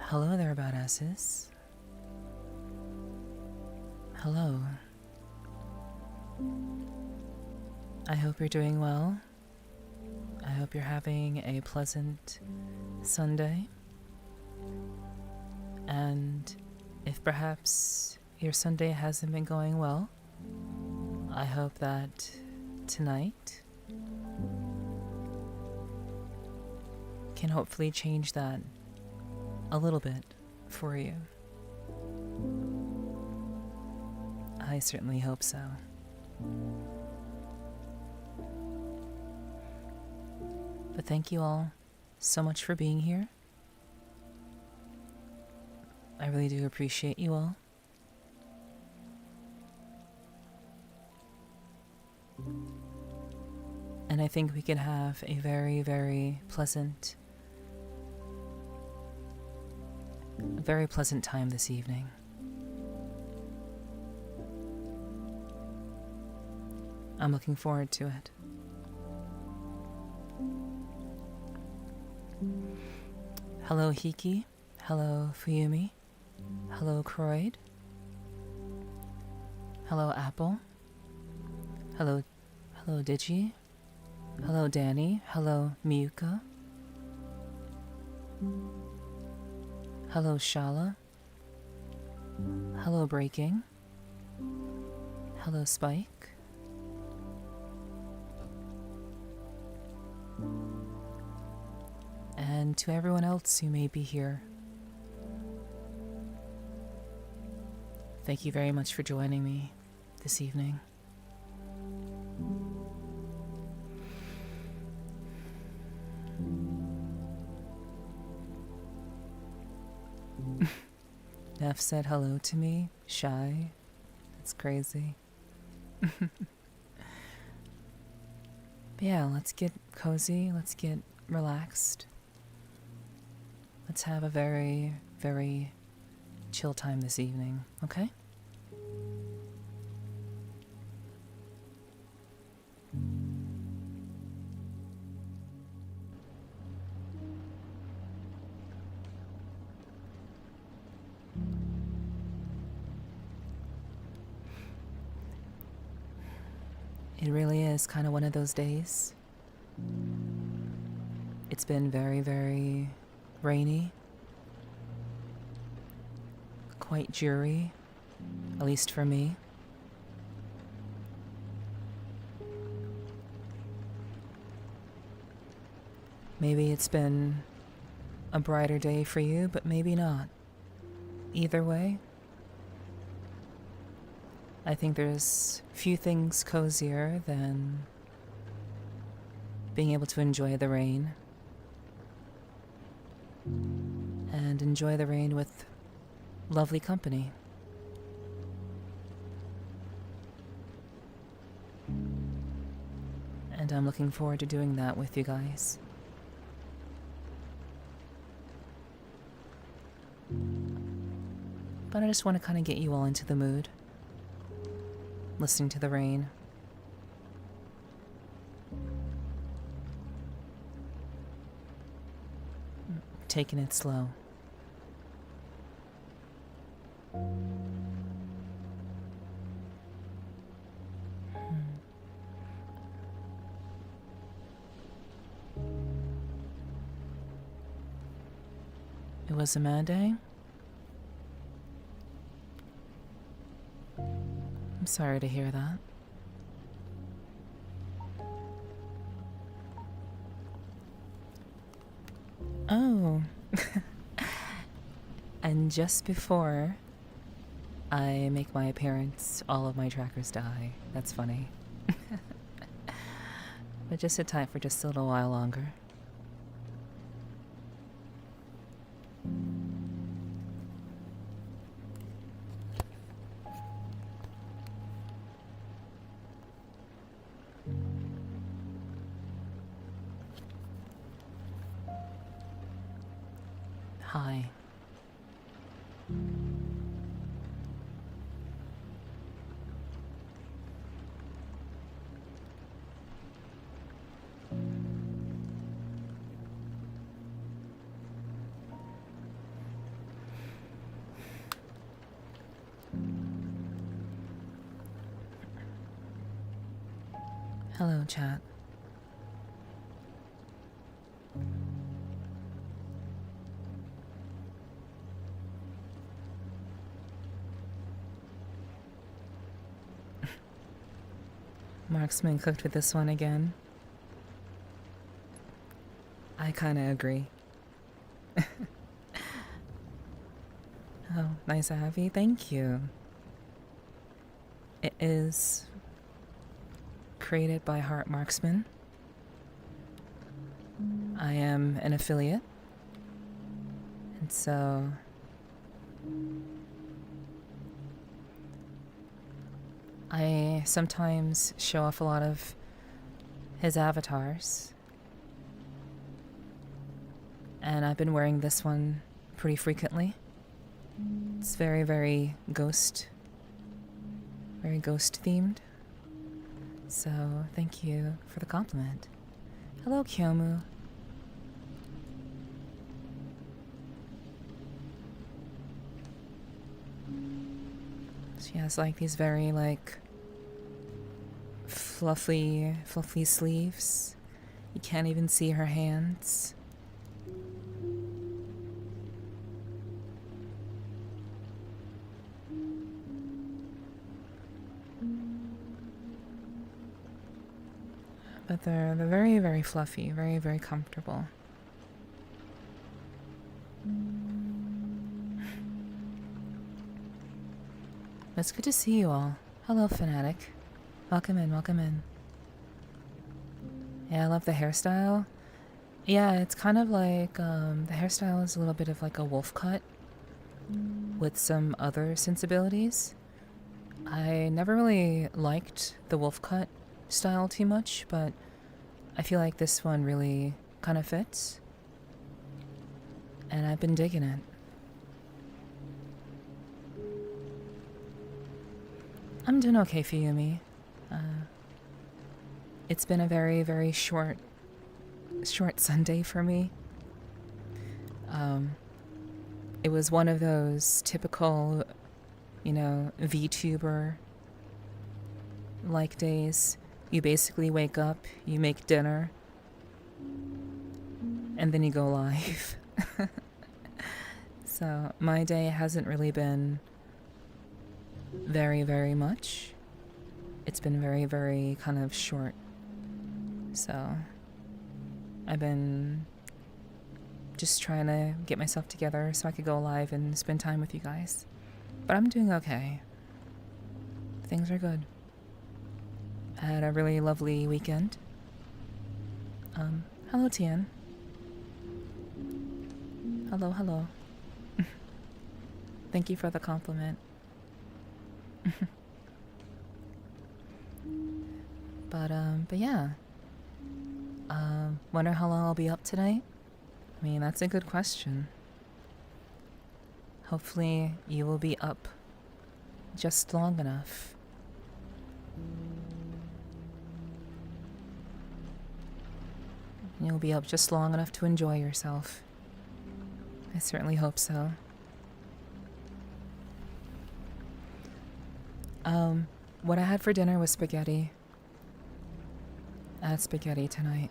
Hello there, badasses. Hello. I hope you're doing well. I hope you're having a pleasant Sunday. And if perhaps your Sunday hasn't been going well, I hope that tonight can hopefully change that a little bit for you. I certainly hope so. But thank you all so much for being here. I really do appreciate you all. And I think we can have a very, very pleasant time this evening. I'm looking forward to it. Hello, Hiki. Hello, Fuyumi. Hello, Croyd. Hello, Apple. Hello, Digi. Hello, Danny. Hello, Miyuka. Hello, Shala. Hello, Breaking. Hello, Spike. And to everyone else who may be here, thank you very much for joining me this evening. Neff said hello to me. Shy. That's crazy. But yeah, let's get cozy. Let's get relaxed. Let's have a very, very chill time this evening, okay? It really is kind of one of those days. It's been very, very rainy. Quite dreary, at least for me. Maybe it's been a brighter day for you, but maybe not. Either way, I think there's few things cozier than being able to enjoy the rain. And enjoy the rain with lovely company. And I'm looking forward to doing that with you guys. But I just want to kind of get you all into the mood. Listening to the rain. Taking it slow. It was a mad day. I'm sorry to hear that. Oh. And just before I make my appearance, all of my trackers die. That's funny. But just sit tight for just a little while longer. Hi. Hello, chat. Marksman cooked with this one again. I kinda agree. Oh, nice Abby. Thank you. It is created by Heart Marksman. I am an affiliate. And so I sometimes show off a lot of his avatars. And I've been wearing this one pretty frequently. It's very, very ghost themed. So thank you for the compliment. Hello, Kyomu. She has like these very like fluffy sleeves. You can't even see her hands. But they're very, very fluffy, very, very comfortable. It's good to see you all. Hello, Fanatic. Welcome in, welcome in. Yeah, I love the hairstyle. Yeah, it's kind of like, the hairstyle is a little bit of like a wolf cut with some other sensibilities. I never really liked the wolf cut style too much, but I feel like this one really kind of fits. And I've been digging it. I'm doing okay, Fuyumi. It's been a very, very short Sunday for me. It was one of those typical, you know, VTuber like days. You basically wake up, you make dinner, and then you go live. So my day hasn't really been very, very much. It's been very, very kind of short. So I've been just trying to get myself together so I could go live and spend time with you guys. But I'm doing okay. Things are good. I had a really lovely weekend. Hello, Tian. Hello, hello. Thank you for the compliment. But yeah. Wonder how long I'll be up tonight? I mean, that's a good question. Hopefully you will be up just long enough. You'll be up just long enough to enjoy yourself. I certainly hope so. What I had for dinner was spaghetti. I had spaghetti tonight.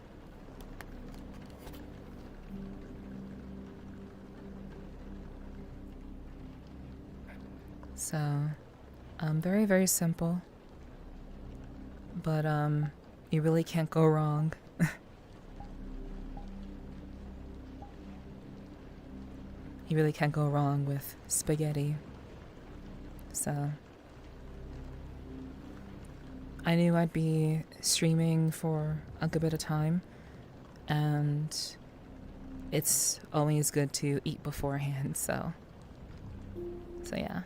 So, very, very simple. But, you really can't go wrong. You really can't go wrong with spaghetti. So I knew I'd be streaming for a good bit of time, and it's always good to eat beforehand, so yeah.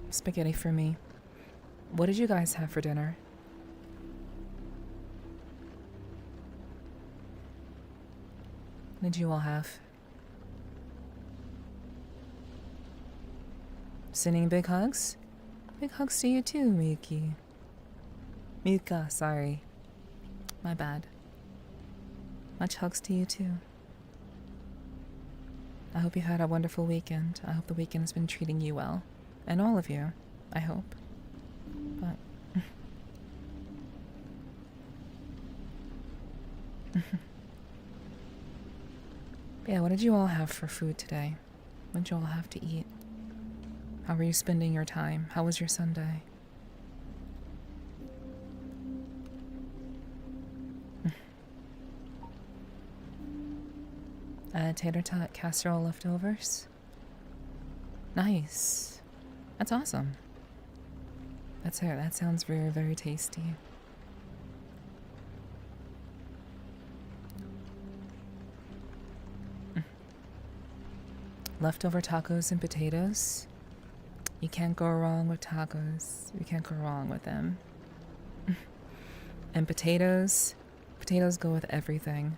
Spaghetti for me. What did you guys have for dinner? What did you all have? Sending big hugs? Big hugs to you too, Miki. Mika, sorry. My bad. Much hugs to you too. I hope you had a wonderful weekend. I hope the weekend has been treating you well. And all of you, I hope. But yeah, what did you all have for food today? What did you all have to eat? How were you spending your time? How was your Sunday? Tater tot casserole leftovers. Nice. That's awesome. That sounds very, very tasty. Leftover tacos and potatoes. You can't go wrong with tacos. You can't go wrong with them. And potatoes go with everything.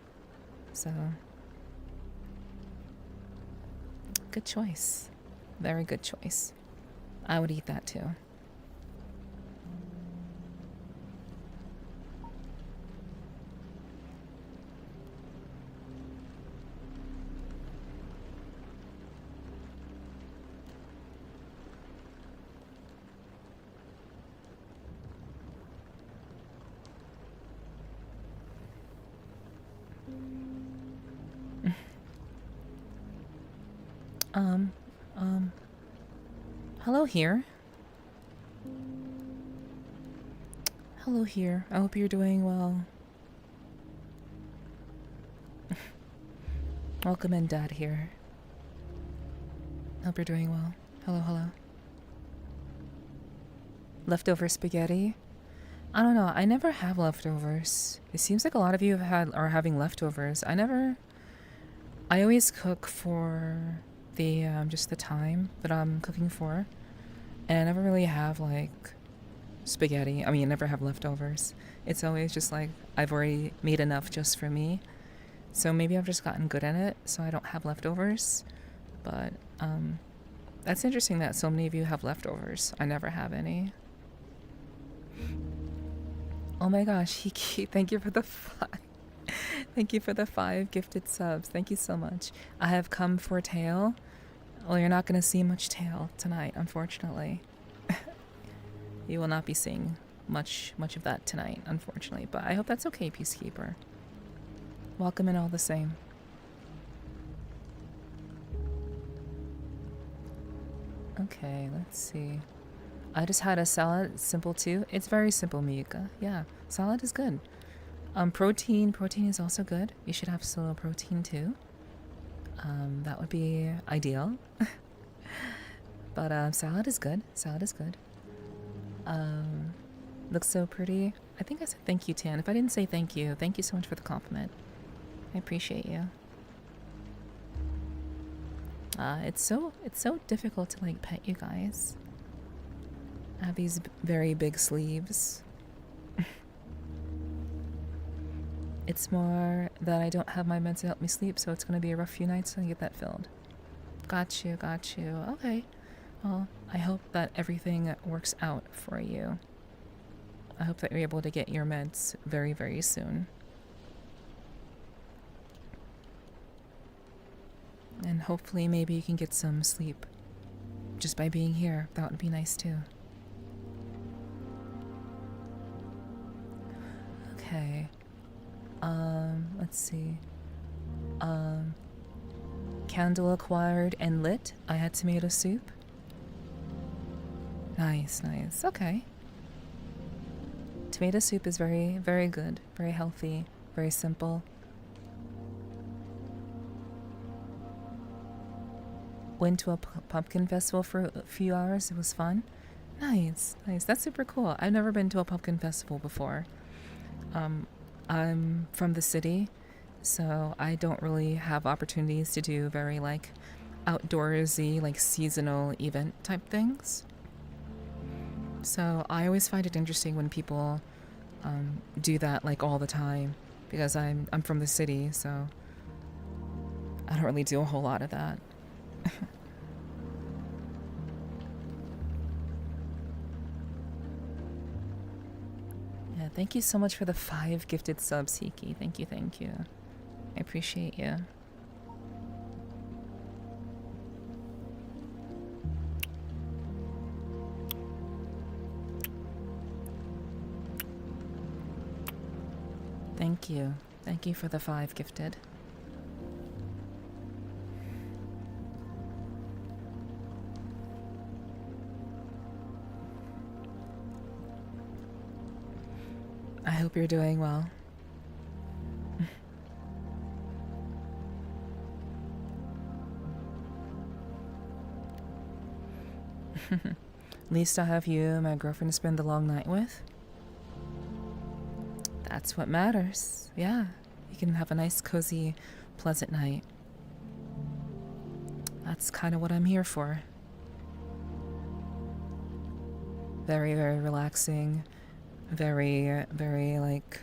So, good choice. Very good choice. I would eat that too. Hello here. Hello here. I hope you're doing well. Welcome in, Dad here. Hope you're doing well. Hello, hello. Leftover spaghetti? I don't know. I never have leftovers. It seems like a lot of you are having leftovers. I always cook for the just the time that I'm cooking for, and I never really have like spaghetti. I mean, I never have leftovers. It's always just like I've already made enough just for me. So maybe I've just gotten good at it, so I don't have leftovers. But that's interesting that so many of you have leftovers. I never have any. Oh my gosh, Hiki, thank you for the 5. Thank you for the 5 gifted subs. Thank you so much. I have come for tail. Well, you're not going to see much tail tonight, unfortunately. You will not be seeing much of that tonight, unfortunately. But I hope that's okay, Peacekeeper. Welcome in all the same. Okay, let's see. I just had a salad, simple too. It's very simple, Miyuka. Yeah, salad is good. Protein is also good. You should have solo protein too. That would be ideal. But salad is good. Salad is good. Looks so pretty. I think I said thank you, Tan. If I didn't say thank you so much for the compliment. I appreciate you. It's so difficult to like pet you guys. I have these very big sleeves. It's more that I don't have my meds to help me sleep, so it's going to be a rough few nights to get that filled. Got you. Okay. Well, I hope that everything works out for you. I hope that you're able to get your meds very, very soon. And hopefully maybe you can get some sleep just by being here. That would be nice too. Okay. Let's see. Candle acquired and lit. I had tomato soup. Nice. Okay. Tomato soup is very, very good. Very healthy. Very simple. went to a pumpkin festival for a few hours. It was fun. Nice, nice. That's super cool. I've never been to a pumpkin festival before. I'm from the city, so I don't really have opportunities to do very like outdoorsy, like seasonal event type things. So I always find it interesting when people do that like all the time, because I'm from the city, so I don't really do a whole lot of that. Yeah, thank you so much for the 5 gifted subs, Hiki. Thank you, thank you. I appreciate you. Thank you. Thank you for the 5 gifted. I hope you're doing well. At least I have you and my girlfriend to spend the long night with. That's what matters. Yeah, you can have a nice, cozy, pleasant night. That's kind of what I'm here for. Very, very relaxing. Very, very, like...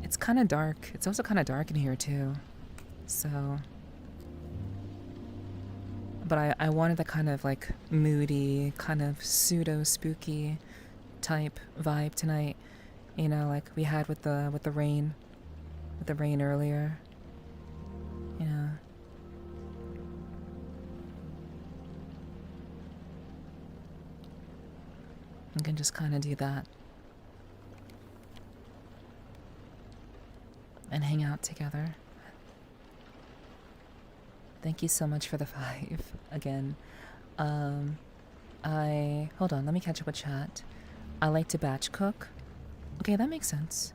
It's kind of dark. It's also kind of dark in here, too. So... But I wanted the kind of, like, moody, kind of pseudo-spooky type vibe tonight. You know, like we had with the rain. With the rain earlier. Yeah. We can just kind of do that. And hang out together. Thank you so much for the 5 again. Hold on, let me catch up with chat. I like to batch cook. Okay, that makes sense.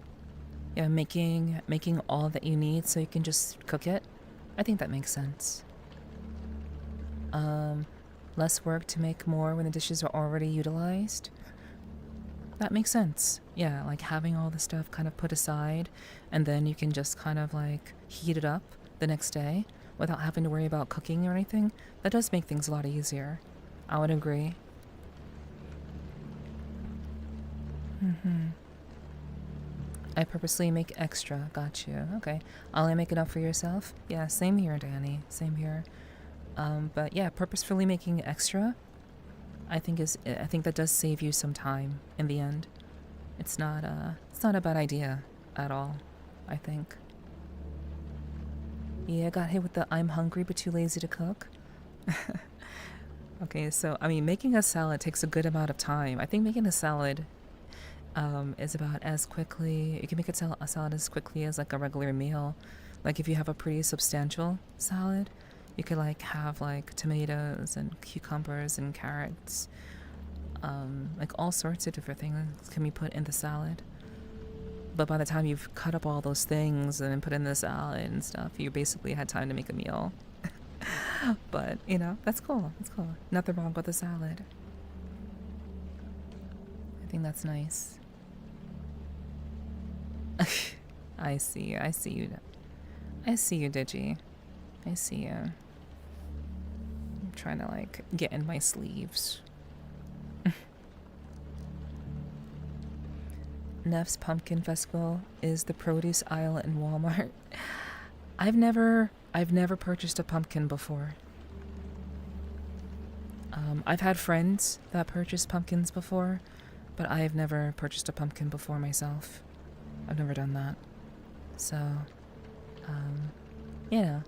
Yeah, making all that you need so you can just cook it. I think that makes sense. Less work to make more when the dishes are already utilized. That makes sense. Yeah, like having all the stuff kind of put aside, and then you can just kind of like heat it up the next day without having to worry about cooking or anything. That does make things a lot easier. I would agree. I purposely make extra. Got you. Okay. I'll only make enough for yourself. Yeah, same here, Danny. Same here. But yeah, purposefully making extra, I think that does save you some time in the end. It's not a bad idea at all, I think. Yeah, I got hit with the I'm hungry but too lazy to cook. Okay, so I mean, making a salad takes a good amount of time. I think making a salad is about as quickly, you can make a salad as quickly as like a regular meal. Like if you have a pretty substantial salad, you could like have like tomatoes and cucumbers and carrots, like all sorts of different things can be put in the salad. But by the time you've cut up all those things and then put in the salad and stuff, you basically had time to make a meal. But you know, that's cool. That's cool. Nothing wrong with a salad. I think that's nice. I see you. I see you, Digi. I see you. I'm trying to like get in my sleeves. Neff's Pumpkin Festival is the produce aisle in Walmart. I've never purchased a pumpkin before. I've had friends that purchased pumpkins before, but I've never purchased a pumpkin before myself. I've never done that. So, yeah.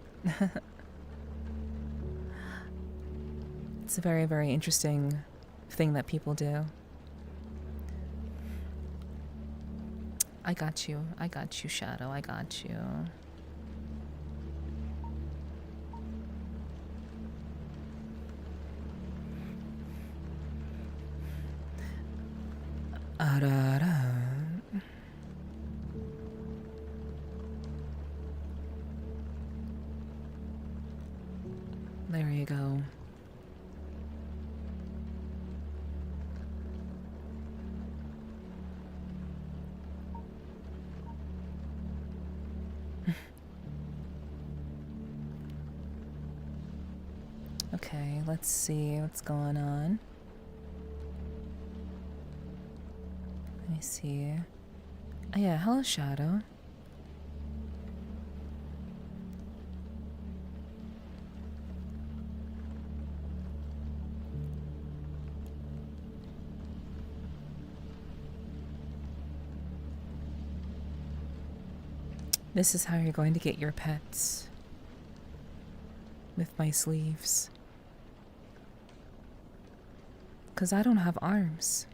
It's a very, very interesting thing that people do. I got you, Shadow, I got you. There you go. Okay, let's see what's going on. Let me see. Oh yeah, hello Shadow. This is how you're going to get your pets. With my sleeves. 'Cause I don't have arms.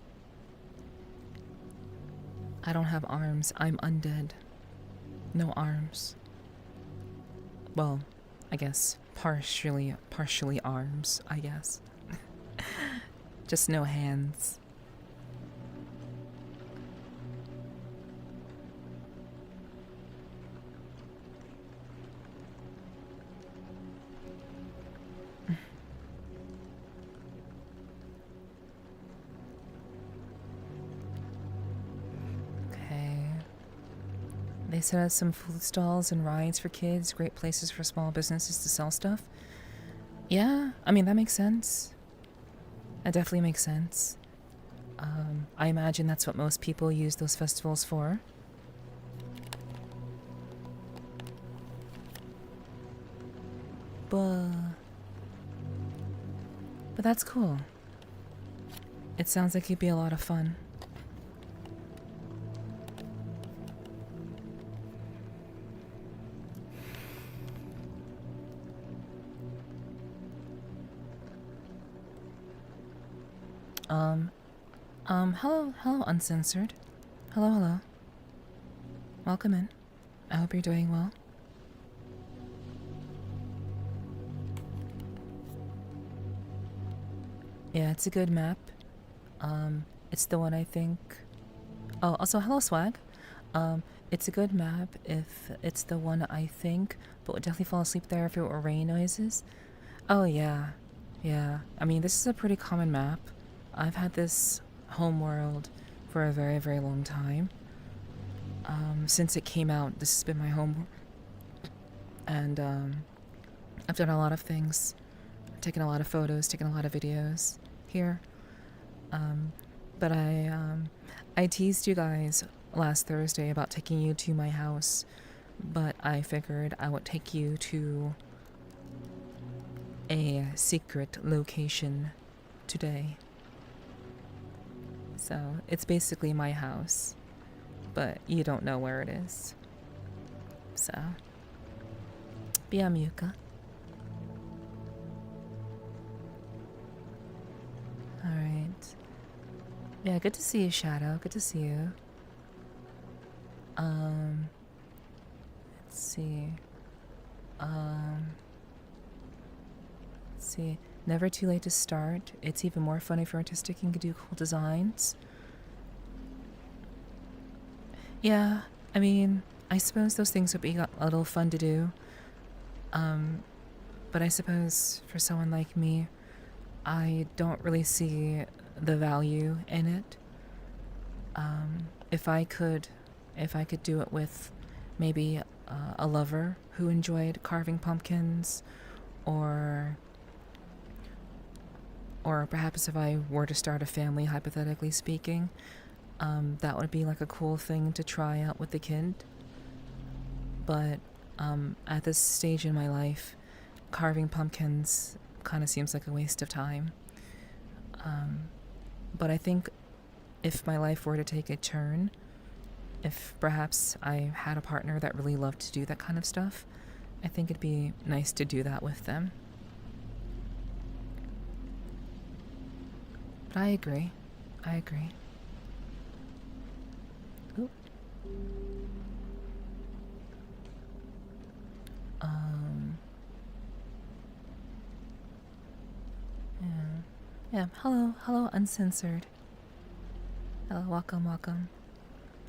I don't have arms. I'm undead. No arms. Well, I guess partially arms, I guess. Just no hands. They set up some food stalls and rides for kids, great places for small businesses to sell stuff. Yeah, I mean, that makes sense. That definitely makes sense. I imagine that's what most people use those festivals for. But that's cool. It sounds like it'd be a lot of fun. Hello, Uncensored. Hello. Welcome in. I hope you're doing well. Yeah, it's a good map. It's the one I think... Oh, also, hello, Swag. It's a good map if it's the one I think, but would definitely fall asleep there if it were rain noises. Oh, yeah. Yeah. I mean, this is a pretty common map. I've had this homeworld for a very, very long time. Since it came out, this has been my home. And I've done a lot of things. Taken a lot of photos, taken a lot of videos here. But I teased you guys last Thursday about taking you to my house, but I figured I would take you to a secret location today. So it's basically my house, but you don't know where it is. So, Biamuka. Alright. Yeah, good to see you, Shadow. Good to see you. Let's see. Let's see. Never too late to start. It's even more fun if you're artistic and can do cool designs. Yeah, I mean, I suppose those things would be a little fun to do. But I suppose for someone like me, I don't really see the value in it. If I could do it with maybe a lover who enjoyed carving pumpkins, or perhaps if I were to start a family, hypothetically speaking, that would be like a cool thing to try out with the kid. But at this stage in my life, carving pumpkins kind of seems like a waste of time. But I think if my life were to take a turn, if perhaps I had a partner that really loved to do that kind of stuff, I think it'd be nice to do that with them. But I agree. Ooh. Yeah. Hello, Uncensored. Hello, welcome.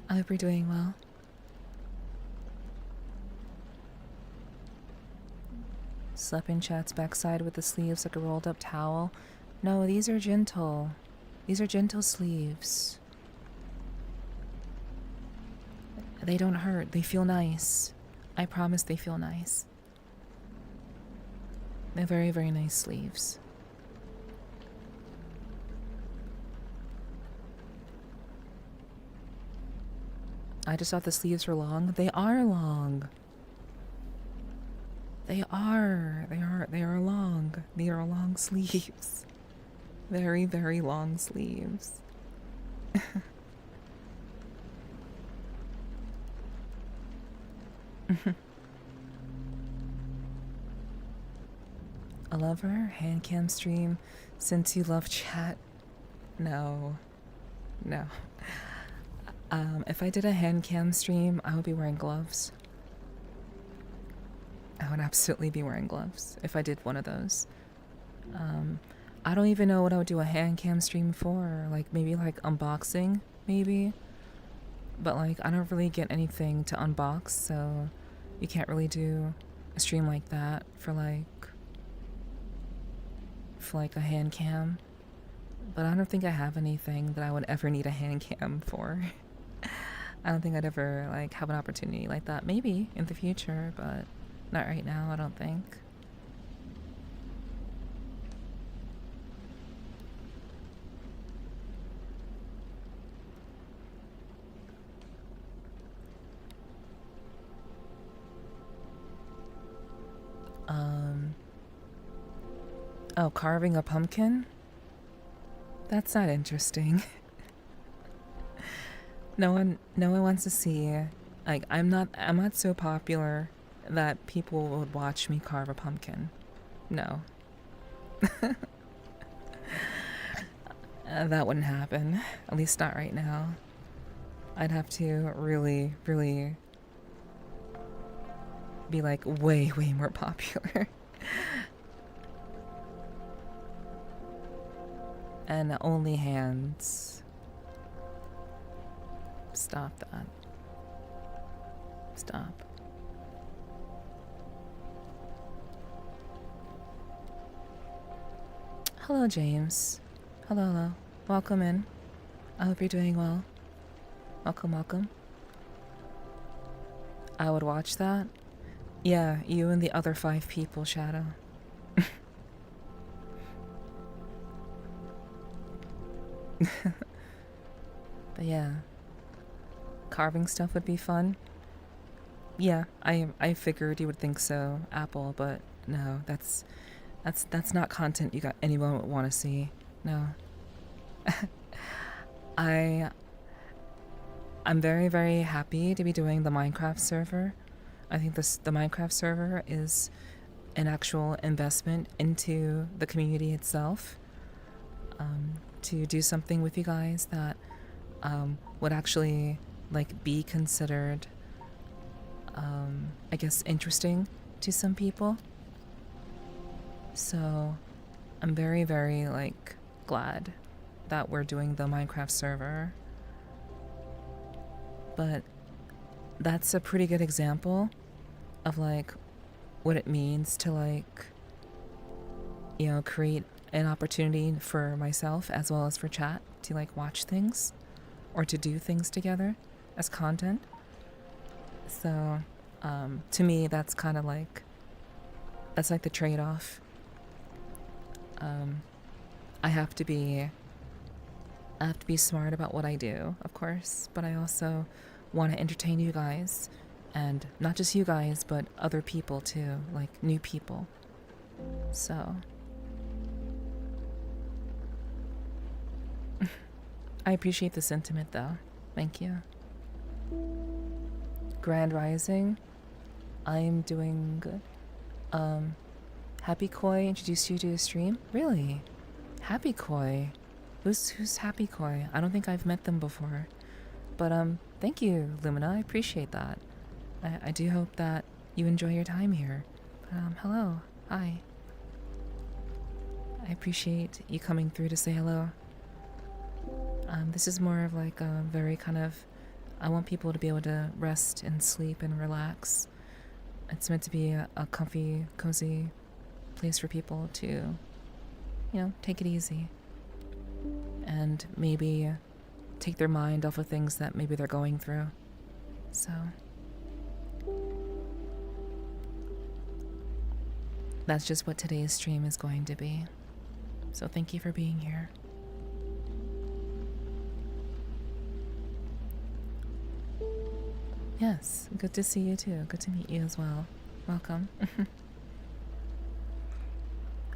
I hope you're doing well. Slept in Chat's backside with the sleeves like a rolled up towel. No, these are gentle. These are gentle sleeves. They don't hurt. They feel nice. I promise they feel nice. They're very, very nice sleeves. I just thought the sleeves were long. They are long. They are long. They are long sleeves. Very, very long sleeves. A lover hand cam stream since you love chat. No. If I did a hand cam stream, I would be wearing gloves. I would absolutely be wearing gloves if I did one of those. I don't even know what I would do a hand cam stream for. Like maybe like unboxing, maybe. But like I don't really get anything to unbox, so you can't really do a stream like that for like a hand cam. But I don't think I have anything that I would ever need a hand cam for. I don't think I'd ever like have an opportunity like that. Maybe in the future, but not right now, I don't think. Oh, carving a pumpkin? That's not interesting. No one wants to see. Like I'm not so popular that people would watch me carve a pumpkin. No. That wouldn't happen. At least not right now. I'd have to really, really be like way, way more popular. And only hands. Stop that. Stop. Hello, James. Hello. Welcome in. I hope you're doing well. Welcome. I would watch that. Yeah, you and the other 5 people, Shadow. But yeah, carving stuff would be fun. Yeah, I figured you would think so, Apple, but no, that's not content anyone would want to see. No. I'm very, very happy to be doing the Minecraft server. I think the Minecraft server is an actual investment into the community itself. To do something with you guys that would actually like be considered I guess interesting to some people. So I'm very, very like glad that we're doing the Minecraft server. But that's a pretty good example of like what it means to like, you know, create an opportunity for myself as well as for chat to like watch things or to do things together as content. So to me that's kind of like, that's like the trade-off. I have to be smart about what I do, of course, but I also want to entertain you guys, and not just you guys but other people too, like new people. So I appreciate the sentiment though. Thank you. Grand Rising. I'm doing good. Happy Koi introduced you to a stream? Really? Happy Koi? Who's Happy Koi? I don't think I've met them before. But thank you, Lumina. I appreciate that. I do hope that you enjoy your time here. Hello. Hi. I appreciate you coming through to say hello. This is more of like a very kind of, I want people to be able to rest and sleep and relax. It's meant to be a comfy, cozy place for people to, you know, take it easy and maybe take their mind off of things that maybe they're going through. So that's just what today's stream is going to be. So thank you for being here. Yes, good to see you too. Good to meet you as well. Welcome.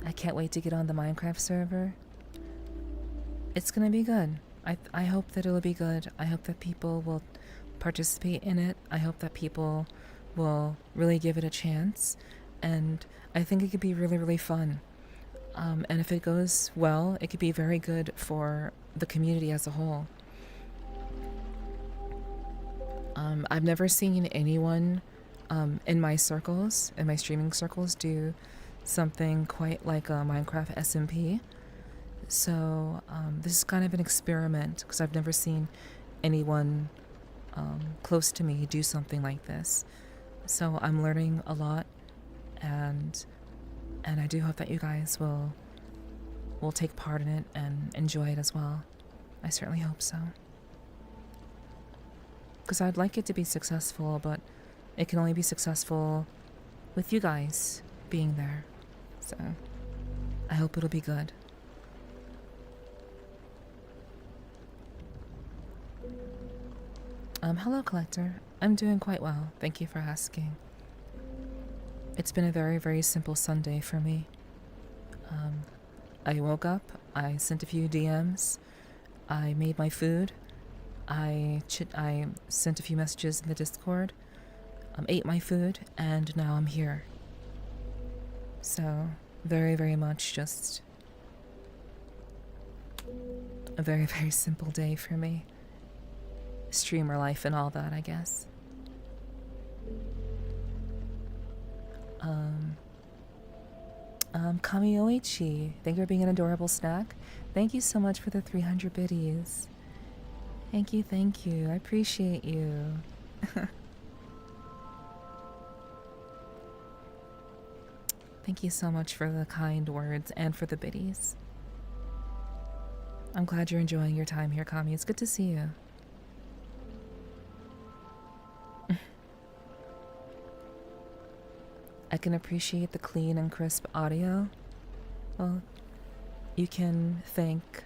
I can't wait to get on the Minecraft server. It's gonna be good. I hope that it'll be good. I hope that people will participate in it. I hope that people will really give it a chance. And I think it could be really, really fun. And if it goes well, it could be very good for the community as a whole. I've never seen anyone in my circles, in my streaming circles, do something quite like a Minecraft SMP. So this is kind of an experiment because I've never seen anyone close to me do something like this. So I'm learning a lot, and I do hope that you guys will take part in it and enjoy it as well. I certainly hope so. Because I'd like it to be successful, but it can only be successful with you guys being there. So I hope it'll be good. Hello, Collector. I'm doing quite well. Thank you for asking. It's been a very, very simple Sunday for me. I woke up, I sent a few DMs, I made my food, I sent a few messages in the Discord, ate my food, and now I'm here. So, very, very much just a very, very simple day for me. Streamer life and all that, I guess. Kamioichi, thank you for being an adorable snack. Thank you so much for the 300 biddies. Thank you, thank you. I appreciate you. Thank you so much for the kind words and for the biddies. I'm glad you're enjoying your time here, Kami. It's good to see you. I can appreciate the clean and crisp audio. Well, you can thank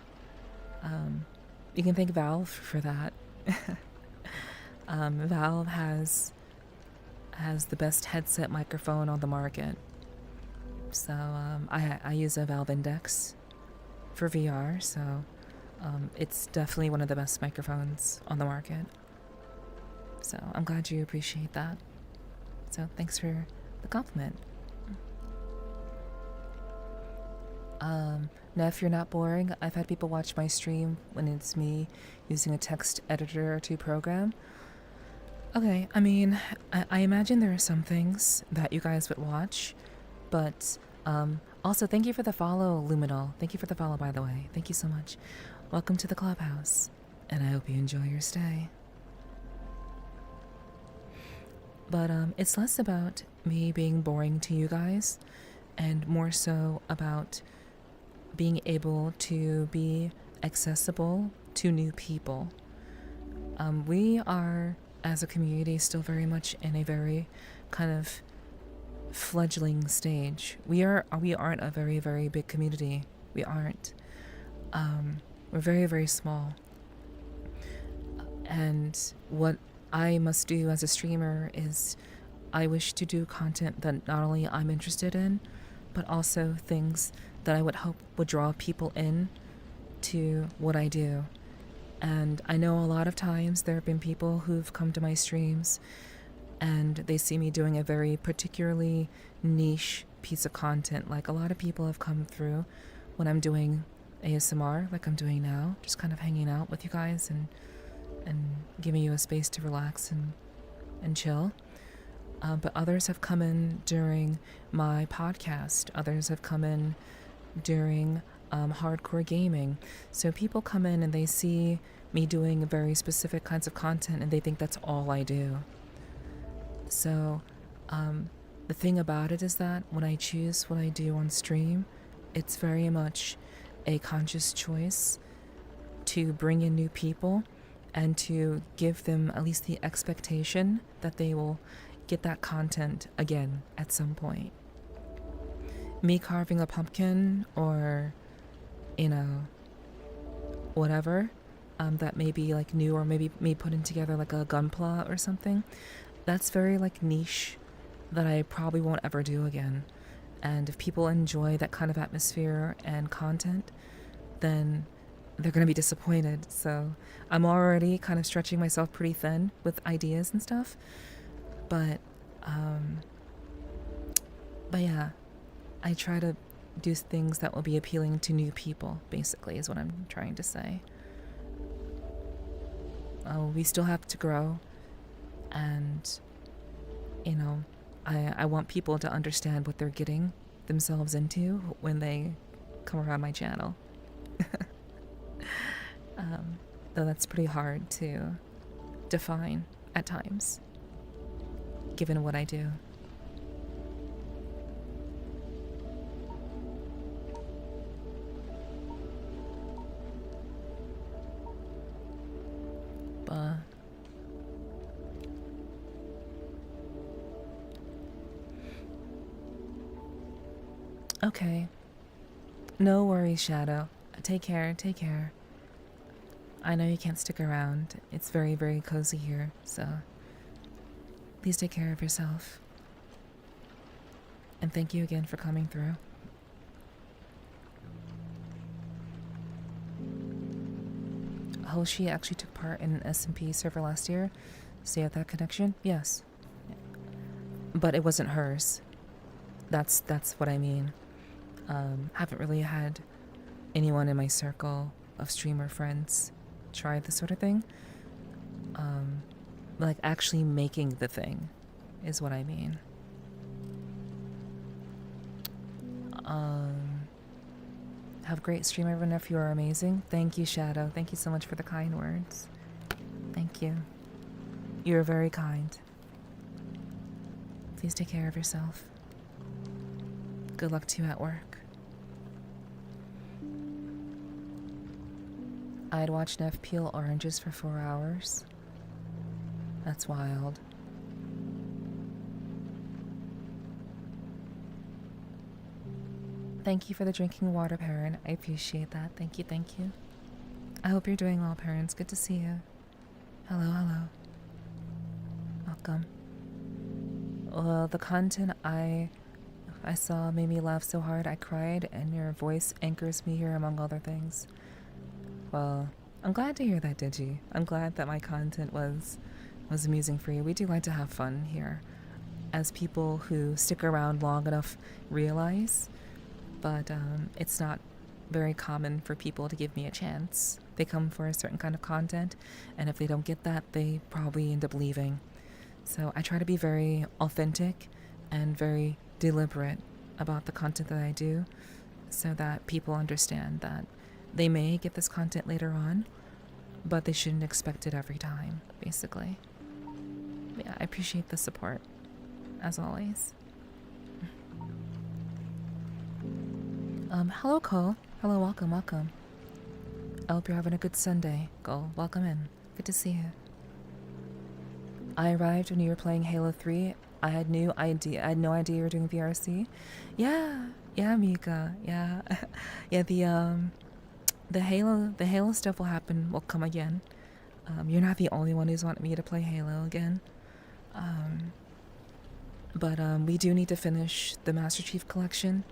Valve for that. Valve has the best headset microphone on the market. So I use a Valve Index for VR, so it's definitely one of the best microphones on the market. So I'm glad you appreciate that. So thanks for the compliment. Now if you're not boring, I've had people watch my stream when it's me using a text editor or two program. Okay, I mean, I imagine there are some things that you guys would watch, but also thank you for the follow, Luminal. Thank you for the follow, by the way. Thank you so much. Welcome to the clubhouse, and I hope you enjoy your stay. But it's less about me being boring to you guys and more so about being able to be accessible to new people. We are, as a community, still very much in a very kind of fledgling stage. We aren't a very, very big community. We aren't. We're very, very small. And what I must do as a streamer is I wish to do content that not only I'm interested in, but also things that I would hope would draw people in to what I do. And I know a lot of times there have been people who've come to my streams and they see me doing a very particularly niche piece of content. Like a lot of people have come through when I'm doing ASMR, like I'm doing now, just kind of hanging out with you guys and giving you a space to relax and chill. But others have come in during my podcast. Others have come in during hardcore gaming. So people come in and they see me doing very specific kinds of content and they think that's all I do. So the thing about it is that when I choose what I do on stream, it's very much a conscious choice to bring in new people and to give them at least the expectation that they will get that content again at some point. Me carving a pumpkin or, you know, whatever, that may be like new, or maybe me putting together like a gunpla or something, that's very like niche that I probably won't ever do again. And if people enjoy that kind of atmosphere and content, then they're going to be disappointed. So I'm already kind of stretching myself pretty thin with ideas and stuff. But yeah, I try to do things that will be appealing to new people, basically, is what I'm trying to say. We still have to grow, and, you know, I want people to understand what they're getting themselves into when they come around my channel. Though that's pretty hard to define at times, given what I do. But okay. No worries, Shadow. Take care, take care. I know you can't stick around. It's very, very cozy here, so please take care of yourself. And thank you again for coming through. Hoshi actually took part in an SMP server last year, so you have that connection? Yes. But it wasn't hers. That's what I mean. Haven't really had anyone in my circle of streamer friends try this sort of thing. Like actually making the thing is what I mean. Have a great stream, everyone. If you are amazing. Thank you, Shadow. Thank you so much for the kind words. Thank you. You're very kind. Please take care of yourself. Good luck to you at work. I'd watch Neff peel oranges for 4 hours. That's wild. Thank you for the drinking water, Perrin. I appreciate that. Thank you, thank you. I hope you're doing well, Perrin. It's good to see you. Hello, hello. Welcome. Well, the content I saw made me laugh so hard I cried, and your voice anchors me here among other things. Well, I'm glad to hear that, Digi. I'm glad that my content was amusing for you. We do like to have fun here, as people who stick around long enough realize. But it's not very common for people to give me a chance. They come for a certain kind of content, and if they don't get that, they probably end up leaving. So I try to be very authentic and very deliberate about the content that I do, so that people understand that they may get this content later on, but they shouldn't expect it every time, basically. Yeah, I appreciate the support, as always. Hello, Cole. Hello, welcome, welcome. I hope you're having a good Sunday, Cole. Welcome in. Good to see you. I arrived when you were playing Halo 3. I had no idea you were doing VRC. Yeah, Mika. Yeah. Yeah, the Halo stuff will come again. You're not the only one who's wanted me to play Halo again. But we do need to finish the Master Chief Collection.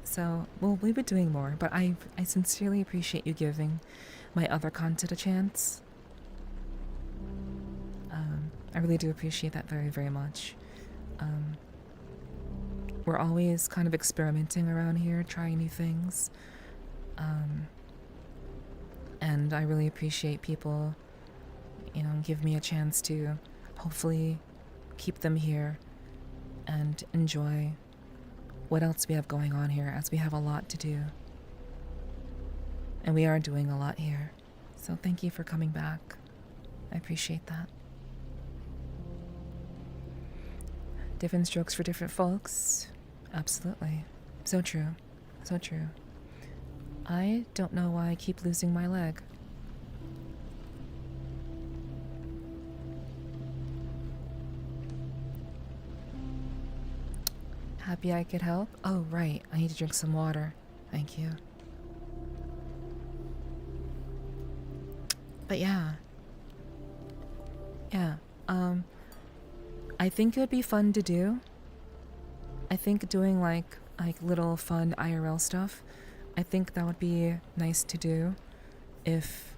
So, well, we've been doing more, but I sincerely appreciate you giving my other content a chance. I really do appreciate that very, very much. We're always kind of experimenting around here, trying new things. And I really appreciate people, give me a chance to hopefully keep them here and enjoy what else we have going on here, as we have a lot to do. And we are doing a lot here. So thank you for coming back. I appreciate that. Different strokes for different folks. Absolutely. So true. So true. I don't know why I keep losing my leg. Happy I could help? Oh, right. I need to drink some water. Thank you. But yeah. Yeah. I think it would be fun to do. I think doing like little fun IRL stuff, I think that would be nice to do if,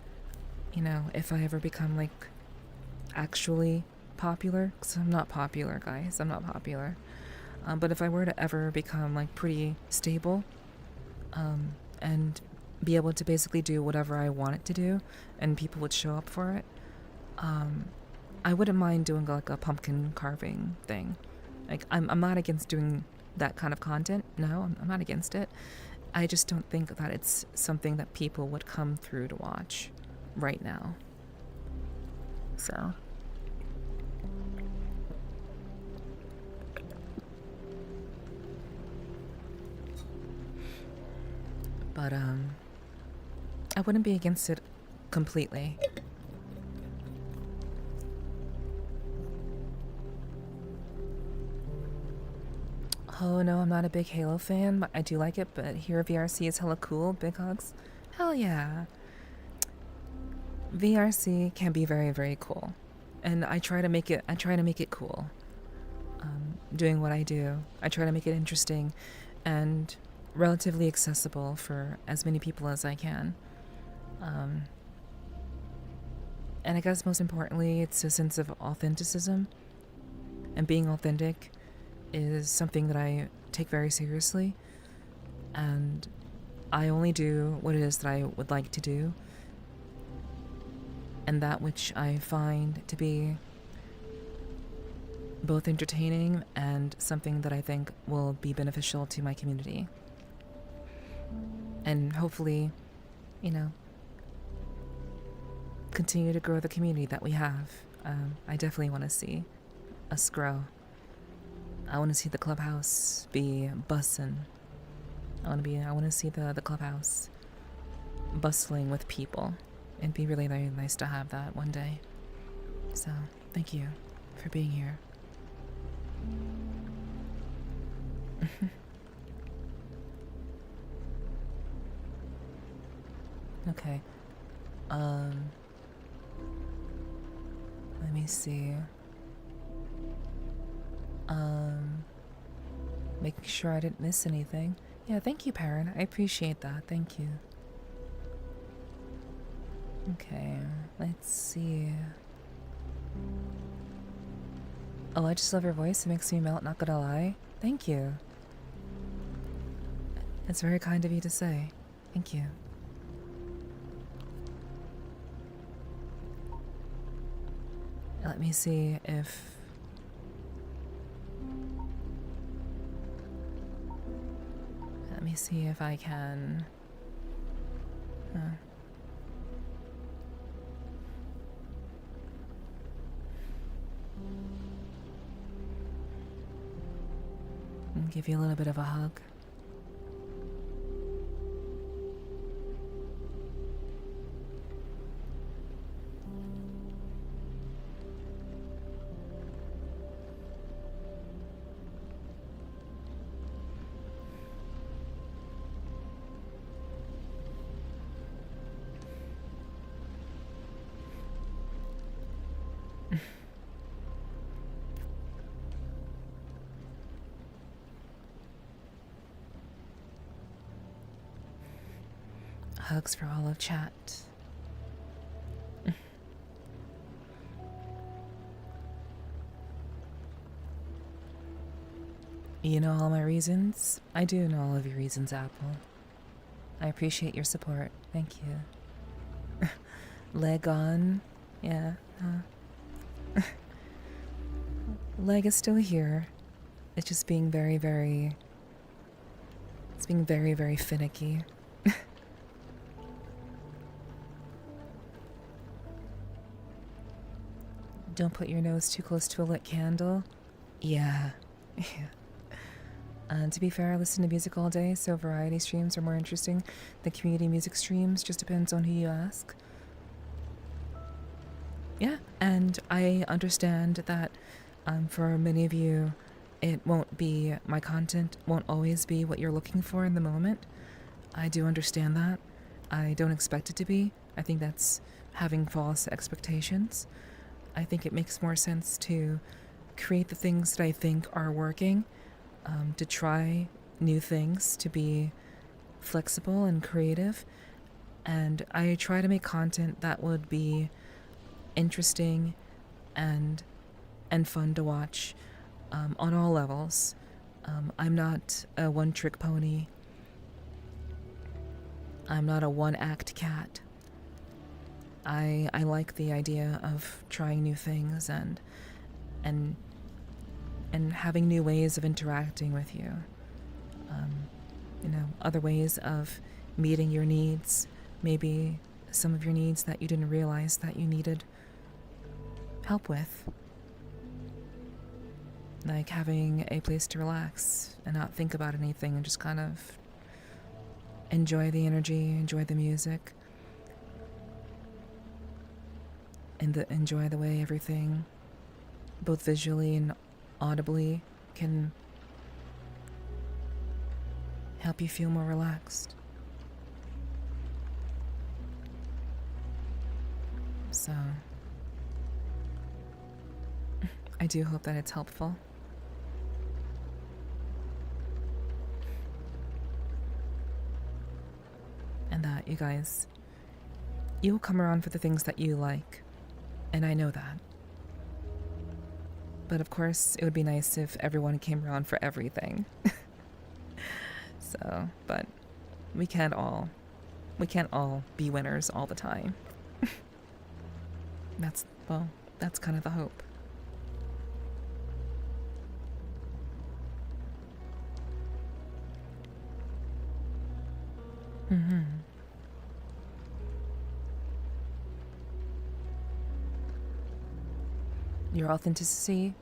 you know, if I ever become like actually popular. Because I'm not popular, guys. I'm not popular. But if I were to ever become like pretty stable, and be able to basically do whatever I want it to do, and people would show up for it, I wouldn't mind doing like a pumpkin carving thing. Like I'm not against doing that kind of content. No, I'm not against it. I just don't think that it's something that people would come through to watch right now. So. But I wouldn't be against it completely. Oh no, I'm not a big Halo fan, but I do like it, but Hero VRC is hella cool. Big hugs. Hell yeah. VRC can be very, very cool. And I try to make it cool. Doing what I do. I try to make it interesting and relatively accessible for as many people as I can. And I guess most importantly, it's a sense of authenticism. And being authentic is something that I take very seriously. And I only do what it is that I would like to do. And that which I find to be both entertaining and something that I think will be beneficial to my community. And hopefully, you know, continue to grow the community that we have. I definitely want to see us grow. I want to see the clubhouse be bussin'. I want to see the clubhouse bustling with people. It'd be really, really nice to have that one day. So, thank you for being here. Okay. Let me see. Making sure I didn't miss anything. Yeah, thank you, Perrin. I appreciate that. Thank you. Okay, let's see. Oh, I just love your voice. It makes me melt, not gonna lie. Thank you. It's very kind of you to say. Thank you. Let me see if... Let me see if I can... Give you a little bit of a hug. Hugs for all of chat. You know all my reasons? I do know all of your reasons, Apple. I appreciate your support. Thank you. Leg on. Yeah. Leg is still here. It's just being very, very... It's being very, very finicky. Don't put your nose too close to a lit candle. Yeah, Yeah. To be fair, I listen to music all day, so variety streams are more interesting than community music streams. Just depends on who you ask. Yeah, and I understand that for many of you, it won't be, my content won't always be what you're looking for in the moment. I do understand that. I don't expect it to be. I think that's having false expectations. I think it makes more sense to create the things that I think are working, to try new things, to be flexible and creative. And I try to make content that would be interesting and fun to watch on all levels. I'm not a one-trick pony. I'm not a one-act cat. I like the idea of trying new things and having new ways of interacting with you. Other ways of meeting your needs, maybe some of your needs that you didn't realize that you needed help with. Like having a place to relax and not think about anything and just kind of enjoy the energy, enjoy the music, and enjoy the way everything, both visually and audibly, can help you feel more relaxed. So, I do hope that it's helpful. And that you guys, you will come around for the things that you like. And I know that. But of course, it would be nice if everyone came around for everything. So, but we can't all be winners all the time. That's kind of the hope. Mm-hmm. Your authenticity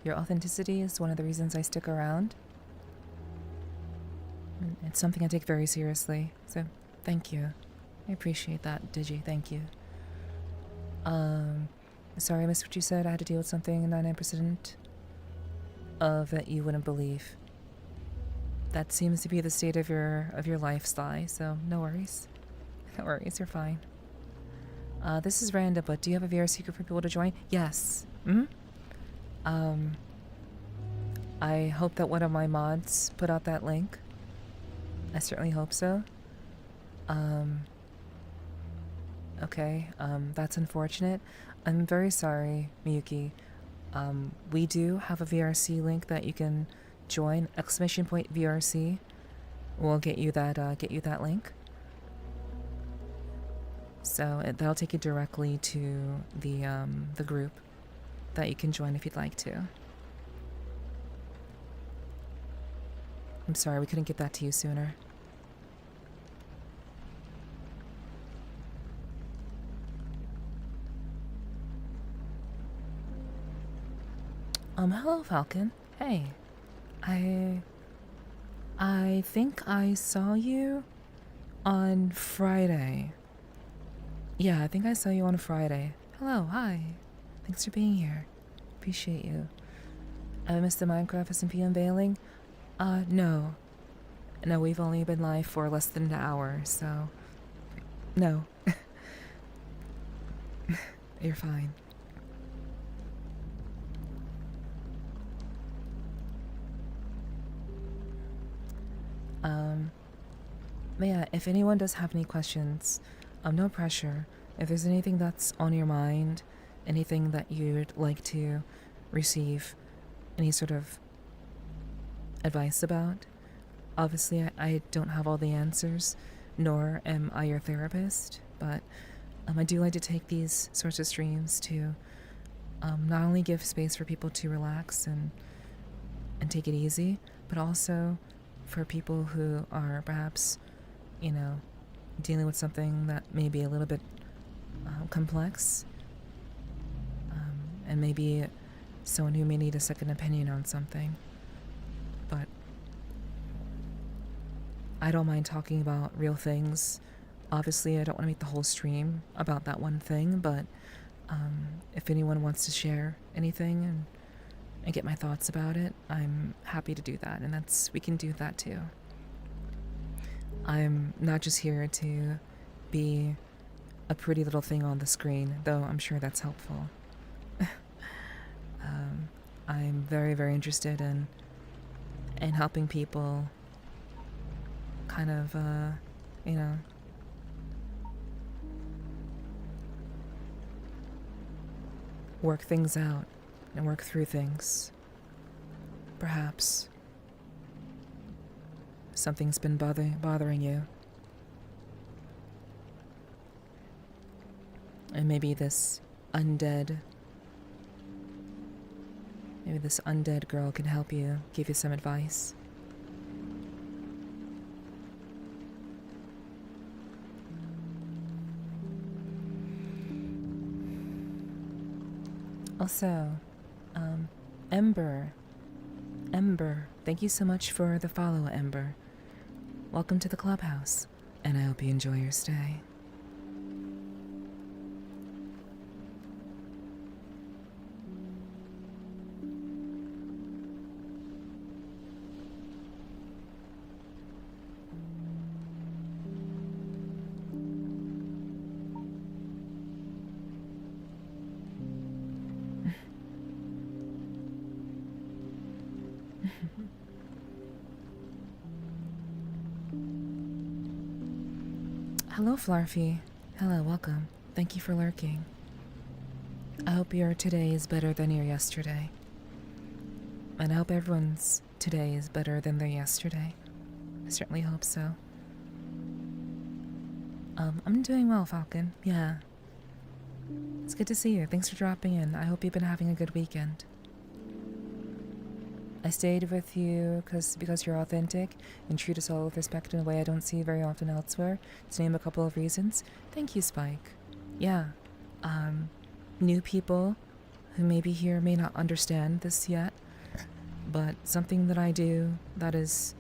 is one of the reasons I stick around. It's something I take very seriously, so thank you. I appreciate that, Digi, thank you. Sorry I missed what you said. I had to deal with something 99% of that you wouldn't believe. That seems to be the state of your life, Sly, so no worries. No worries, you're fine. This is random, but do you have a VR secret for people to join? Yes. I hope that one of my mods put out that link. I certainly hope so. Okay, that's unfortunate. I'm very sorry, Miyuki. We do have a VRC link that you can join. !VRC will get you that link. So that'll take you directly to the group that you can join if you'd like to. I'm sorry we couldn't get that to you sooner. Hello, Falcon. Hey. I think I saw you on Friday. Yeah, I think I saw you on Friday. Hello, hi. Thanks for being here. Appreciate you. I missed the Minecraft SMP unveiling? No. No, we've only been live for less than an hour, so... No. You're fine. But yeah, if anyone does have any questions, no pressure. If there's anything that's on your mind, anything that you'd like to receive any sort of advice about, obviously I don't have all the answers, nor am I your therapist, but I do like to take these sorts of streams to not only give space for people to relax and take it easy, but also for people who are perhaps, dealing with something that may be a little bit complex, and maybe someone who may need a second opinion on something. but I don't mind talking about real things. Obviously, I don't want to make the whole stream about that one thing, but if anyone wants to share anything and get my thoughts about it, I'm happy to do that, and we can do that too. I'm not just here to be a pretty little thing on the screen, though I'm sure that's helpful. I'm very, very interested in helping people kind of, work things out and work through things. Perhaps something's been bothering you. And maybe this undead girl can help you, give you some advice. Also, Ember, thank you so much for the follow, Ember. Welcome to the clubhouse, and I hope you enjoy your stay. Hello, Flarfy. Hello, welcome. Thank you for lurking. I hope your today is better than your yesterday. And I hope everyone's today is better than their yesterday. I certainly hope so. I'm doing well, Falcon. Yeah. It's good to see you. Thanks for dropping in. I hope you've been having a good weekend. I stayed with you because you're authentic and treat us all with respect in a way I don't see very often elsewhere, to name a couple of reasons. Thank you, Spike. Yeah. New people who may be here may not understand this yet, but something that I do that is,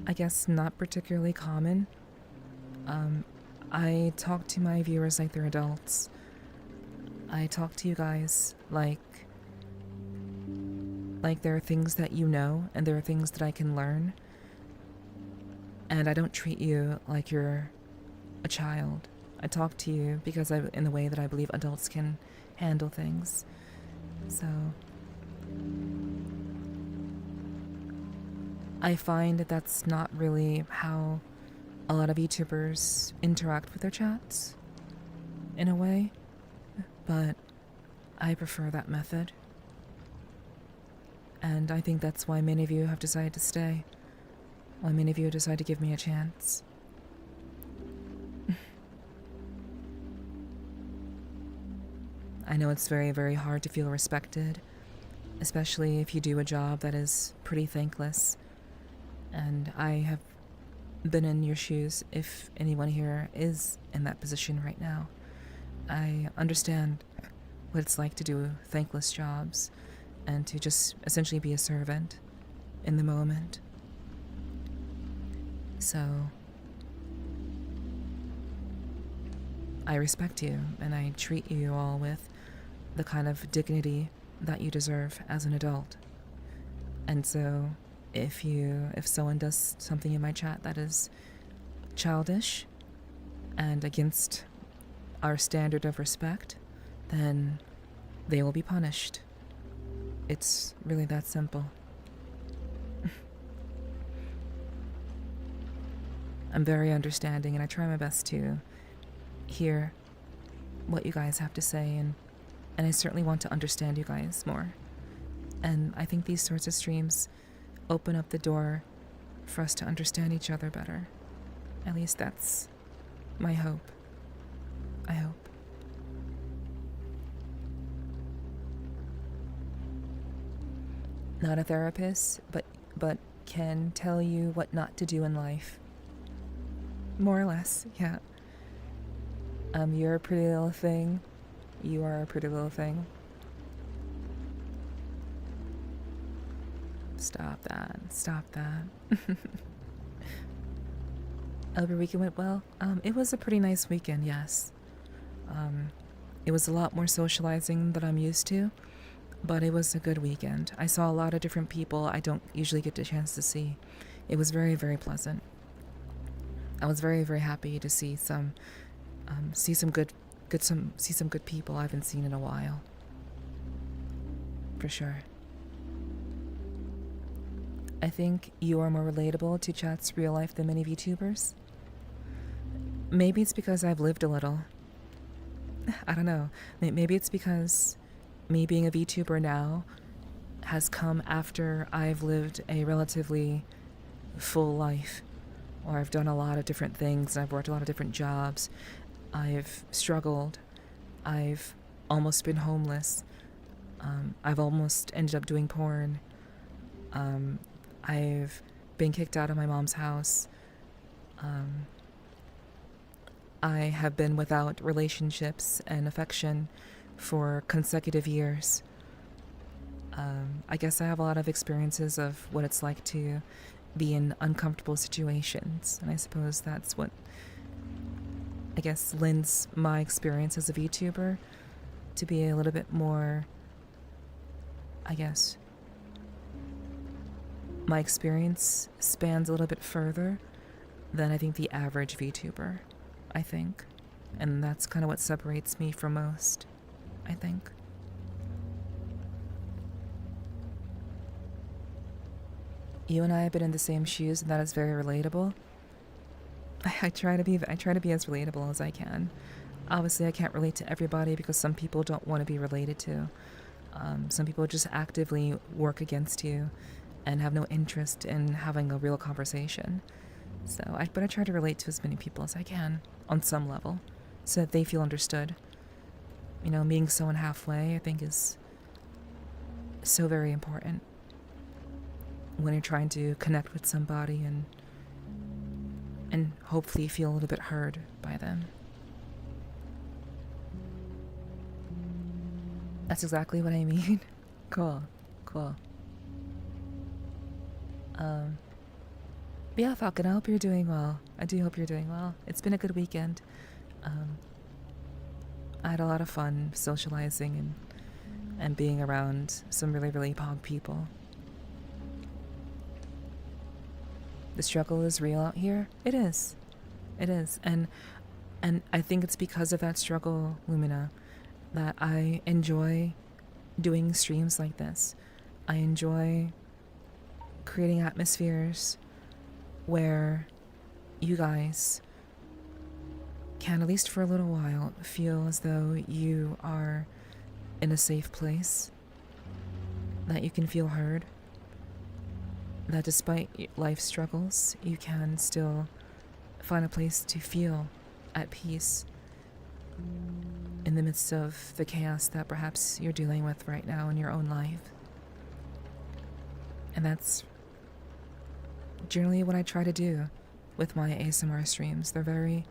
I guess, not particularly common. I talk to my viewers like they're adults. I talk to you guys like there are things that you know, and there are things that I can learn. And I don't treat you like you're a child. I talk to you because in the way that I believe adults can handle things. So I find that that's not really how a lot of YouTubers interact with their chats, in a way. But I prefer that method. And I think that's why many of you have decided to stay. Why many of you decide to give me a chance. I know it's very, very hard to feel respected, especially if you do a job that is pretty thankless. And I have been in your shoes if anyone here is in that position right now. I understand what it's like to do thankless jobs and to just essentially be a servant in the moment. So I respect you, and I treat you all with the kind of dignity that you deserve as an adult. And so if someone does something in my chat that is childish and against our standard of respect, then they will be punished. It's really that simple. I'm very understanding, and I try my best to hear what you guys have to say, and I certainly want to understand you guys more. And I think these sorts of streams open up the door for us to understand each other better. At least that's my hope. I hope. Not a therapist, but can tell you what not to do in life. More or less, yeah. You're a pretty little thing. You are a pretty little thing. Stop that. Stop that. Your weekend went well? It was a pretty nice weekend, yes. It was a lot more socializing than I'm used to, but it was a good weekend. I saw a lot of different people I don't usually get the chance to see. It was very, very pleasant. I was very, very happy to see some good people I haven't seen in a while. For sure. I think you are more relatable to chat's real life than many VTubers. Maybe it's because I've lived a little. I don't know. Maybe it's because me being a VTuber now has come after I've lived a relatively full life, or I've done a lot of different things, and I've worked a lot of different jobs. I've struggled. I've almost been homeless. I've almost ended up doing porn. I've been kicked out of my mom's house. I have been without relationships and affection for consecutive years. I guess I have a lot of experiences of what it's like to be in uncomfortable situations, and I suppose that's what, I guess, lends my experience as a VTuber to be a little bit more, I guess, my experience spans a little bit further than I think the average VTuber, I think. And that's kind of what separates me from most, I think. You and I have been in the same shoes, and that is very relatable. I try to be as relatable as I can. Obviously, I can't relate to everybody because some people don't want to be related to. Some people just actively work against you and have no interest in having a real conversation. But I try to relate to as many people as I can on some level so that they feel understood. You know, meeting someone halfway, I think, is so very important when you're trying to connect with somebody and hopefully feel a little bit heard by them. That's exactly what I mean. Cool. But yeah, Falcon, I hope you're doing well. I do hope you're doing well. It's been a good weekend. I had a lot of fun socializing and being around some really, really pog people. The struggle is real out here. It is. And I think it's because of that struggle, Lumina, that I enjoy doing streams like this. I enjoy creating atmospheres where you guys can, at least for a little while, feel as though you are in a safe place, that you can feel heard, that despite life struggles, you can still find a place to feel at peace in the midst of the chaos that perhaps you're dealing with right now in your own life. And that's generally what I try to do with my ASMR streams. They're very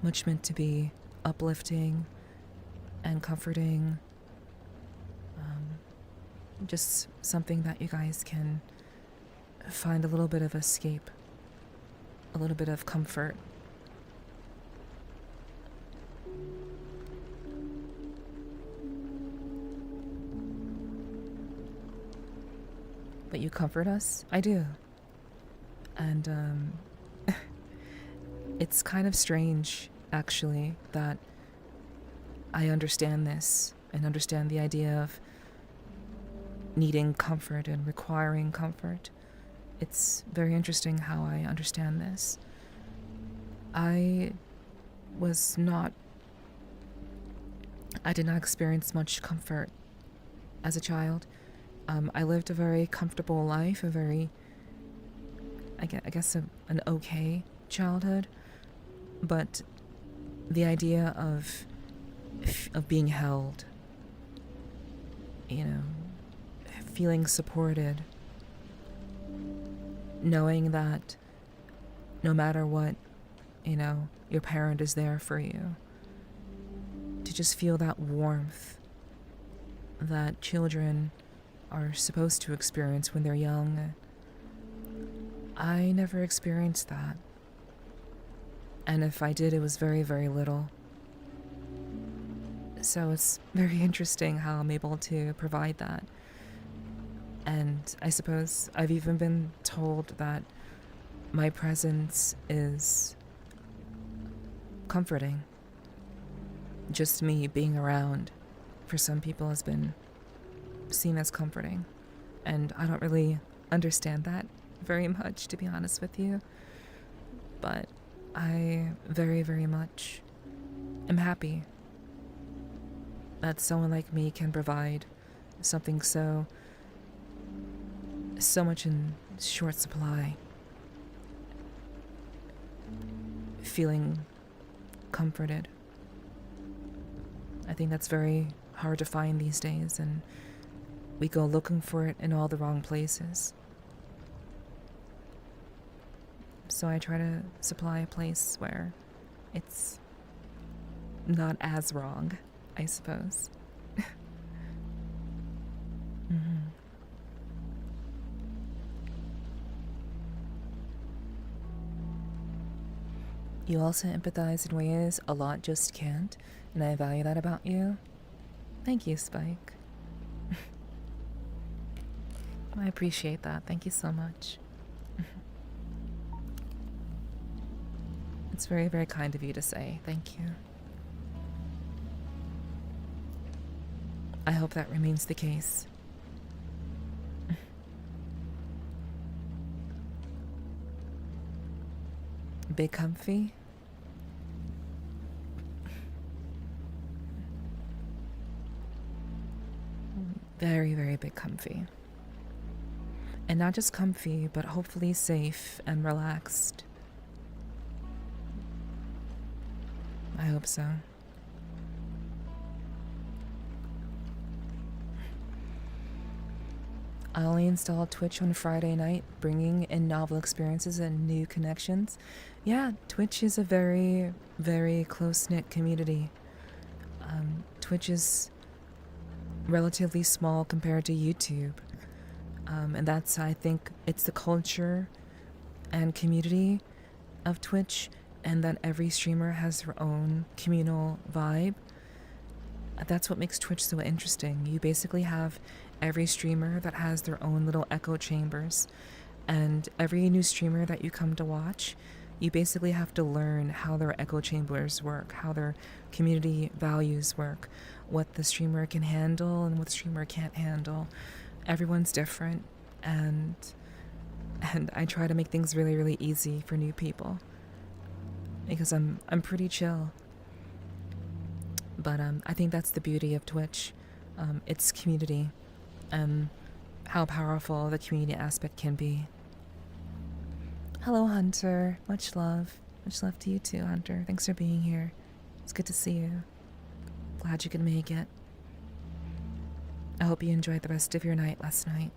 much meant to be uplifting and comforting. Just something that you guys can find a little bit of escape, a little bit of comfort. But you comfort us? I do. And it's kind of strange, actually, that I understand this and understand the idea of needing comfort and requiring comfort. It's very interesting how I understand this. I did not experience much comfort as a child. I lived a very comfortable life, I guess an okay childhood, but the idea of being held, you know, feeling supported, knowing that no matter what, you know, your parent is there for you, to just feel that warmth that children are supposed to experience when they're young. I never experienced that. And if I did, it was very, very little. So it's very interesting how I'm able to provide that. And I suppose I've even been told that my presence is comforting. Just me being around for some people has been seen as comforting. And I don't really understand that very much, to be honest with you. But I very, very much am happy that someone like me can provide something so much in short supply. Feeling comforted. I think that's very hard to find these days, and we go looking for it in all the wrong places. So I try to supply a place where it's not as wrong, I suppose. Mm-hmm. You also empathize in ways a lot just can't, and I value that about you. Thank you, Spike. I appreciate that. Thank you so much. It's very, very kind of you to say. Thank you. I hope that remains the case. Big comfy? Very, very big comfy. And not just comfy, but hopefully safe and relaxed. I hope so. I only installed Twitch on Friday night, bringing in novel experiences and new connections. Yeah, Twitch is a very, very close-knit community. Twitch is relatively small compared to YouTube. And that's, I think, it's the culture and community of Twitch, and that every streamer has their own communal vibe. That's what makes Twitch so interesting. You basically have every streamer that has their own little echo chambers, and every new streamer that you come to watch, you basically have to learn how their echo chambers work, how their community values work, what the streamer can handle and what the streamer can't handle. Everyone's different, and I try to make things really, really easy for new people, because I'm pretty chill. But I think that's the beauty of Twitch. It's community, and how powerful the community aspect can be. Hello, Hunter. Much love. Much love to you too, Hunter. Thanks for being here. It's good to see you. Glad you could make it. I hope you enjoyed the rest of your night last night.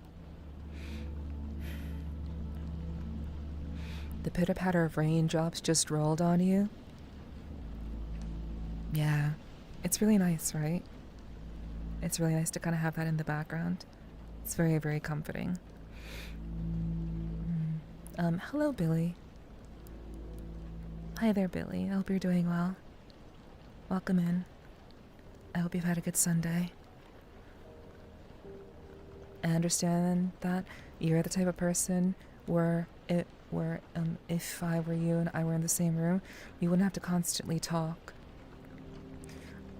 The pitter-patter of raindrops just rolled on you. Yeah, it's really nice, right? It's really nice to kind of have that in the background. It's very, very comforting. Hello, Billy. Hi there, Billy. I hope you're doing well. Welcome in. I hope you've had a good Sunday. I understand that you're the type of person where if I were you and I were in the same room, we wouldn't have to constantly talk.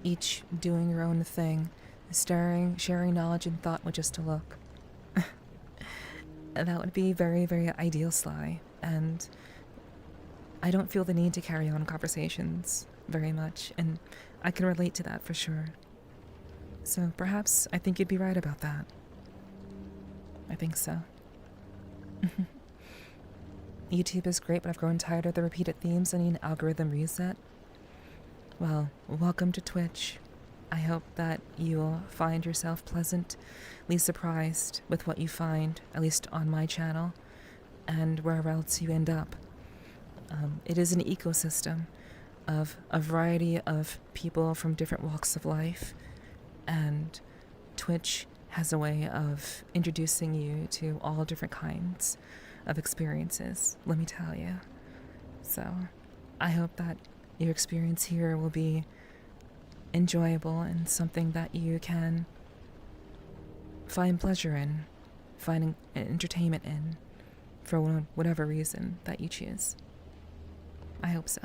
Each doing your own thing, sharing knowledge and thought with just a look. That would be very, very ideal, Sly. And I don't feel the need to carry on conversations very much, and I can relate to that for sure. So perhaps I think you'd be right about that. I think so. YouTube is great, but I've grown tired of the repeated themes. I need an algorithm reset. Well, welcome to Twitch. I hope that you'll find yourself pleasantly surprised with what you find, at least on my channel, and wherever else you end up. It is an ecosystem of a variety of people from different walks of life, and Twitch has a way of introducing you to all different kinds of experiences, let me tell you. So I hope that your experience here will be enjoyable and something that you can find pleasure in, find entertainment in, for whatever reason that you choose. I hope so.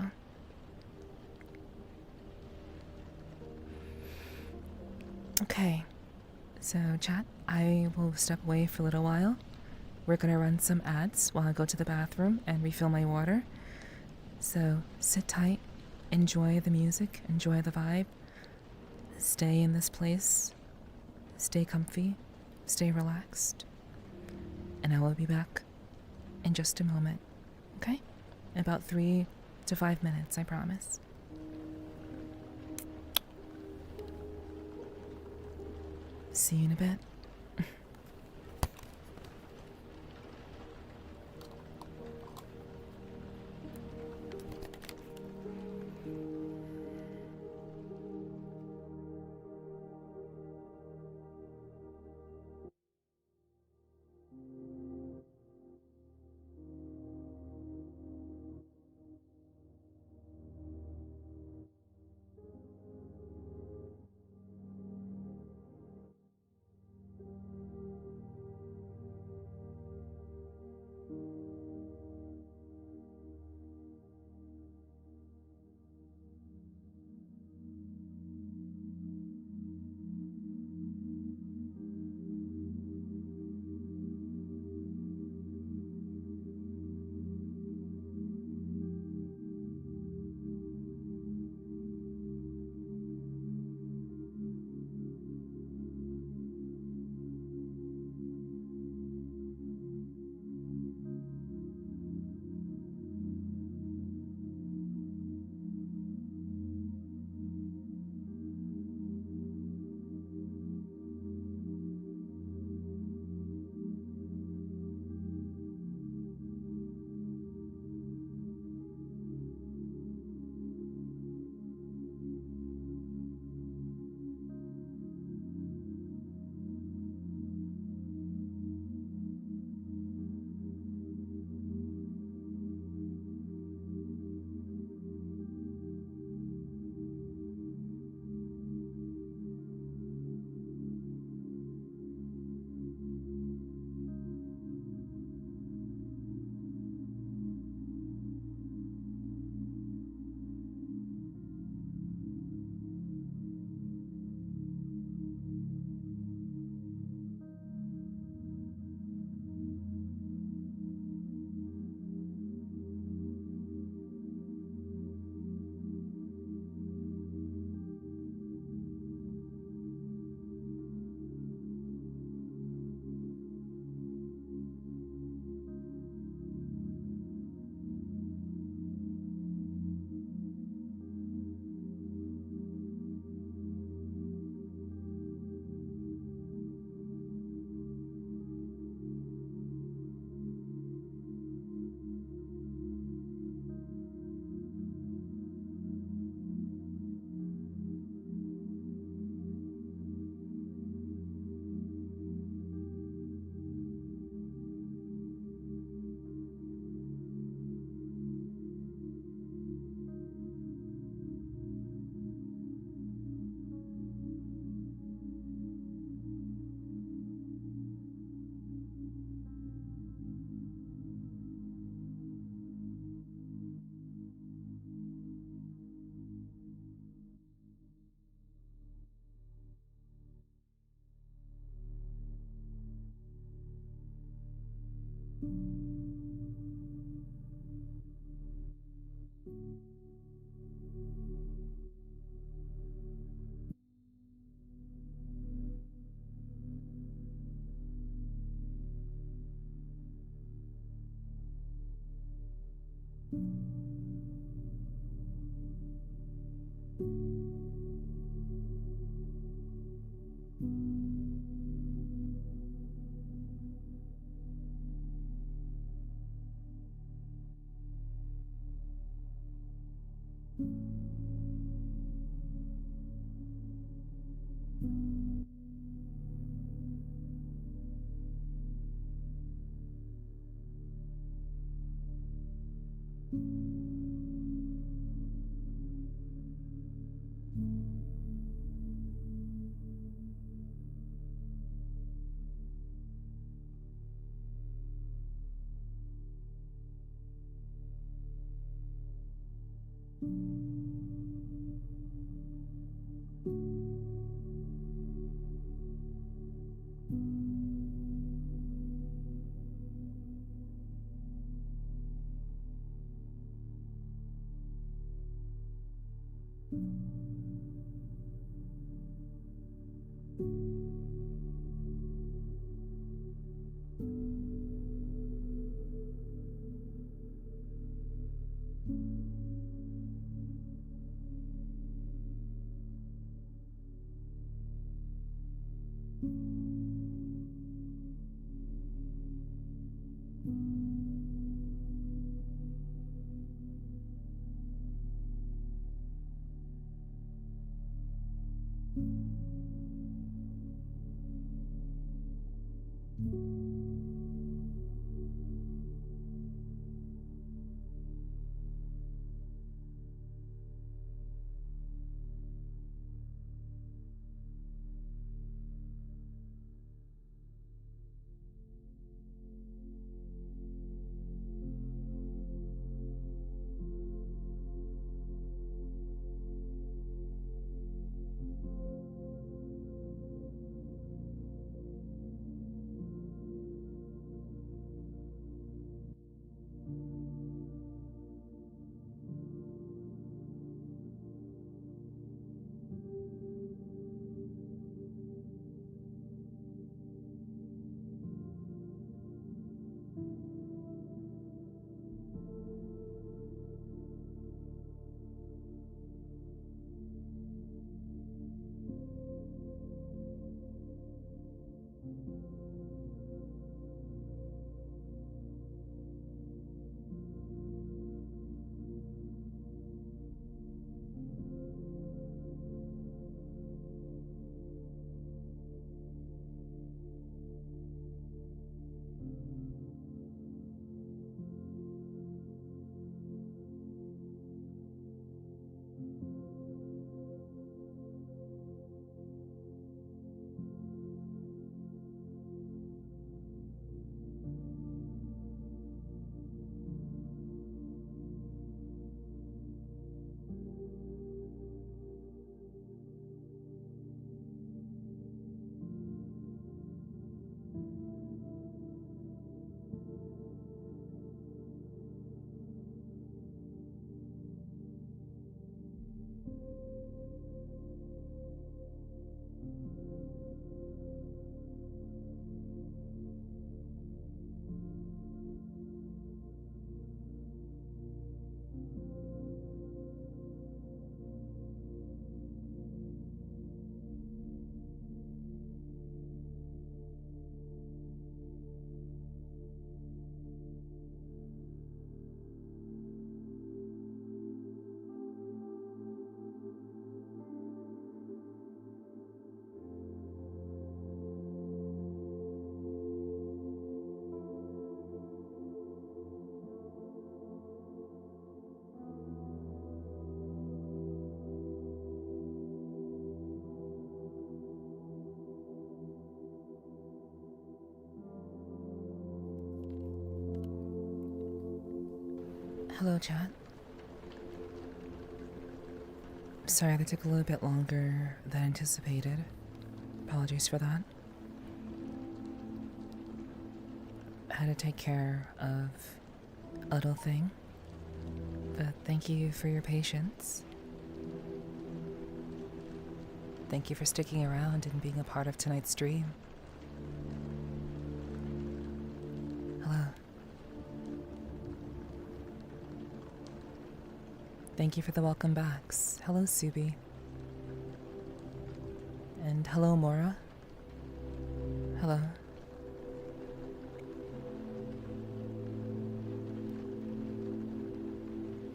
Okay, so chat, I will step away for a little while. We're gonna run some ads while I go to the bathroom and refill my water. So sit tight, enjoy the music, enjoy the vibe, stay in this place, stay comfy, stay relaxed, and I will be back in just a moment, okay? In about 3 to 5 minutes, I promise. See you in a bit. Hello, chat. Sorry that took a little bit longer than anticipated. Apologies for that. I had to take care of a little thing, but thank you for your patience. Thank you for sticking around and being a part of tonight's stream. Hello. Thank you for the welcome backs. Hello, Subi. And hello, Morra. Hello.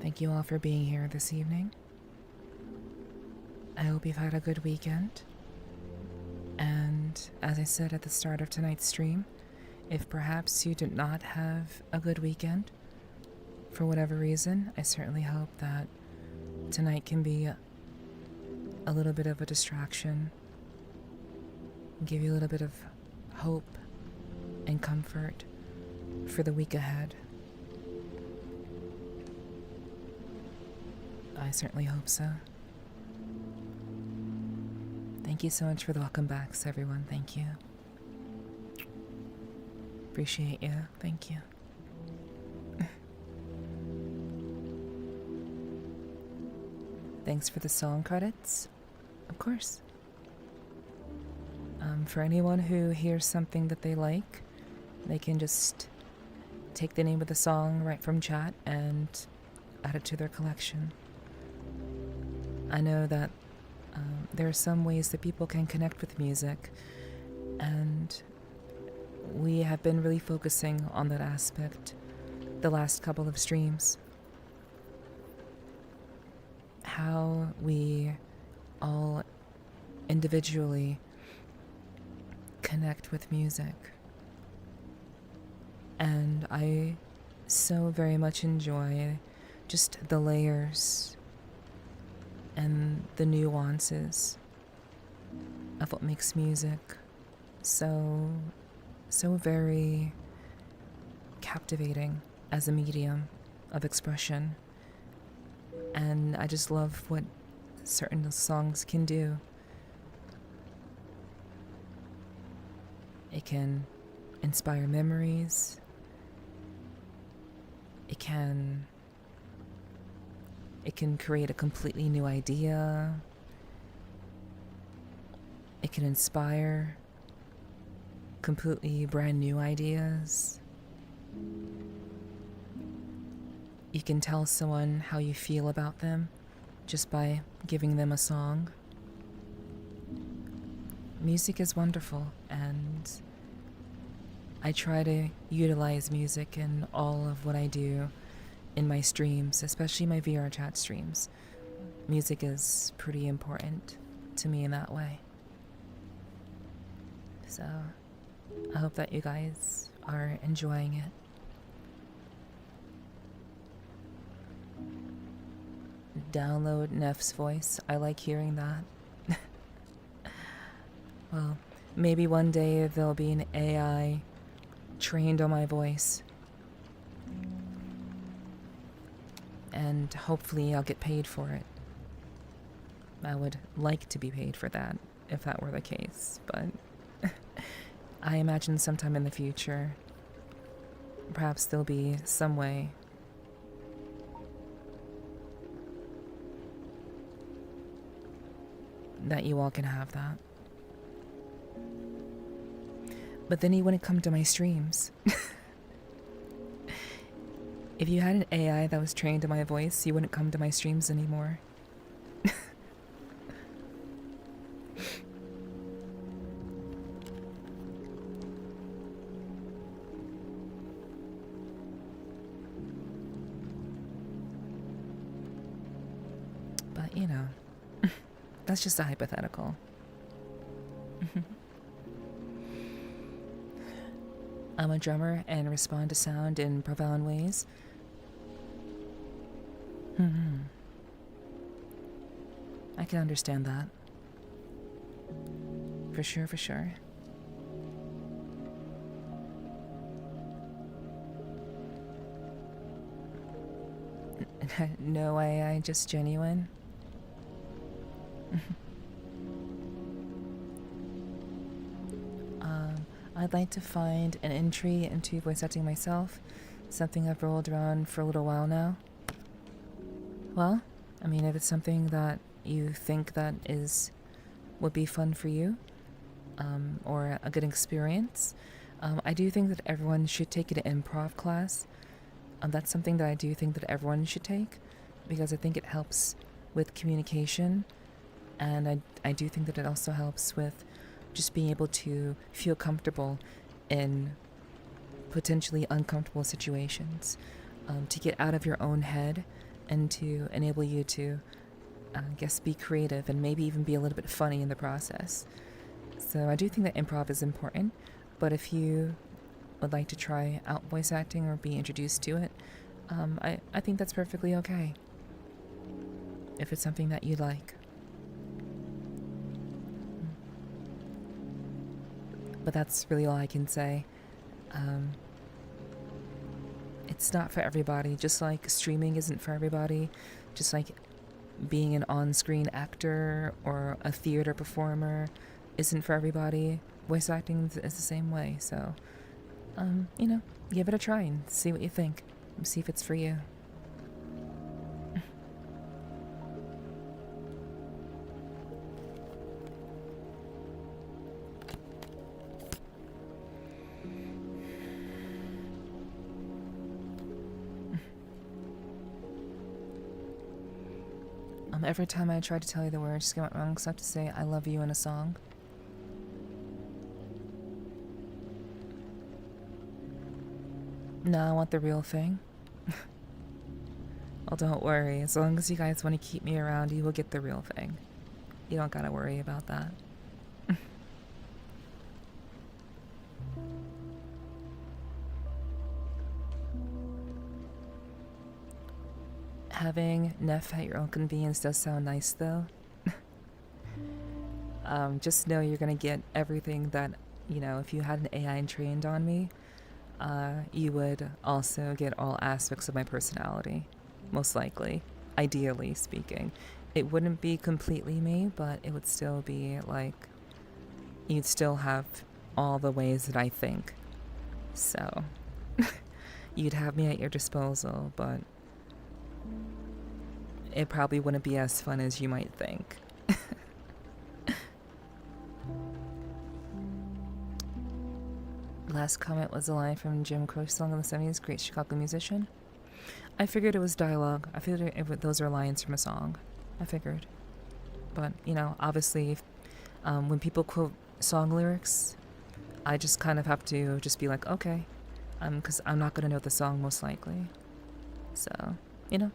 Thank you all for being here this evening. I hope you've had a good weekend. And as I said at the start of tonight's stream, if perhaps you did not have a good weekend, for whatever reason, I certainly hope that tonight can be a little bit of a distraction, give you a little bit of hope and comfort for the week ahead. I certainly hope so. Thank you so much for the welcome backs, everyone. Thank you. Appreciate you. Thank you. Thanks for the song credits. Of course. For anyone who hears something that they like, they can just take the name of the song right from chat and add it to their collection. I know that there are some ways that people can connect with music, and we have been really focusing on that aspect the last couple of streams. How we all individually connect with music. And I so very much enjoy just the layers and the nuances of what makes music so very captivating as a medium of expression. And I just love what certain songs can do. It can inspire memories. It can create a completely new idea. It can inspire completely brand new ideas. You can tell someone how you feel about them just by giving them a song. Music is wonderful, and I try to utilize music in all of what I do in my streams, especially my VR chat streams. Music is pretty important to me in that way. So, I hope that you guys are enjoying it. Download Neff's voice. I like hearing that. Well, maybe one day there'll be an AI trained on my voice. And hopefully I'll get paid for it. I would like to be paid for that, if that were the case, but I imagine sometime in the future, perhaps there'll be some way that you all can have that. But then you wouldn't come to my streams. If you had an AI that was trained to my voice, you wouldn't come to my streams anymore. But, you know, that's just a hypothetical. I'm a drummer and respond to sound in profound ways. I can understand that. For sure, for sure. No AI, just genuine. I'd like to find an entry into voice acting myself, something I've rolled around for a little while now. Well, I mean, if it's something that you think that would be fun for you, or a good experience, I do think that everyone should take an improv class. That's something that I do think that everyone should take, because I think it helps with communication, and I do think that it also helps with just being able to feel comfortable in potentially uncomfortable situations, to get out of your own head and to enable you to, I guess, be creative and maybe even be a little bit funny in the process. So I do think that improv is important, but if you would like to try out voice acting or be introduced to it, I think that's perfectly okay. If it's something that you like. But that's really all I can say. It's not for everybody, just like streaming isn't for everybody, just like being an on-screen actor or a theater performer isn't for everybody. Voice acting is the same way, so, you know, give it a try and see what you think. And see if it's for you. Every time I try to tell you the words, just get it wrong, because I have to say I love you in a song. No, I want the real thing. Well, don't worry. As long as you guys want to keep me around, you will get the real thing. You don't gotta worry about that. Having Neph at your own convenience does sound nice, though. Just know you're gonna get everything that, you know, if you had an AI trained on me, you would also get all aspects of my personality, most likely, ideally speaking. It wouldn't be completely me, but it would still be like, you'd still have all the ways that I think. So, you'd have me at your disposal, but it probably wouldn't be as fun as you might think. Last comment was a line from Jim Croce's song in the 70s, great Chicago musician. I figured it was dialogue. I figured those are lines from a song. I figured. But, you know, obviously, when people quote song lyrics, I just kind of have to just be like, okay, because I'm not going to know the song most likely. So, you know,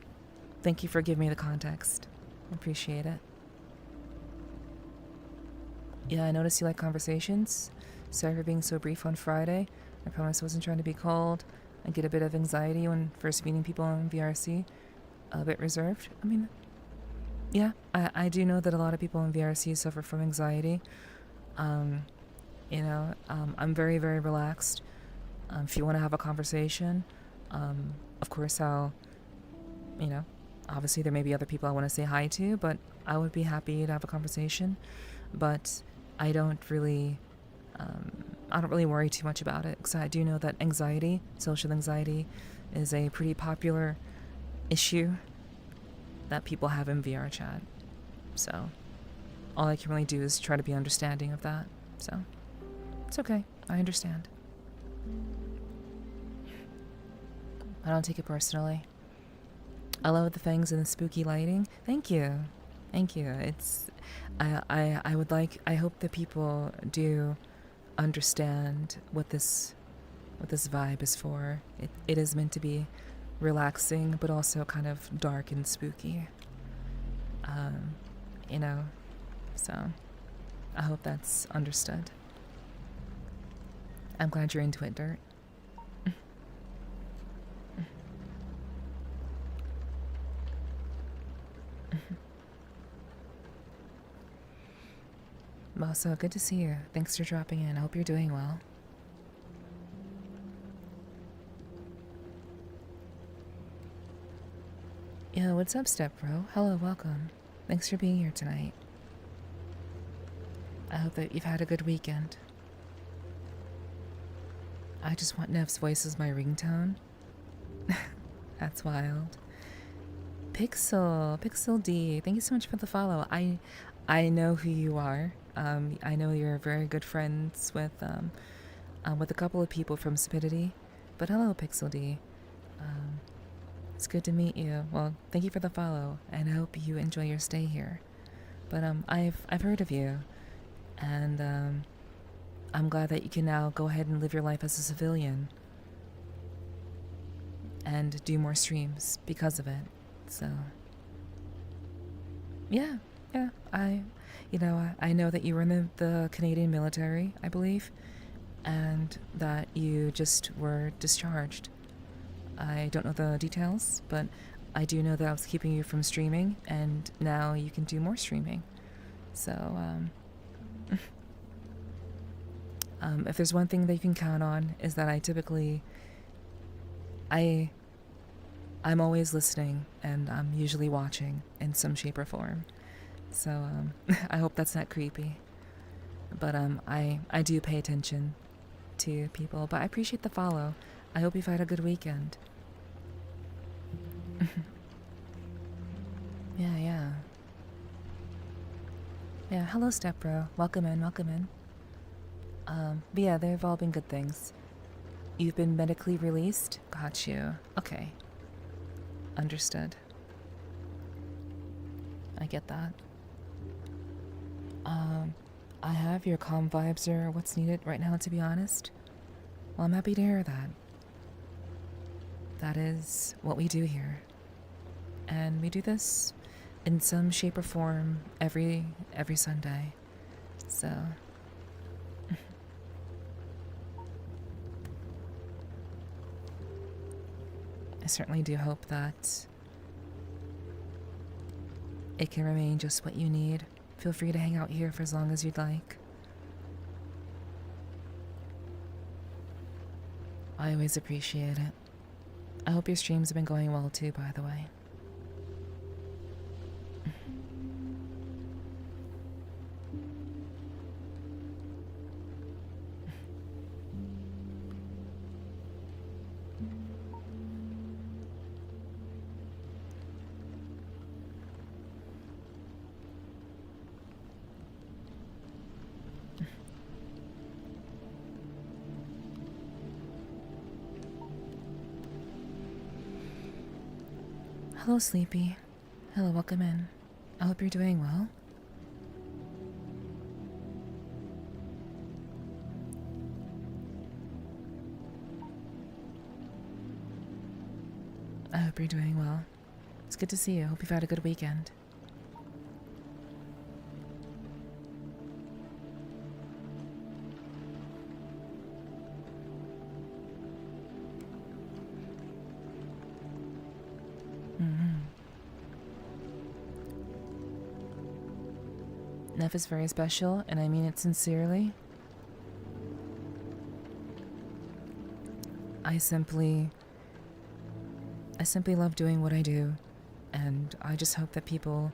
thank you for giving me the context. I appreciate it. Yeah, I noticed you like conversations. Sorry for being so brief on Friday. I promise I wasn't trying to be cold. I get a bit of anxiety when first meeting people on VRC. A bit reserved. I mean, yeah, I do know that a lot of people in VRC suffer from anxiety. You know, I'm very, very relaxed. If you want to have a conversation, of course I'll, you know, obviously there may be other people I want to say hi to, but I would be happy to have a conversation. But I don't really worry too much about it, because I do know that anxiety, social anxiety, is a pretty popular issue that people have in VR chat. So all I can really do is try to be understanding of that. So it's okay. I understand. I don't take it personally. I love the fangs and the spooky lighting. Thank you. Thank you. I hope that people do understand what this vibe is for. It is meant to be relaxing, but also kind of dark and spooky. You know, so I hope that's understood. I'm glad you're into it, Dirt. Also, good to see you. Thanks for dropping in. I hope you're doing well. Yo, what's up, Step Bro? Hello, welcome. Thanks for being here tonight. I hope that you've had a good weekend. I just want Nev's voice as my ringtone. That's wild. Pixel D, thank you so much for the follow. I know who you are. I know you're very good friends with a couple of people from Stupidity. But hello, Pixel D. It's good to meet you. Well, thank you for the follow, and I hope you enjoy your stay here. But I've heard of you, and I'm glad that you can now go ahead and live your life as a civilian and do more streams because of it. So yeah, I know that you were in the Canadian military, I believe, and that you just were discharged. I don't know the details, but I do know that I was keeping you from streaming, and now you can do more streaming. So, if there's one thing that you can count on, is that I'm always listening, and I'm usually watching in some shape or form. So, I hope that's not creepy. But I do pay attention to people, but I appreciate the follow. I hope you've had a good weekend. Yeah. Yeah, hello, stepbro. Welcome in. But yeah, they've all been good things. You've been medically released? Got you. Okay. Understood. I get that. I have your calm vibes are what's needed right now, to be honest. Well, I'm happy to hear that. That is what we do here. And we do this in some shape or form every Sunday. So I certainly do hope that it can remain just what you need. Feel free to hang out here for as long as you'd like. I always appreciate it. I hope your streams have been going well too, by the way. Hello, Sleepy. Hello, welcome in. I hope you're doing well. I hope you're doing well. It's good to see you. Hope you've had a good weekend. Neph is very special, and I mean it sincerely. I simply love doing what I do, and I just hope that people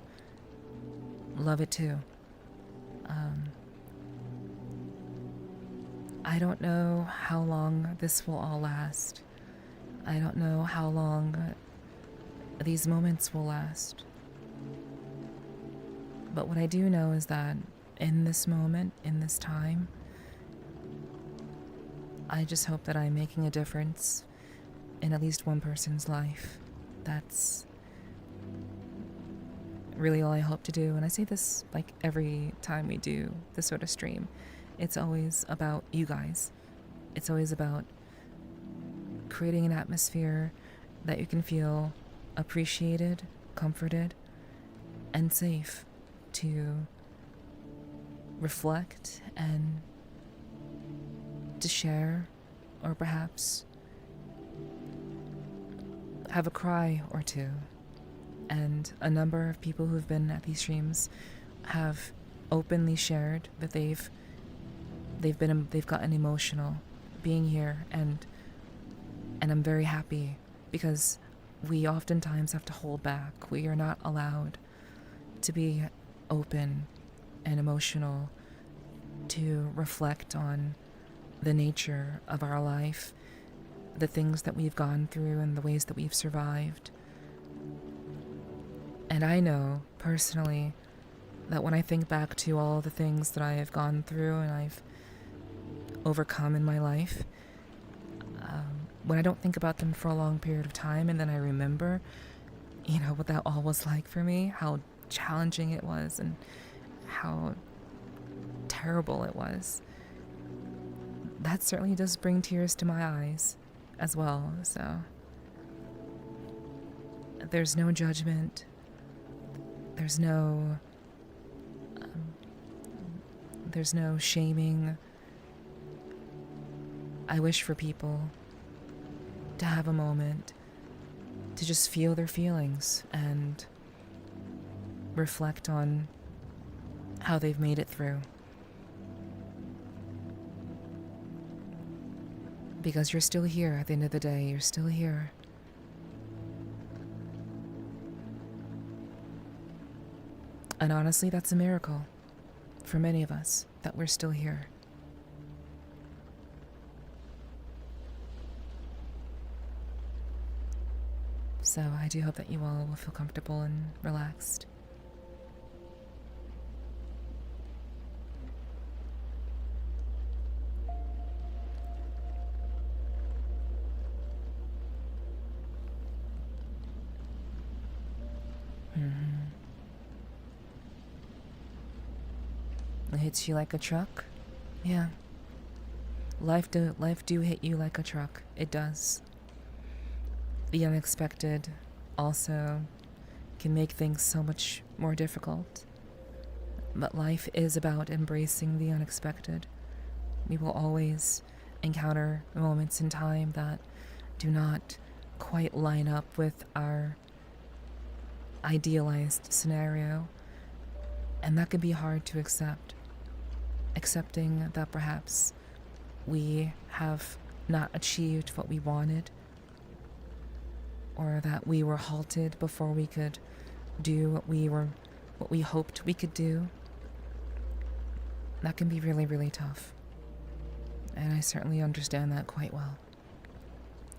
love it too. I don't know how long this will all last. I don't know how long these moments will last. But what I do know is that in this moment, in this time, I just hope that I'm making a difference in at least one person's life. That's really all I hope to do. And I say this like every time we do this sort of stream. It's always about you guys. It's always about creating an atmosphere that you can feel appreciated, comforted, and safe to reflect and to share, or perhaps have a cry or two. And a number of people who've been at these streams have openly shared that they've gotten emotional being here, and I'm very happy, because we oftentimes have to hold back. We are not allowed to be open and emotional, to reflect on the nature of our life, the things that we've gone through and the ways that we've survived. And I know personally that when I think back to all the things that I have gone through and I've overcome in my life, when I don't think about them for a long period of time and then I remember, what that all was like for me, how challenging it was and how terrible it was, that certainly does bring tears to my eyes as well. So there's no judgment, there's no shaming. I wish for people to have a moment to just feel their feelings and reflect on how they've made it through. Because you're still here at the end of the day, you're still here. And honestly, that's a miracle for many of us that we're still here. So I do hope that you all will feel comfortable and relaxed. It hits you like a truck? Yeah. Life do hit you like a truck. It does. The unexpected also can make things so much more difficult. But life is about embracing the unexpected. We will always encounter moments in time that do not quite line up with our idealized scenario, and that can be hard to accept. Accepting that perhaps we have not achieved what we wanted, or that we were halted before we could do what we hoped we could do. That can be really, really tough. And I certainly understand that quite well.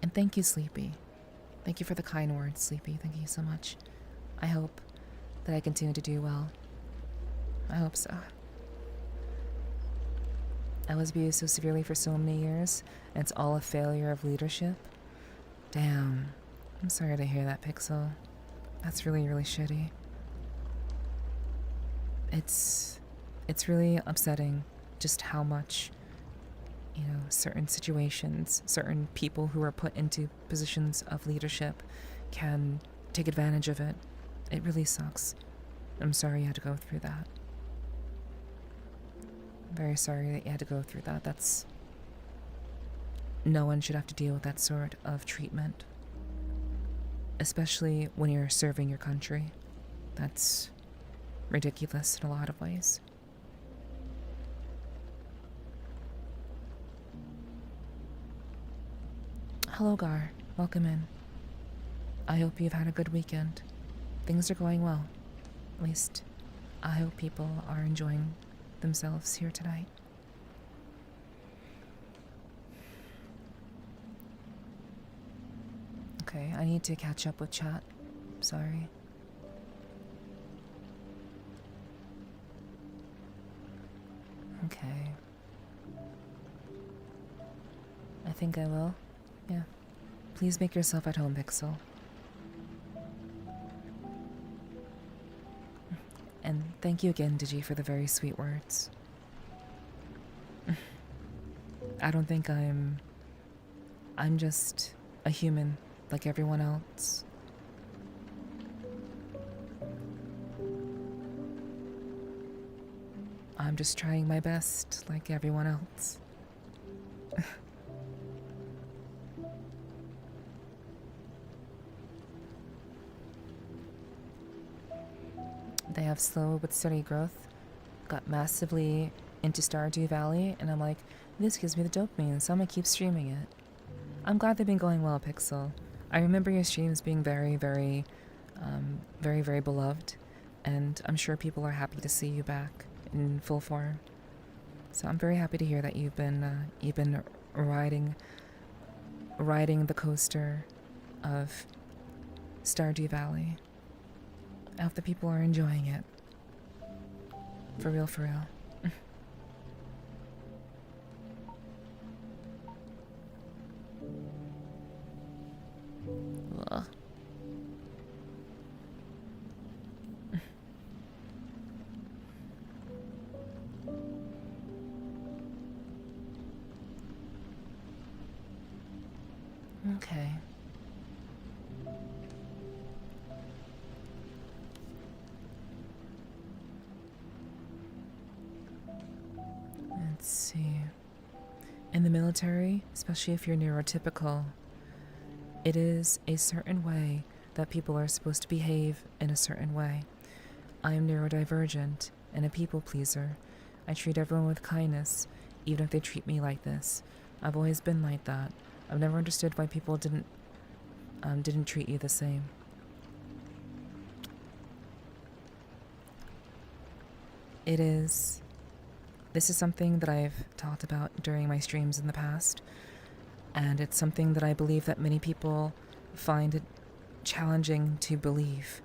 And thank you, Sleepy. Thank you for the kind words, Sleepy. Thank you so much. I hope that I continue to do well. I hope so. I was abused so severely for so many years, and it's all a failure of leadership. Damn. I'm sorry to hear that, Pixel. That's really, really shitty. It's really upsetting just how much, certain situations, certain people who are put into positions of leadership can take advantage of it. It really sucks. I'm sorry you had to go through that. I'm very sorry that you had to go through that. No one should have to deal with that sort of treatment. Especially when you're serving your country. That's ridiculous in a lot of ways. Hello, Gar. Welcome in. I hope you've had a good weekend. Things are going well. At least, I hope people are enjoying themselves here tonight. Okay, I need to catch up with chat. Sorry. Okay. I think I will. Yeah. Please make yourself at home, Pixel. And thank you again, Digi, for the very sweet words. I don't think I'm just a human like everyone else. I'm just trying my best like everyone else. They have slow but steady growth. Got massively into Stardew Valley, and I'm like, this gives me the dopamine, so I'm gonna keep streaming it. I'm glad they've been going well, Pixel. I remember your streams being very, very, very beloved, and I'm sure people are happy to see you back in full form. So I'm very happy to hear that you've been riding the coaster of Stardew Valley. I hope the people are enjoying it. For real, for real. Ugh. Okay. Let's see. In the military, especially if you're neurotypical, It is a certain way that people are supposed to behave in a certain way. I am neurodivergent and a people pleaser. I treat everyone with kindness, even if they treat me like this. I've always been like that. I've never understood why people didn't treat you the same. This is something that I've talked about during my streams in the past, and it's something that I believe that many people find it challenging to believe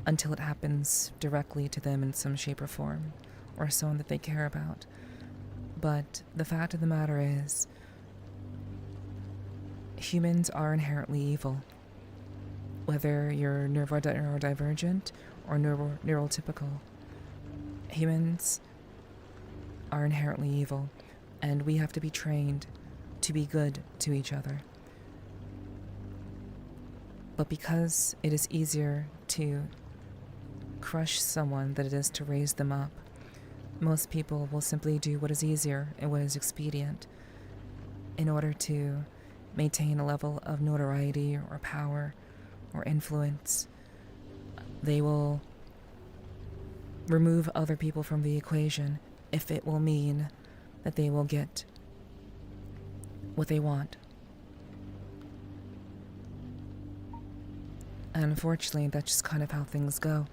until it happens directly to them in some shape or form, or someone that they care about. But the fact of the matter is, humans are inherently evil. Whether you're neurodivergent or neurotypical, humans are inherently evil, and we have to be trained to be good to each other. But because it is easier to crush someone than it is to raise them up, most people will simply do what is easier and what is expedient in order to maintain a level of notoriety or power or influence. They will remove other people from the equation if it will mean that they will get what they want. And unfortunately, that's just kind of how things go.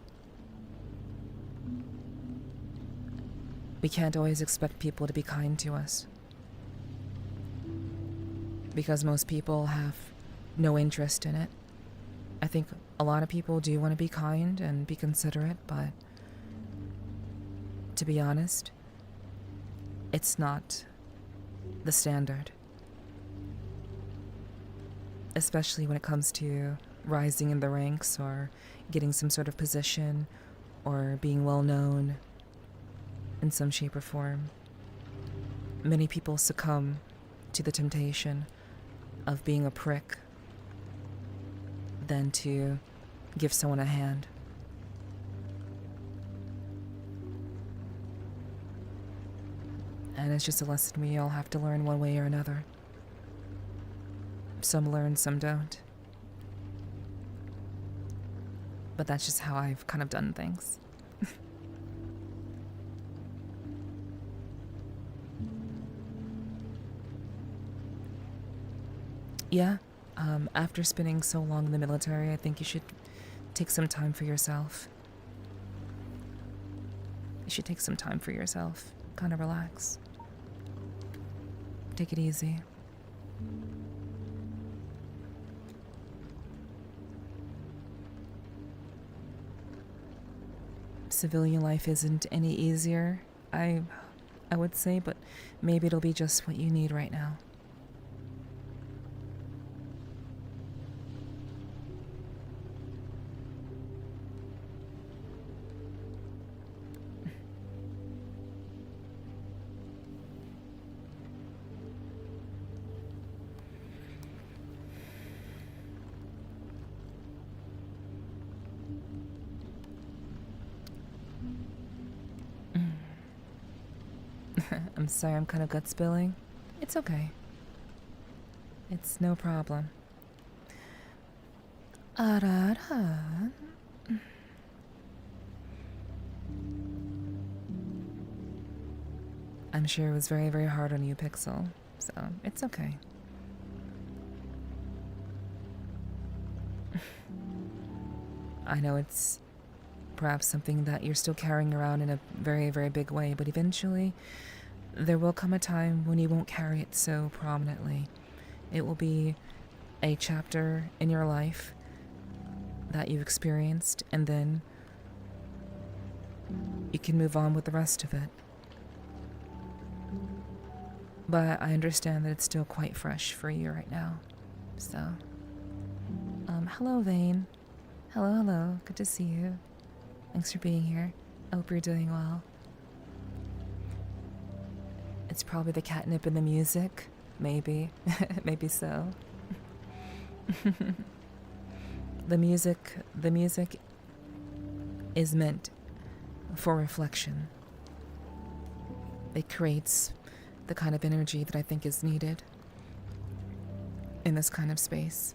We can't always expect people to be kind to us, because most people have no interest in it. I think a lot of people do want to be kind and be considerate, but to be honest, it's not the standard. Especially when it comes to rising in the ranks or getting some sort of position or being well known in some shape or form. Many people succumb to the temptation of being a prick than to give someone a hand. And it's just a lesson we all have to learn one way or another. Some learn, some don't. But that's just how I've kind of done things. Yeah, after spending so long in the military, I think you should take some time for yourself. You should take some time for yourself. Kind of relax. Take it easy. Civilian life isn't any easier, I would say, but maybe it'll be just what you need right now. I'm sorry, I'm kind of gut spilling. It's okay. It's no problem. I'm sure it was very, very hard on you, Pixel, so it's okay. I know it's perhaps something that you're still carrying around in a very, very big way, but eventually there will come a time when you won't carry it so prominently. It will be a chapter in your life that you've experienced, and then you can move on with the rest of it. But I understand that it's still quite fresh for you right now. So, hello, Vane. Hello. Good to see you. Thanks for being here. I hope you're doing well. It's probably the catnip in the music. Maybe. Maybe so. The music is meant for reflection. It creates the kind of energy that I think is needed. in this kind of space.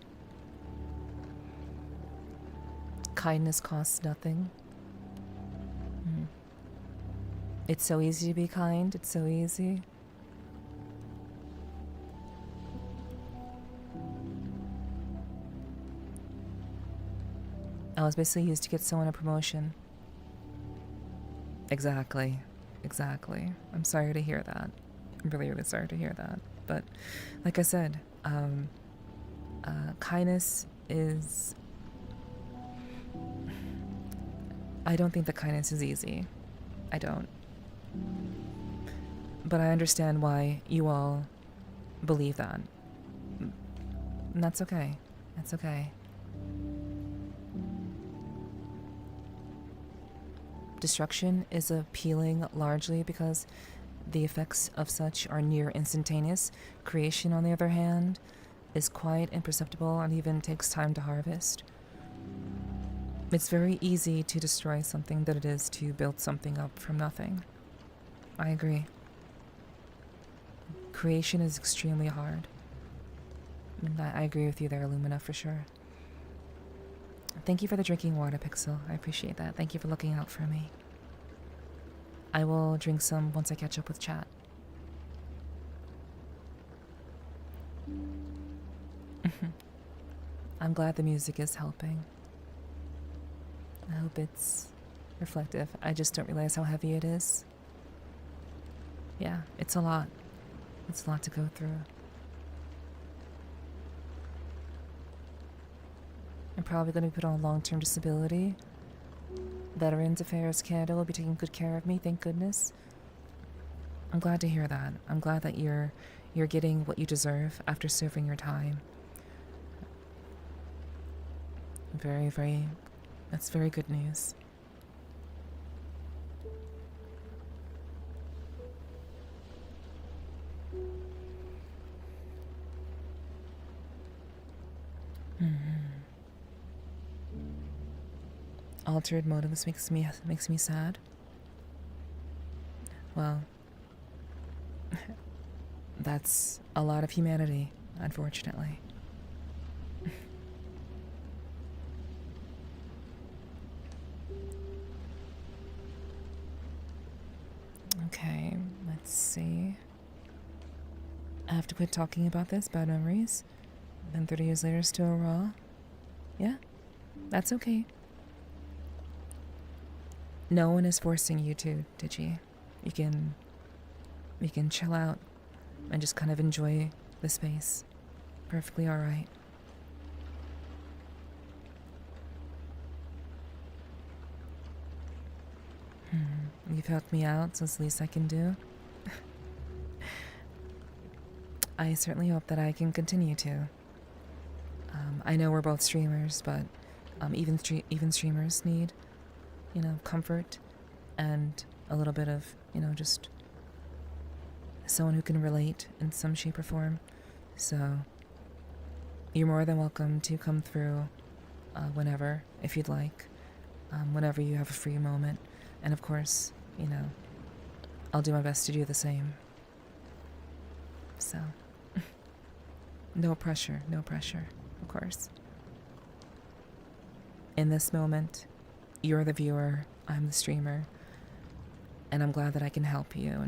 Kindness costs nothing. It's so easy to be kind. It's so easy. I was basically used to get someone a promotion. Exactly. Exactly. I'm sorry to hear that. I'm really, really sorry to hear that. But like I said, kindness is... I don't think that kindness is easy. I don't. But I understand why you all believe that. And that's okay. That's okay. Destruction is appealing largely because the effects of such are near instantaneous. Creation, on the other hand, is quite imperceptible and even takes time to harvest. It's very easy to destroy something than it is to build something up from nothing. I agree. Creation is extremely hard. And I agree with you there, Lumina, for sure. Thank you for the drinking water, Pixel. I appreciate that. Thank you for looking out for me. I will drink some once I catch up with chat. I'm glad the music is helping. I hope it's reflective. I just don't realize how heavy it is. Yeah, it's a lot. It's a lot to go through. I'm probably going to be put on long-term disability. Veterans Affairs Canada will be taking good care of me, thank goodness. I'm glad to hear that. I'm glad that you're getting what you deserve after serving your time. That's very good news. Altered motives makes me sad. Well, that's a lot of humanity, unfortunately. Okay, let's see. I have to quit talking about this, bad memories. Then 30 years later, still raw. Yeah, that's okay. No one is forcing you to, Digi. You can chill out and just kind of enjoy the space. Perfectly alright. You've helped me out, so it's the least I can do. I certainly hope that I can continue to. I know we're both streamers, but even streamers need, comfort and a little bit of, just someone who can relate in some shape or form. So you're more than welcome to come through whenever, if you'd like, whenever you have a free moment. And of course, I'll do my best to do the same. So, no pressure, of course. In this moment, you're the viewer, I'm the streamer, and I'm glad that I can help you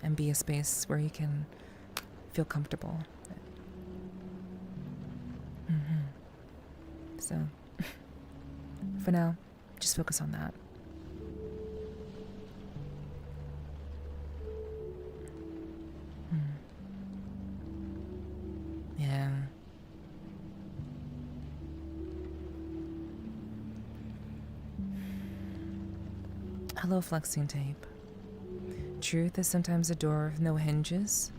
and be a space where you can feel comfortable. So, for now, just focus on that. Yeah. Hello, flexing tape. Truth is sometimes a door with no hinges.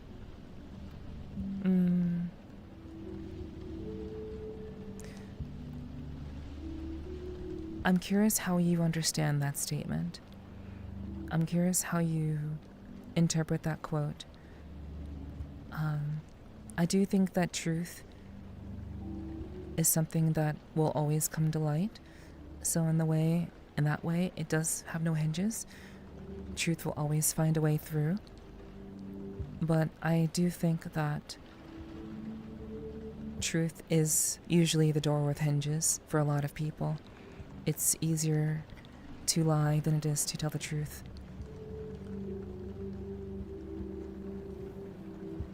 I'm curious how you understand that statement. I'm curious how you interpret that quote. I do think that truth is something that will always come to light. So in that way, it does have no hinges. Truth will always find a way through. But I do think that truth is usually the door with hinges for a lot of people. It's easier to lie than it is to tell the truth.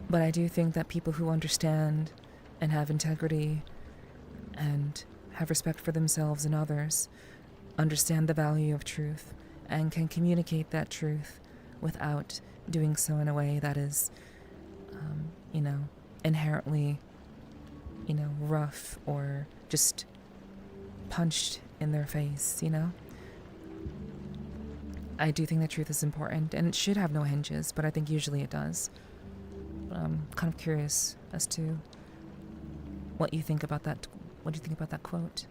But I do think that people who understand and have integrity and have respect for themselves and others understand the value of truth and can communicate that truth without doing so in a way that is, inherently, rough or just punched in their face, I do think that truth is important and it should have no hinges, but I think usually it does. But I'm kind of curious as to what you think about that. What do you think about that quote?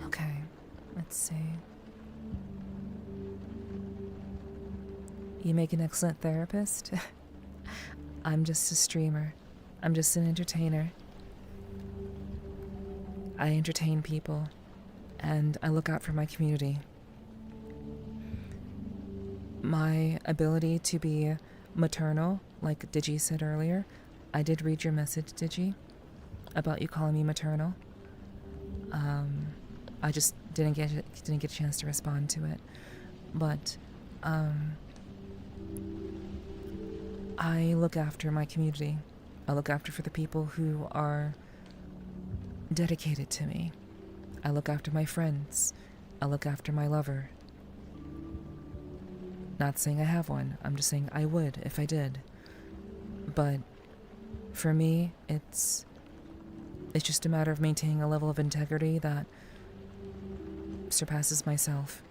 Okay, let's see. You make an excellent therapist. I'm just a streamer. I'm just an entertainer. I entertain people, and I look out for my community. My ability to be maternal, like Digi said earlier, I did read your message, Digi, about you calling me maternal. I just didn't get a chance to respond to it, but I look after my community. I look after for the people who are dedicated to me. I look after my friends. I look after my lover. Not saying I have one. I'm just saying I would if I did. But for me, it's just a matter of maintaining a level of integrity that surpasses myself.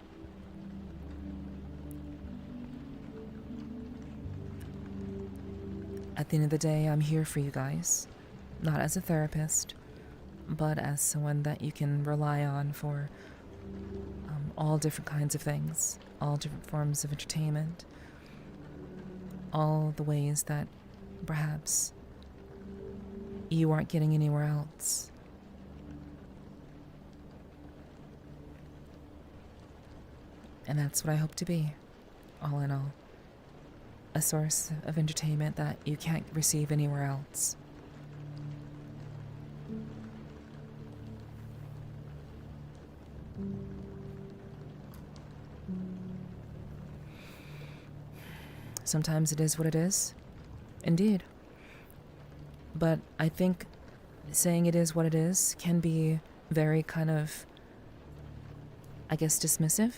At the end of the day, I'm here for you guys. Not as a therapist, but as someone that you can rely on for all different kinds of things, all different forms of entertainment, all the ways that perhaps you aren't getting anywhere else. And that's what I hope to be, all in all. A source of entertainment that you can't receive anywhere else. Sometimes it is what it is. Indeed. But I think saying it is what it is can be very kind of, dismissive.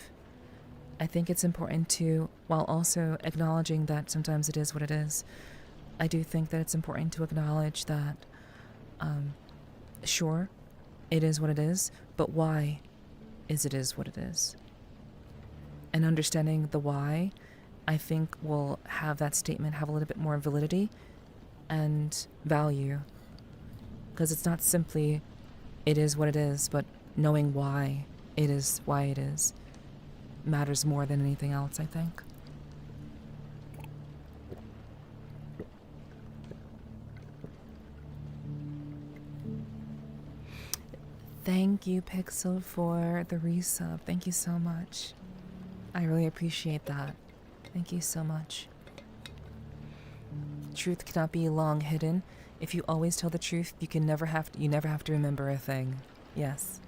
I think it's important to, while also acknowledging that sometimes it is what it is, I do think that it's important to acknowledge that, sure, it is what it is, but why is what it is? And understanding the why, I think will have that statement have a little bit more validity and value. Because it's not simply, it is what it is, but knowing why it is matters more than anything else, I think. Thank you, Pixel, for the resub. Thank you so much. I really appreciate that. Thank you so much. Truth cannot be long hidden. If you always tell the truth, you never have to remember a thing. Yes.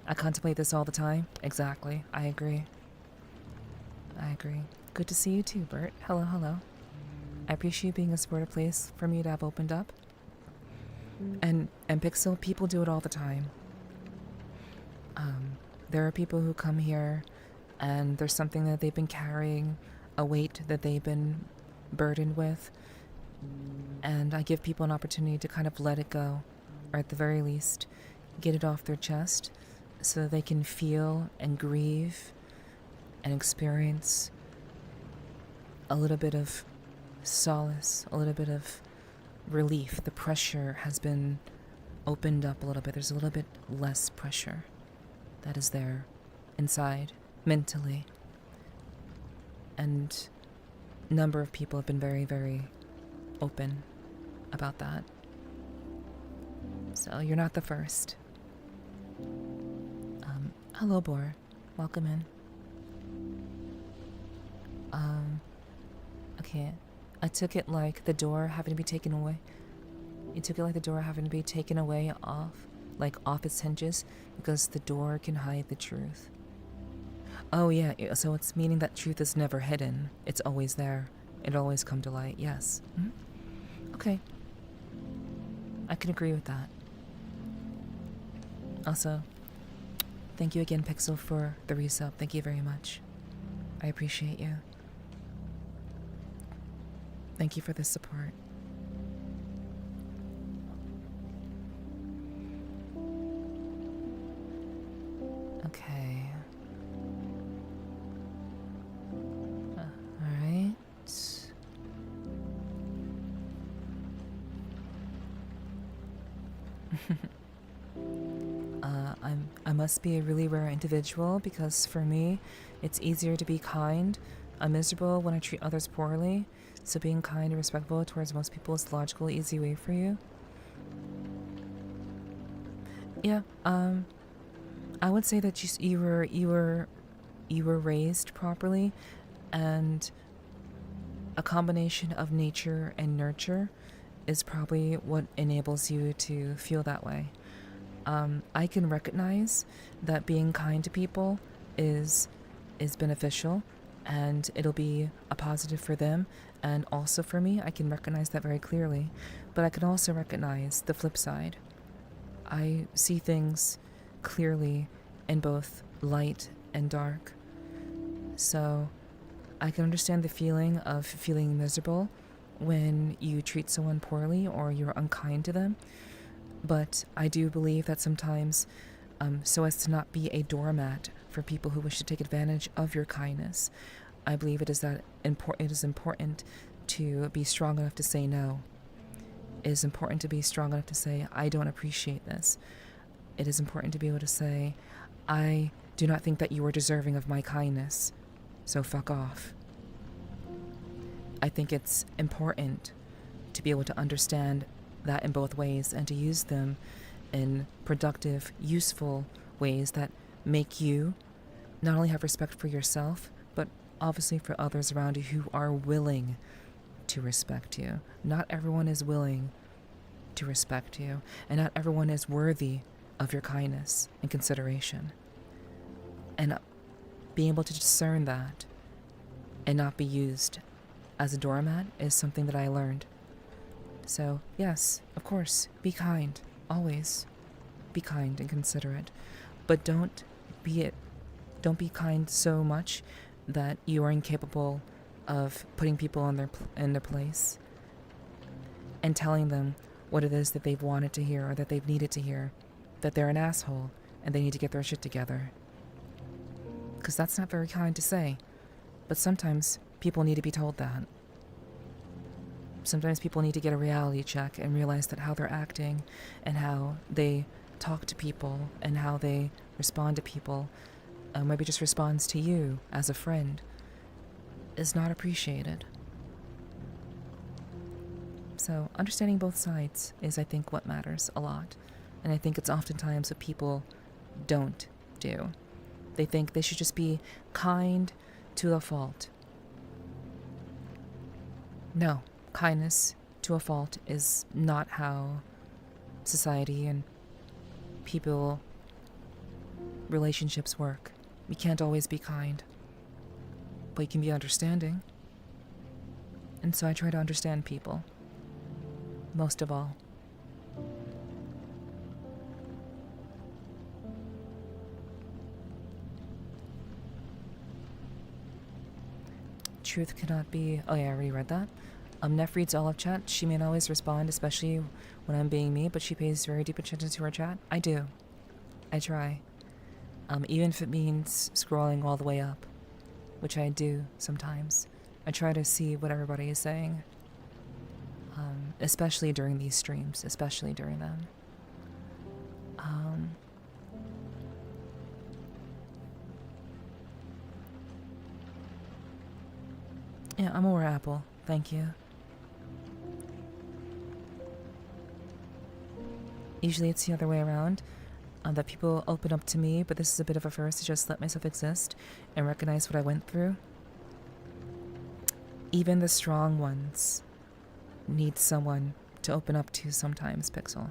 I contemplate this all the time. Exactly. I agree. Good to see you too, Bert. Hello, hello. I appreciate being a supportive place for me to have opened up. And Pixel, people do it all the time. There are people who come here and there's something that they've been carrying, a weight that they've been burdened with. And I give people an opportunity to kind of let it go, or at the very least, get it off their chest so that they can feel and grieve and experience a little bit of solace, a little bit of relief. The pressure has been opened up a little bit. There's a little bit less pressure that is there inside, mentally. And a number of people have been very, very open about that. So you're not the first. Hello, Bor. Welcome in. Okay. I took it like the door having to be taken away. You took it like the door having to be taken away off its hinges, because the door can hide the truth. Oh yeah, so it's meaning that truth is never hidden. It's always there. It'll always come to light, yes. Okay. I can agree with that. Also, thank you again, Pixel, for the resub. Thank you very much. I appreciate you. Thank you for the support. Okay. Alright. I must be a really rare individual, because for me, it's easier to be kind. I'm miserable when I treat others poorly, so being kind and respectful towards most people is the logical, easy way for you. Yeah, I would say that you were raised properly, and a combination of nature and nurture is probably what enables you to feel that way. I can recognize that being kind to people is beneficial, and it'll be a positive for them and also for me. I can recognize that very clearly, but I can also recognize the flip side. I see things clearly in both light and dark. So I can understand the feeling of feeling miserable when you treat someone poorly or you're unkind to them. But I do believe that sometimes, so as to not be a doormat for people who wish to take advantage of your kindness, I believe it is important to be strong enough to say no. It is important to be strong enough to say, I don't appreciate this. It is important to be able to say, I do not think that you are deserving of my kindness, so fuck off. I think it's important to be able to understand that in both ways, and to use them in productive, useful ways that make you not only have respect for yourself, but obviously for others around you who are willing to respect you. Not everyone is willing to respect you, and not everyone is worthy of your kindness and consideration. And being able to discern that and not be used as a doormat is something that I learned. So, yes, of course, be kind, always. Be kind and considerate. But don't be kind so much that you are incapable of putting people in their place and telling them what it is that they've wanted to hear or that they've needed to hear, that they're an asshole and they need to get their shit together. Because that's not very kind to say, but sometimes people need to be told that. Sometimes people need to get a reality check and realize that how they're acting and how they talk to people and how they respond to people, maybe just responds to you as a friend, is not appreciated. So understanding both sides is, I think, what matters a lot. And I think it's oftentimes what people don't do. They think they should just be kind to a fault. No. Kindness to a fault is not how society and people, relationships work. You can't always be kind, but you can be understanding. And so I try to understand people, most of all. Truth cannot be... Oh yeah, I already read that. Neph reads all of chat. She may not always respond, especially when I'm being me, but she pays very deep attention to her chat. I do. I try. Even if it means scrolling all the way up, which I do sometimes. I try to see what everybody is saying. Especially during these streams, especially during them. Yeah, I'm more Apple. Thank you. Usually it's the other way around, that people open up to me, but this is a bit of a first to just let myself exist and recognize what I went through. Even the strong ones need someone to open up to sometimes, Pixel.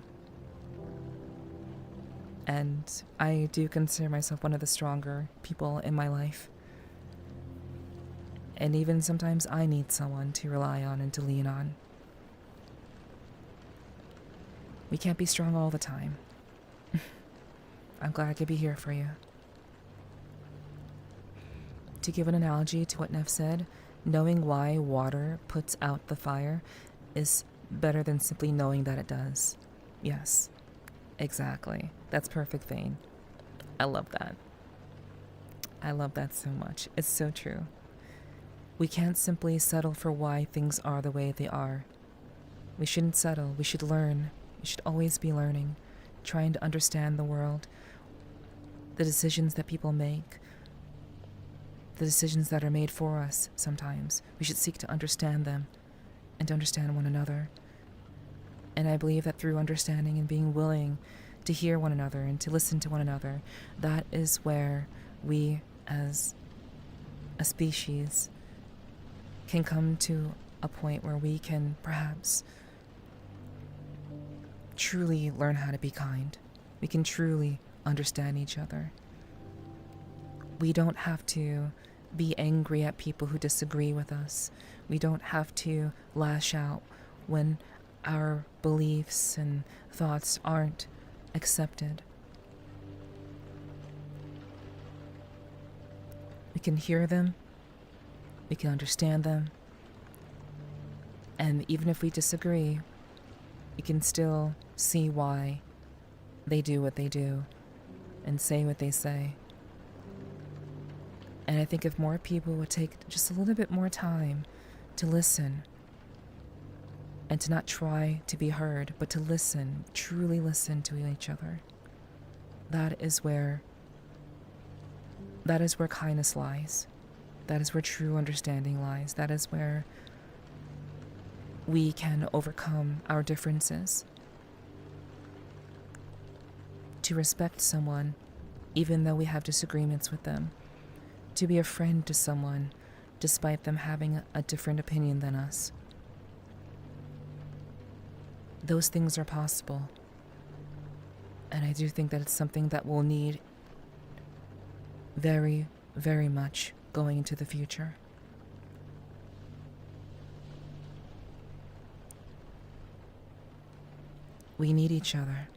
And I do consider myself one of the stronger people in my life. And even sometimes I need someone to rely on and to lean on. We can't be strong all the time. I'm glad I could be here for you. To give an analogy to what Neff said, knowing why water puts out the fire is better than simply knowing that it does. Yes, exactly. That's perfect vein. I love that. I love that so much. It's so true. We can't simply settle for why things are the way they are. We shouldn't settle. We should learn. We should always be learning, trying to understand the world, the decisions that people make, the decisions that are made for us sometimes. We should seek to understand them and to understand one another. And I believe that through understanding and being willing to hear one another and to listen to one another, that is where we as a species can come to a point where we can perhaps truly learn how to be kind. We can truly understand each other. We don't have to be angry at people who disagree with us. We don't have to lash out when our beliefs and thoughts aren't accepted. We can hear them, we can understand them, and even if we disagree, we can still see why they do what they do and say what they say. And I think if more people would take just a little bit more time to listen and to not try to be heard, but to listen, truly listen to each other, that is where kindness lies. That is where true understanding lies. That is where we can overcome our differences. To respect someone, even though we have disagreements with them. To be a friend to someone, despite them having a different opinion than us. Those things are possible. And I do think that it's something that we'll need very, very much going into the future. We need each other.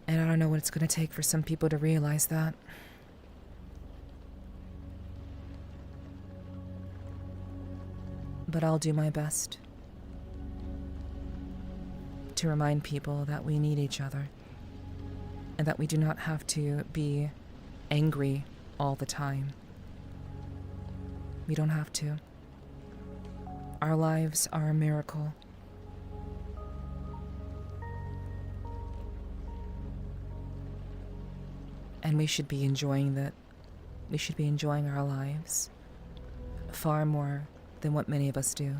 And I don't know what it's going to take for some people to realize that. But I'll do my best to remind people that we need each other and that we do not have to be angry all the time. We don't have to. Our lives are a miracle. And we should be enjoying that. We should be enjoying our lives far more than what many of us do.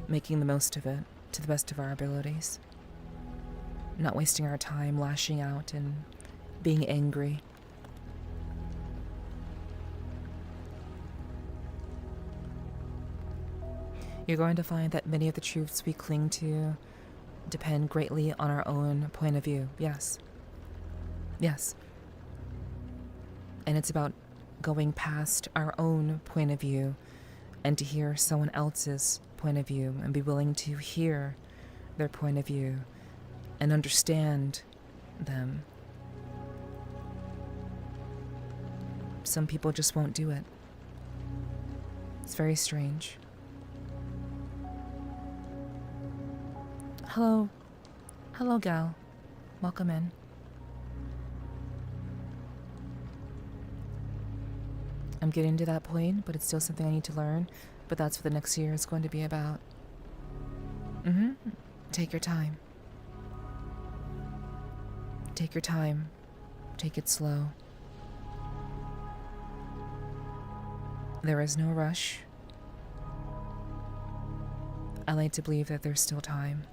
Making the most of it to the best of our abilities. Not wasting our time lashing out and being angry. You're going to find that many of the truths we cling to depend greatly on our own point of view. Yes. Yes. And it's about going past our own point of view and to hear someone else's point of view and be willing to hear their point of view and understand them. Some people just won't do it. It's very strange. Hello. Hello, gal. Welcome in. I'm getting to that point, but it's still something I need to learn. But that's what the next year is going to be about. Take your time. Take your time. Take it slow. There is no rush. I like to believe that there's still time.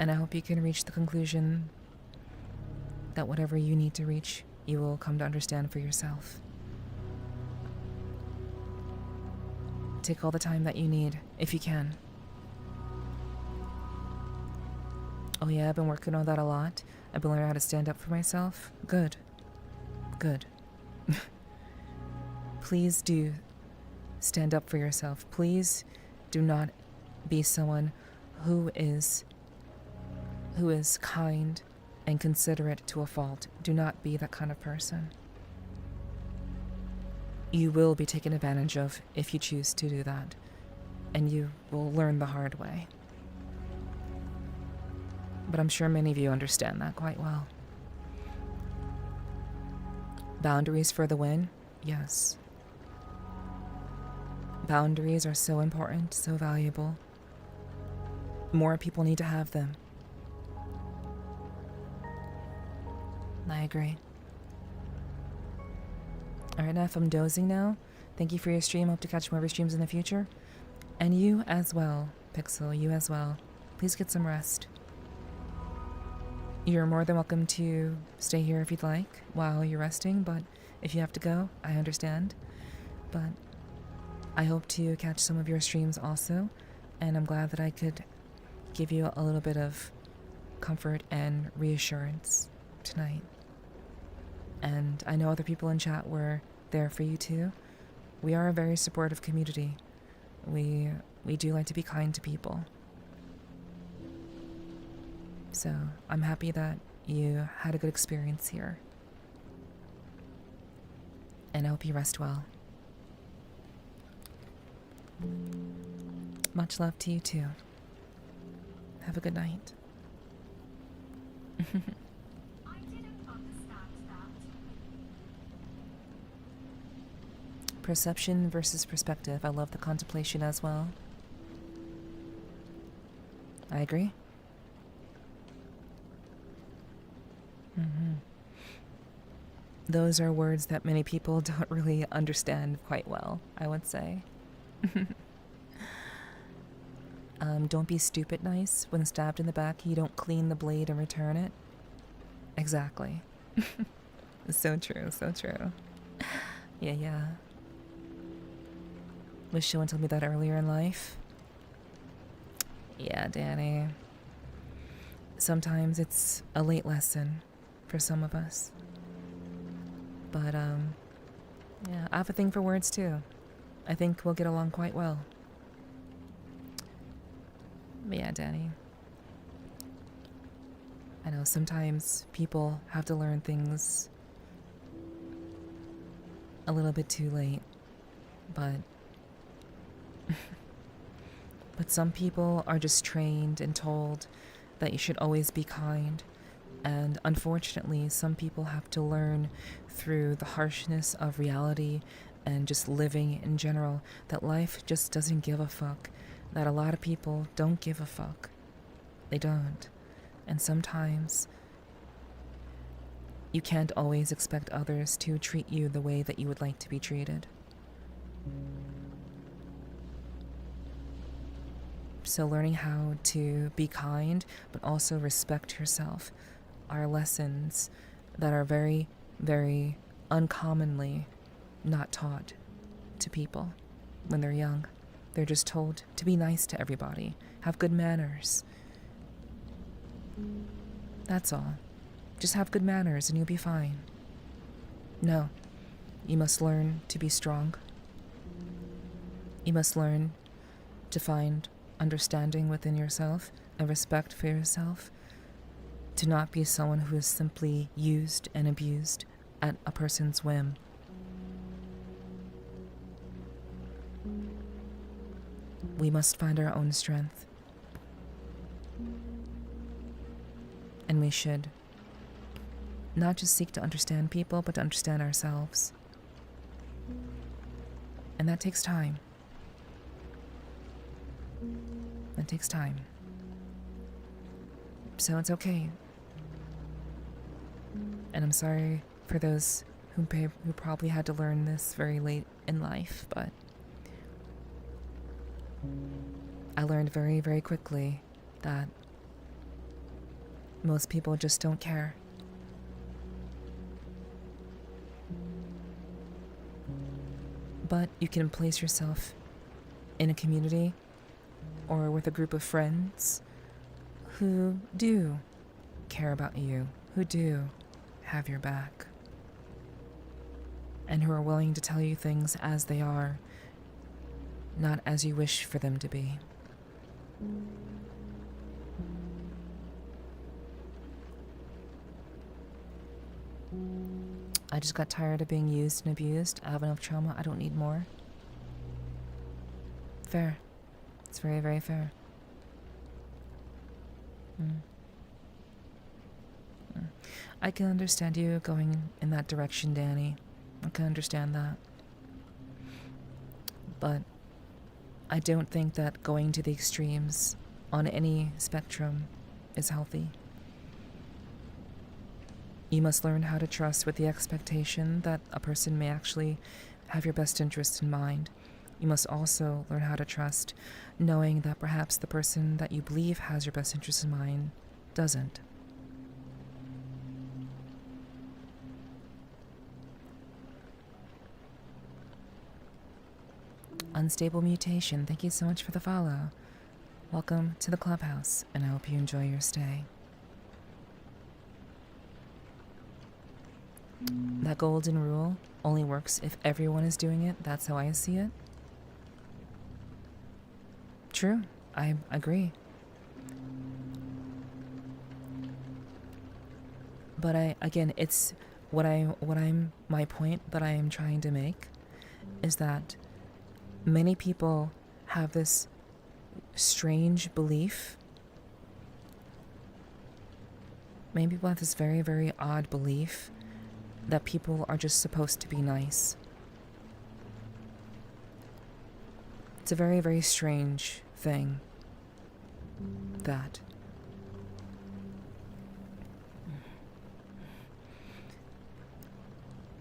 And I hope you can reach the conclusion that whatever you need to reach, you will come to understand for yourself. Take all the time that you need, if you can. Oh yeah, I've been working on that a lot. I've been learning how to stand up for myself. Good. Good. Please do stand up for yourself. Please do not be someone who is kind and considerate to a fault. Do not be that kind of person. You will be taken advantage of if you choose to do that, and you will learn the hard way. But I'm sure many of you understand that quite well. Boundaries for the win? Yes. Boundaries are so important, so valuable. More people need to have them. I agree. Alright, Neff, I'm dozing now. Thank you for your stream. Hope to catch more of your streams in the future. And you as well, Pixel, you as well. Please get some rest. You're more than welcome to stay here if you'd like while you're resting, but if you have to go, I understand. But I hope to catch some of your streams also, and I'm glad that I could give you a little bit of comfort and reassurance tonight. And I know other people in chat were there for you too. We are a very supportive community. We do like to be kind to people. So I'm happy that you had a good experience here. And I hope you rest well. Much love to you too. Have a good night. Perception versus perspective. I love the contemplation as well. I agree. Those are words that many people don't really understand quite well, I would say. Don't be stupid nice. When stabbed in the back, you don't clean the blade and return it. Exactly. So true, so true. Yeah. Wish someone told me that earlier in life. Yeah, Danny. Sometimes it's a late lesson for some of us. But, yeah, I have a thing for words too. I think we'll get along quite well. But yeah, Danny. I know sometimes people have to learn things a little bit too late, but but some people are just trained and told that you should always be kind, and unfortunately some people have to learn through the harshness of reality and just living in general that life just doesn't give a fuck, that a lot of people don't give a fuck. They don't. And sometimes you can't always expect others to treat you the way that you would like to be treated. So learning how to be kind but also respect yourself are lessons that are very, very uncommonly not taught to people when they're young. They're just told to be nice to everybody, have good manners. That's all. Just have good manners and you'll be fine. No, you must learn to be strong. You must learn to find understanding within yourself and respect for yourself, to not be someone who is simply used and abused at a person's whim. We must find our own strength. And we should not just seek to understand people, but to understand ourselves. And that takes time. That takes time. So it's okay. And I'm sorry for those who probably had to learn this very late in life, but I learned very, very quickly that most people just don't care. But you can place yourself in a community or with a group of friends who do care about you, who do have your back, and who are willing to tell you things as they are, not as you wish for them to be. I just got tired of being used and abused. I have enough trauma. I don't need more. Fair. It's very, very fair. I can understand you going in that direction, Danny. I can understand that. But I don't think that going to the extremes on any spectrum is healthy. You must learn how to trust with the expectation that a person may actually have your best interest in mind. You must also learn how to trust, knowing that perhaps the person that you believe has your best interest in mind doesn't. Unstable Mutation, thank you so much for the follow. Welcome to the clubhouse, and I hope you enjoy your stay. That golden rule only works if everyone is doing it. That's how I see it. True, I agree. But it's my point that I am trying to make is that many people have this strange belief. Many people have this very, very odd belief that people are just supposed to be nice. It's a very, very strange thing that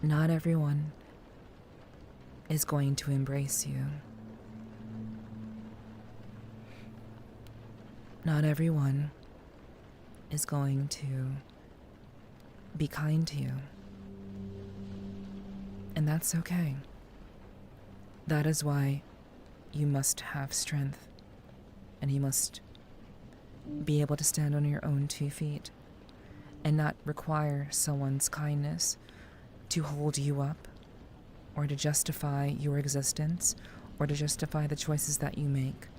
not everyone is going to embrace you. Not everyone is going to be kind to you. And that's okay. That is why you must have strength, and you must be able to stand on your own 2 feet and not require someone's kindness to hold you up or to justify your existence or to justify the choices that you make.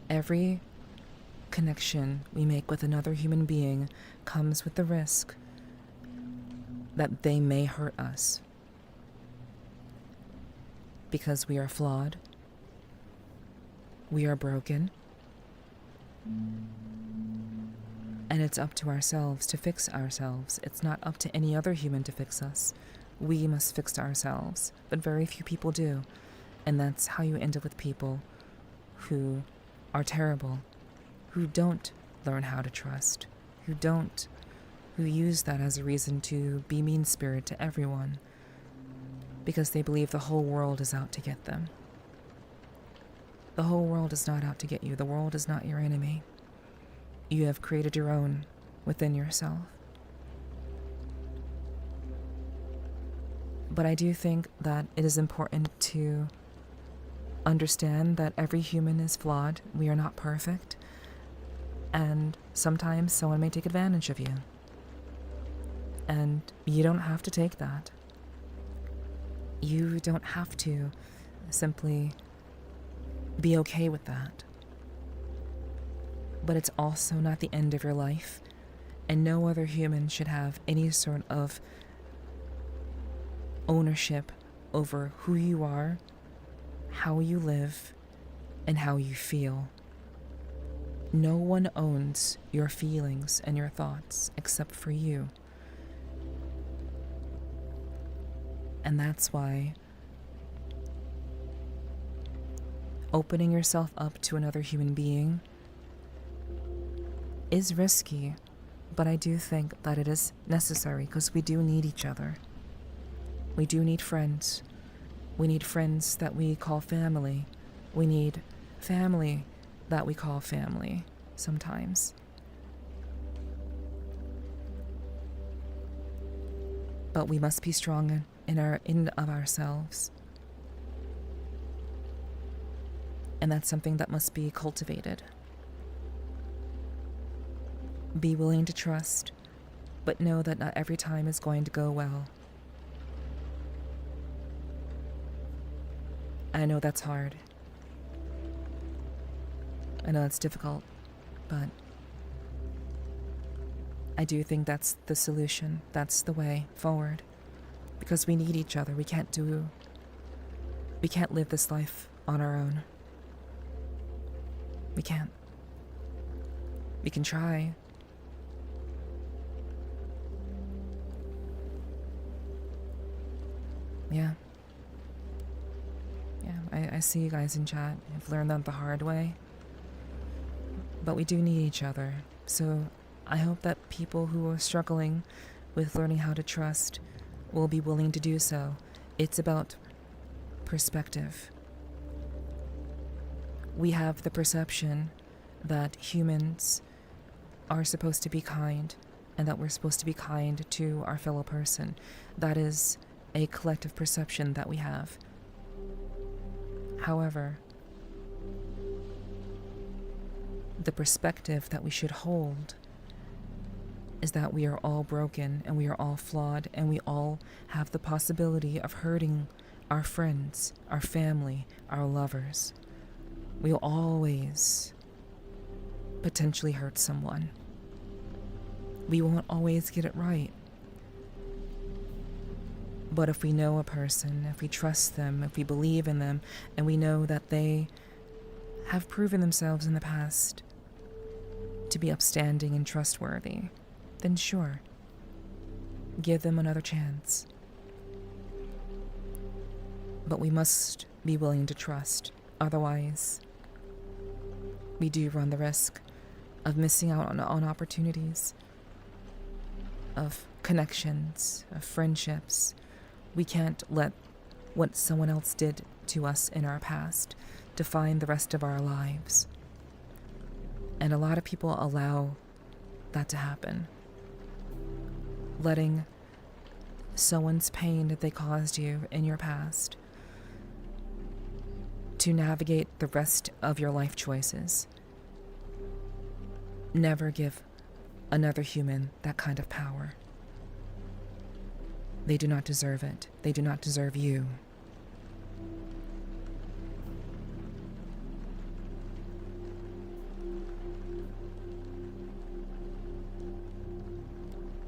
Every connection we make with another human being comes with the risk that they may hurt us because we are flawed, we are broken, and it's up to ourselves to fix ourselves. It's not up to any other human to fix us. We must fix ourselves, but very few people do, and that's how you end up with people who are terrible, who don't learn how to trust, who use that as a reason to be mean-spirited to everyone because they believe the whole world is out to get them. The whole world is not out to get you. The world is not your enemy. You have created your own within yourself. But I do think that it is important to understand that every human is flawed. We are not perfect. And sometimes someone may take advantage of you. And you don't have to take that. You don't have to simply be okay with that. But it's also not the end of your life, and no other human should have any sort of ownership over who you are, how you live, and how you feel. No one owns your feelings and your thoughts except for you. And that's why opening yourself up to another human being is risky, but I do think that it is necessary because we do need each other. We do need friends. We need friends that we call family. We need family that we call family sometimes. But we must be strong in of ourselves. And that's something that must be cultivated. Be willing to trust, but know that not every time is going to go well. I know that's hard. I know that's difficult, but I do think that's the solution. That's the way forward. Because we need each other. We can't live this life on our own. We can't. We can try. Yeah. I see you guys in chat. I've learned that the hard way. But we do need each other. So I hope that people who are struggling with learning how to trust will be willing to do so. It's about perspective. We have the perception that humans are supposed to be kind and that we're supposed to be kind to our fellow person. That is a collective perception that we have. However, the perspective that we should hold is that we are all broken and we are all flawed and we all have the possibility of hurting our friends, our family, our lovers. We'll always potentially hurt someone. We won't always get it right. But if we know a person, if we trust them, if we believe in them, and we know that they have proven themselves in the past to be upstanding and trustworthy, then sure, give them another chance. But we must be willing to trust. Otherwise, we do run the risk of missing out on opportunities, of connections, of friendships. We can't let what someone else did to us in our past define the rest of our lives. And a lot of people allow that to happen. Letting someone's pain that they caused you in your past to navigate the rest of your life choices. Never give another human that kind of power. They do not deserve it. They do not deserve you.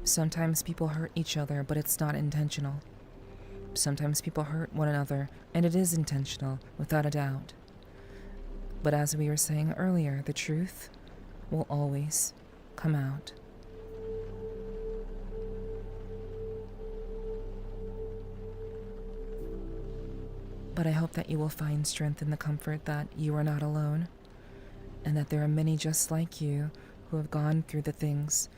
Sometimes people hurt each other, but it's not intentional. Sometimes people hurt one another, and it is intentional, without a doubt. But as we were saying earlier, the truth will always come out. But I hope that you will find strength in the comfort that you are not alone, and that there are many just like you who have gone through the things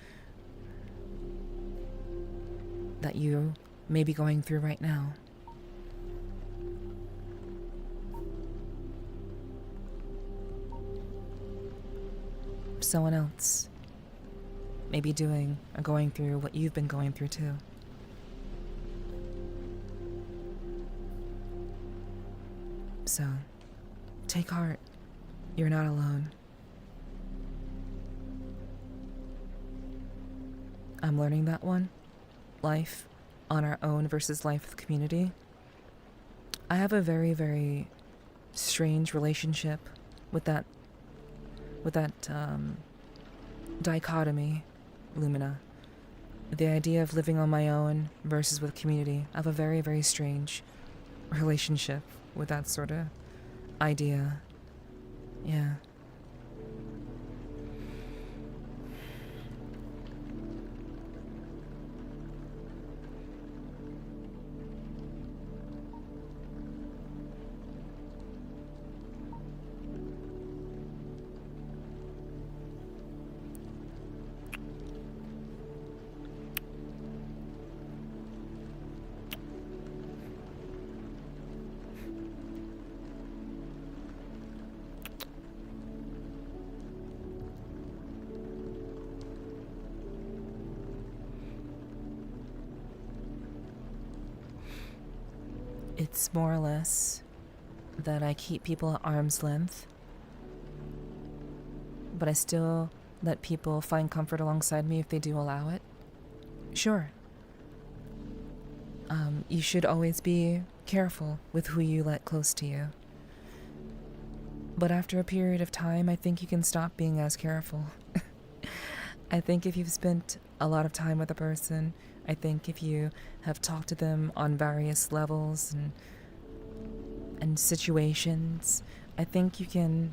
that you may be going through right now. Someone else may be doing or going through what you've been going through too. So, take heart. You're not alone. I'm learning that one. Life on our own versus life with community. I have a very, very strange relationship with that dichotomy, Lumina. The idea of living on my own versus with community. I have a very, very strange relationship with that sort of idea. Yeah. It's more or less that I keep people at arm's length, but I still let people find comfort alongside me if they do allow it. Sure. You should always be careful with who you let close to you. But after a period of time, I think you can stop being as careful. I think if you've spent a lot of time with a person, I think if you have talked to them on various levels and situations, I think you can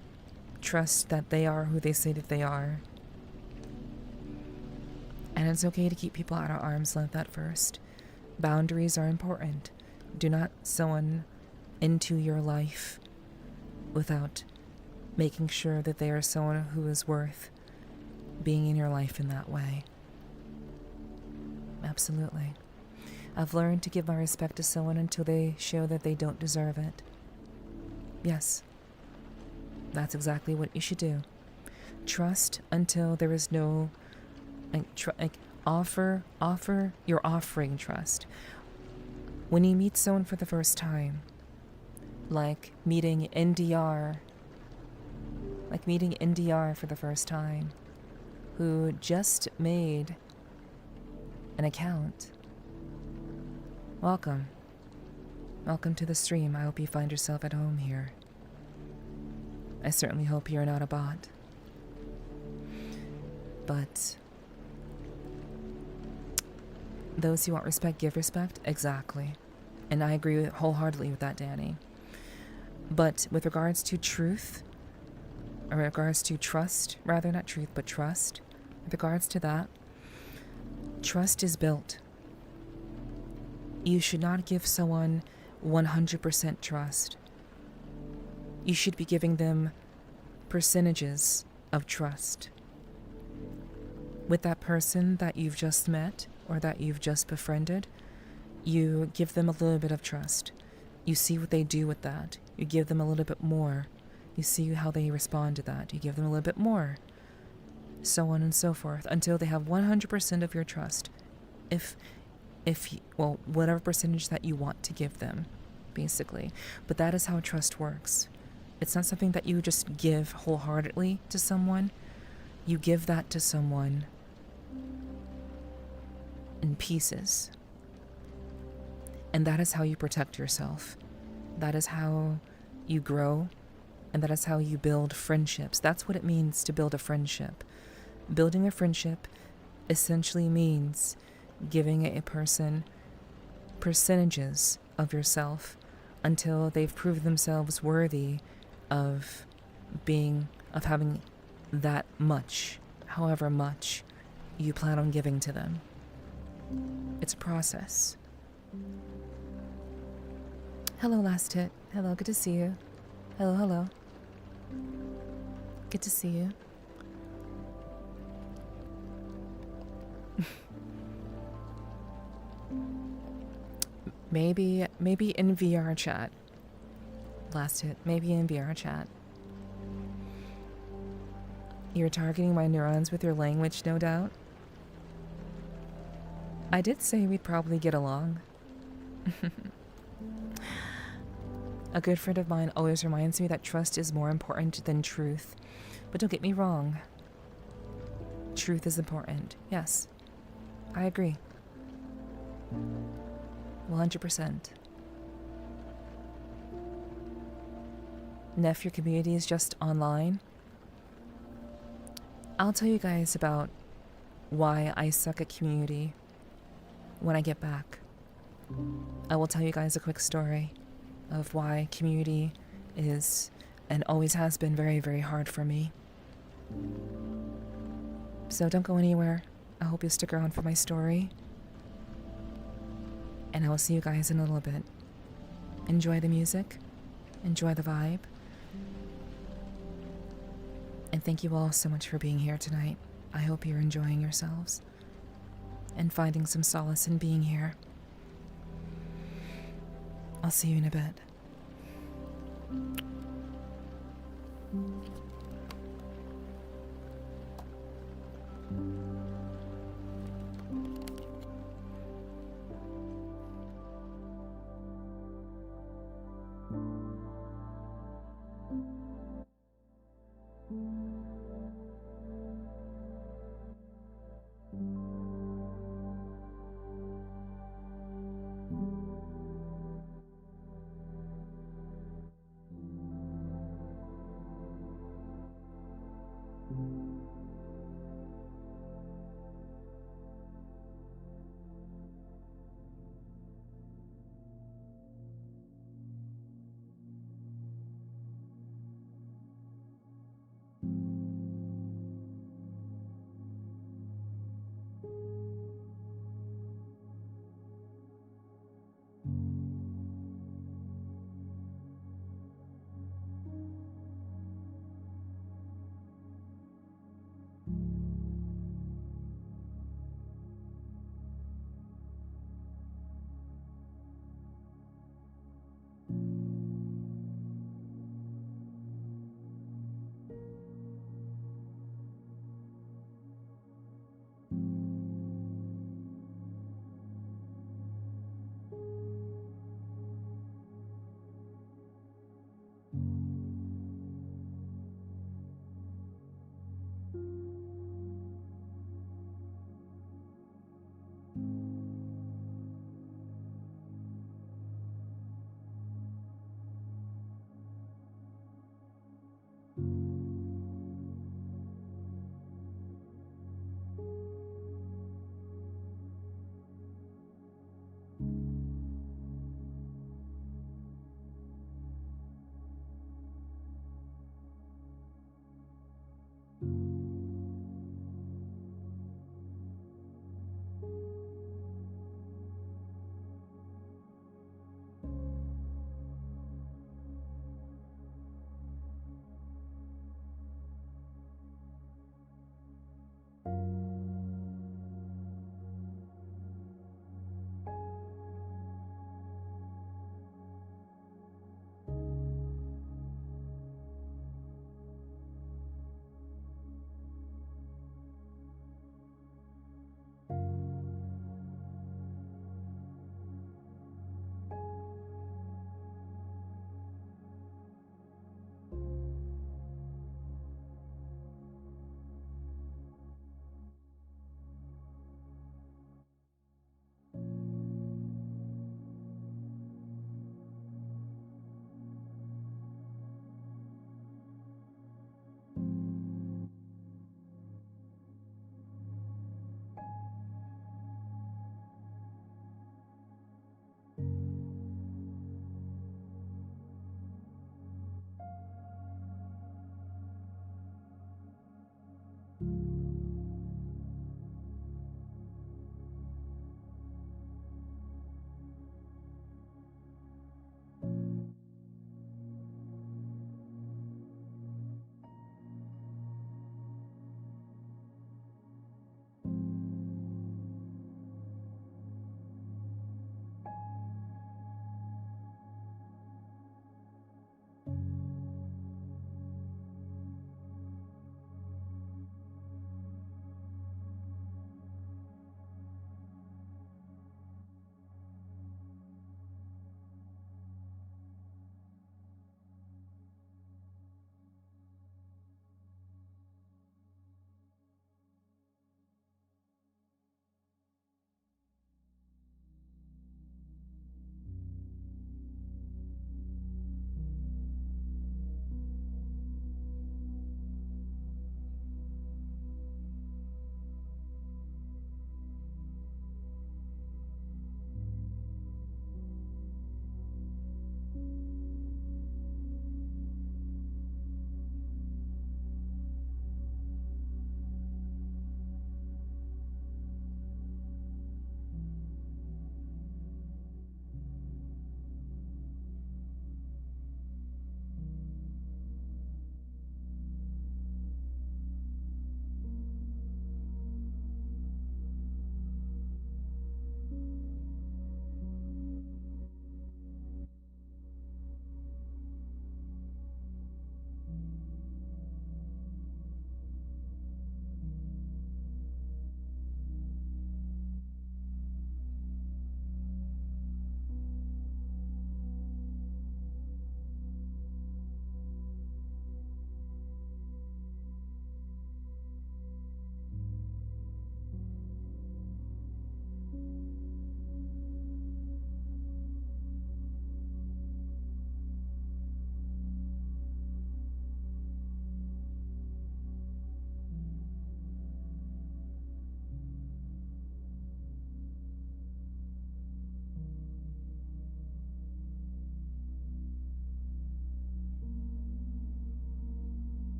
trust that they are who they say that they are. And it's okay to keep people at our arm's length at first. Boundaries are important. Do not someone into your life without making sure that they are someone who is worth being in your life in that way. Absolutely. I've learned to give my respect to someone until they show that they don't deserve it. Yes. That's exactly what you should do. Trust until there is no you're offering trust. When you meet someone for the first time, like meeting NDR for the first time, who just made an account. Welcome. Welcome to the stream. I hope you find yourself at home here. I certainly hope you're not a bot. But those who want respect give respect. Exactly. And I agree wholeheartedly with that, Danny. But with regards to truth, or regards to trust, rather not truth, but trust, with regards to that, trust is built. You should not give someone 100% trust. You should be giving them percentages of trust. With that person that you've just met or that you've just befriended, you give them a little bit of trust. You see what they do with that. You give them a little bit more. You see how they respond to that. You give them a little bit more. So on and so forth until they have 100% of your trust. Whatever percentage that you want to give them, basically. But that is how trust works. It's not something that you just give wholeheartedly to someone. You give that to someone in pieces. And that is how you protect yourself. That is how you grow. And that is how you build friendships. That's what it means to build a friendship. Building a friendship essentially means giving a person percentages of yourself until they've proved themselves worthy of having that much, however much you plan on giving to them. It's a process. Hello, Last Hit. Hello, good to see you. Hello. Good to see you. Maybe in VR chat. Last Hit. Maybe in VR chat. You're targeting my neurons with your language, no doubt. I did say we'd probably get along. A good friend of mine always reminds me that trust is more important than truth. But don't get me wrong. Truth is important. Yes. I agree. 100%. Neph, your community is just online. I'll tell you guys about why I suck at community when I get back. I will tell you guys a quick story of why community is and always has been very, very hard for me. So don't go anywhere. I hope you'll stick around for my story. And I will see you guys in a little bit. Enjoy the music. Enjoy the vibe. And thank you all so much for being here tonight. I hope you're enjoying yourselves and finding some solace in being here. I'll see you in a bit.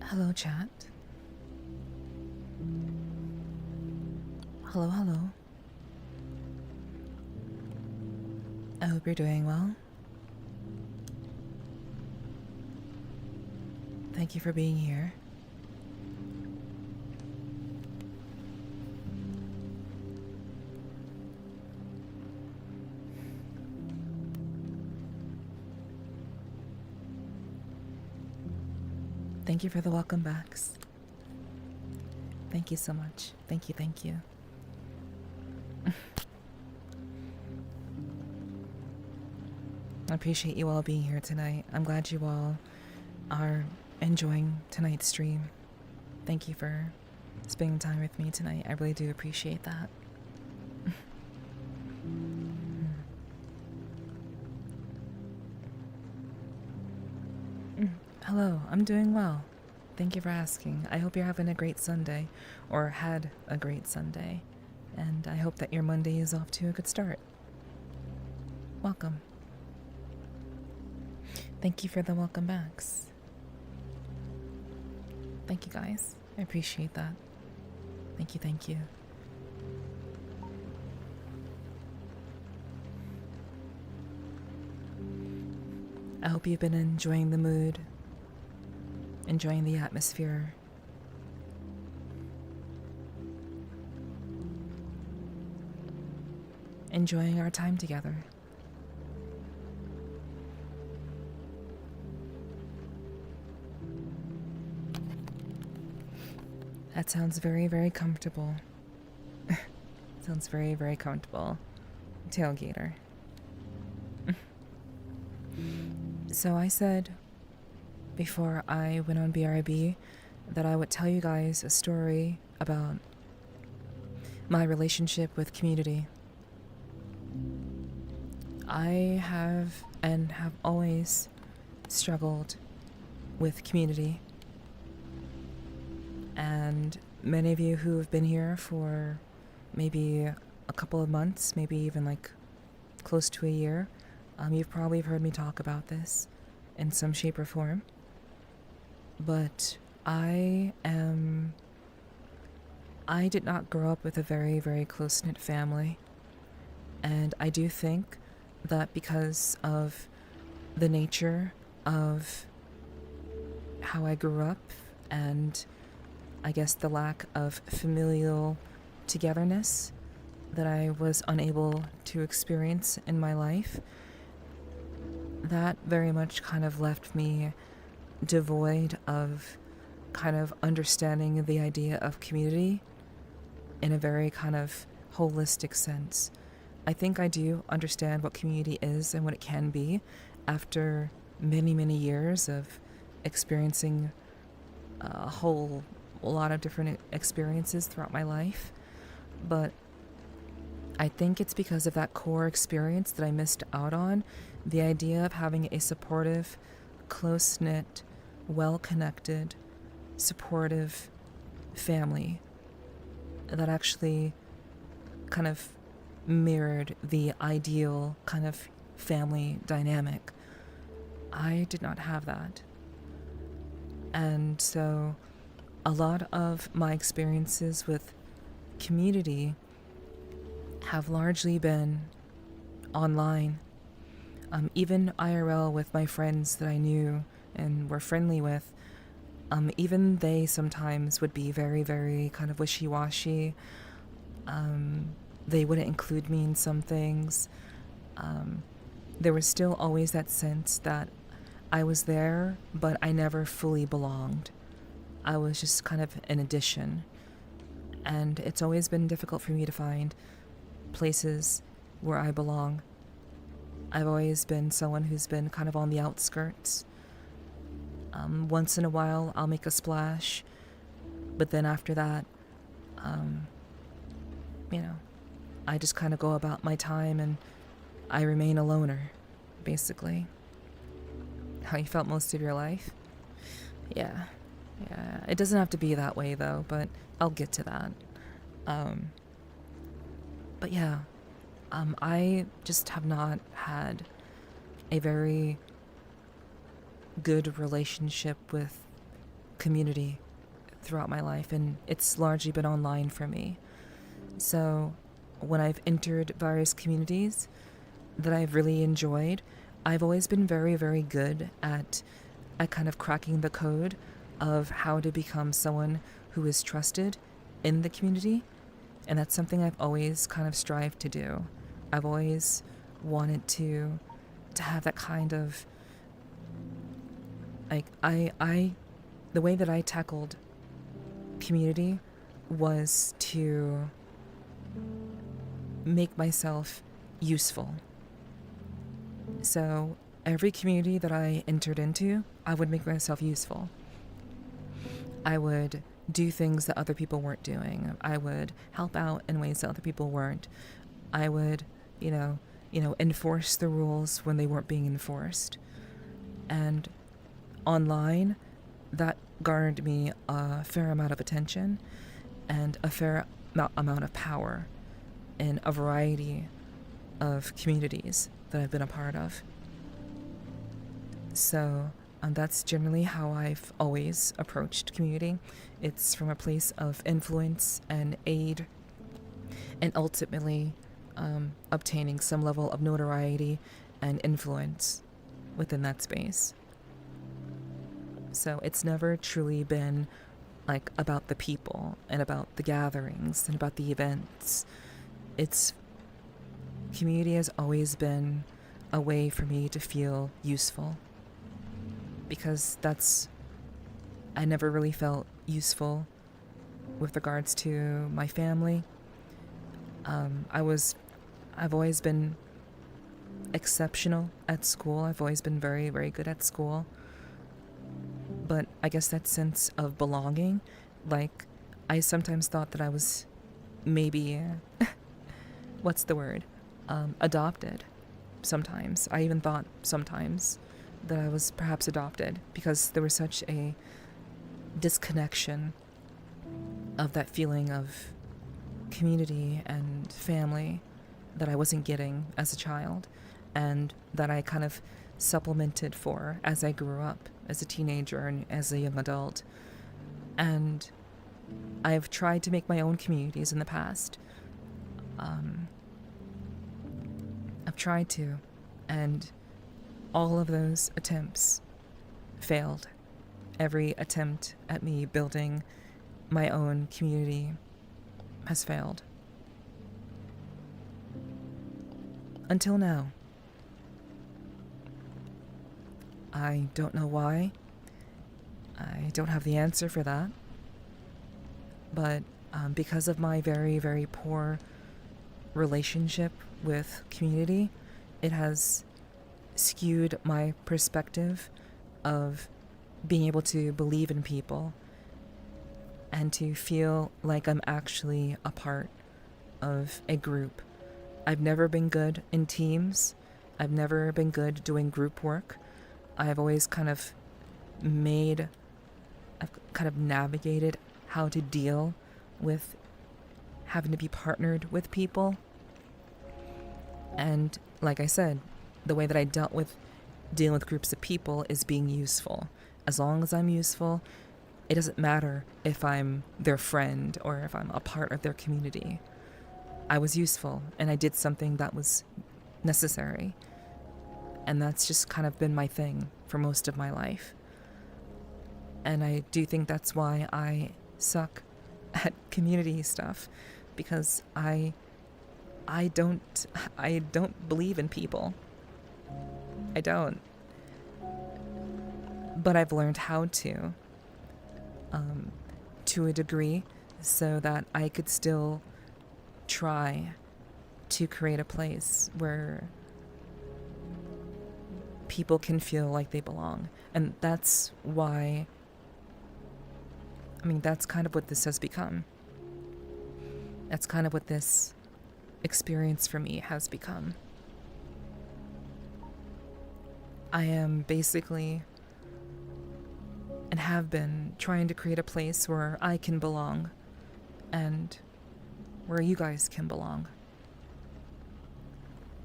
Hello, chat. Hello, hello. I hope you're doing well. Thank you for being here. Thank you for the welcome backs. Thank you so much. Thank you, thank you. I appreciate you all being here tonight. I'm glad you all are enjoying tonight's stream. Thank you for spending time with me tonight. I really do appreciate that. Hello, I'm doing well. Thank you for asking. I hope you're having a great Sunday, or had a great Sunday, and I hope that your Monday is off to a good start. Welcome. Thank you for the welcome backs. Thank you guys. I appreciate that. Thank you, thank you. I hope you've been enjoying the mood, enjoying the atmosphere. Enjoying our time together. That sounds very, very comfortable. Sounds very, very comfortable. Tailgater. So I said before I went on BRB that I would tell you guys a story about my relationship with community. I have and have always struggled with community. And many of you who have been here for maybe a couple of months, maybe even like close to a year, you've probably heard me talk about this in some shape or form. But I did not grow up with a very, very close-knit family. And I do think that because of the nature of how I grew up and I guess the lack of familial togetherness that I was unable to experience in my life, that very much kind of left me devoid of kind of understanding the idea of community in a very kind of holistic sense. I think I do understand what community is and what it can be after many, many years of experiencing a whole lot of different experiences throughout my life. But I think it's because of that core experience that I missed out on, the idea of having a supportive, close-knit, well-connected, supportive family that actually kind of mirrored the ideal kind of family dynamic. I did not have that. And so a lot of my experiences with community have largely been online. Even IRL with my friends that I knew and were friendly with, even they sometimes would be very, very kind of wishy-washy. They wouldn't include me in some things. There was still always that sense that I was there, but I never fully belonged. I was just kind of an addition. And it's always been difficult for me to find places where I belong. I've always been someone who's been kind of on the outskirts. Once in a while, I'll make a splash, but then after that, I just kind of go about my time and I remain a loner, basically. How you felt most of your life? Yeah. It doesn't have to be that way, though, but I'll get to that. But yeah, I just have not had a very good relationship with community throughout my life, and it's largely been online for me. So when I've entered various communities that I've really enjoyed, I've always been very, very good at kind of cracking the code of how to become someone who is trusted in the community. And that's something I've always kind of strived to do. I've always wanted to have that kind of, like, the way that I tackled community was to make myself useful. So every community that I entered into, I would make myself useful. I would do things that other people weren't doing. I would help out in ways that other people weren't. I would, enforce the rules when they weren't being enforced. And online, that garnered me a fair amount of attention and a fair amount of power in a variety of communities that I've been a part of. So that's generally how I've always approached community. It's from a place of influence and aid, and ultimately obtaining some level of notoriety and influence within that space. So it's never truly been like about the people and about the gatherings and about the events. Community has always been a way for me to feel useful, because I never really felt useful with regards to my family. I've always been exceptional at school. I've always been very, very good at school. But I guess that sense of belonging, like, I sometimes thought that I was maybe, what's the word? Adopted. Sometimes. I even thought sometimes that I was perhaps adopted, because there was such a disconnection of that feeling of community and family that I wasn't getting as a child, and that I kind of supplemented for as I grew up as a teenager and as a young adult. And I've tried to make my own communities in the past. I've tried to, and all of those attempts failed. Every attempt at me building my own community has failed. Until now. I don't know why. I don't have the answer for that. But because of my very, very poor relationship with community, it has skewed my perspective of being able to believe in people and to feel like I'm actually a part of a group. I've never been good in teams. I've never been good doing group work. I've always I've kind of navigated how to deal with having to be partnered with people. And like I said, the way that I dealt with dealing with groups of people is being useful. As long as I'm useful, it doesn't matter if I'm their friend or if I'm a part of their community. I was useful, and I did something that was necessary. And that's just kind of been my thing for most of my life. And I do think that's why I suck at community stuff, because I don't believe in people. I don't. But I've learned how to a degree, so that I could still try to create a place where people can feel like they belong. And that's why, that's kind of what this has become. That's kind of what this experience for me has become. I am basically, and have been, trying to create a place where I can belong and where you guys can belong.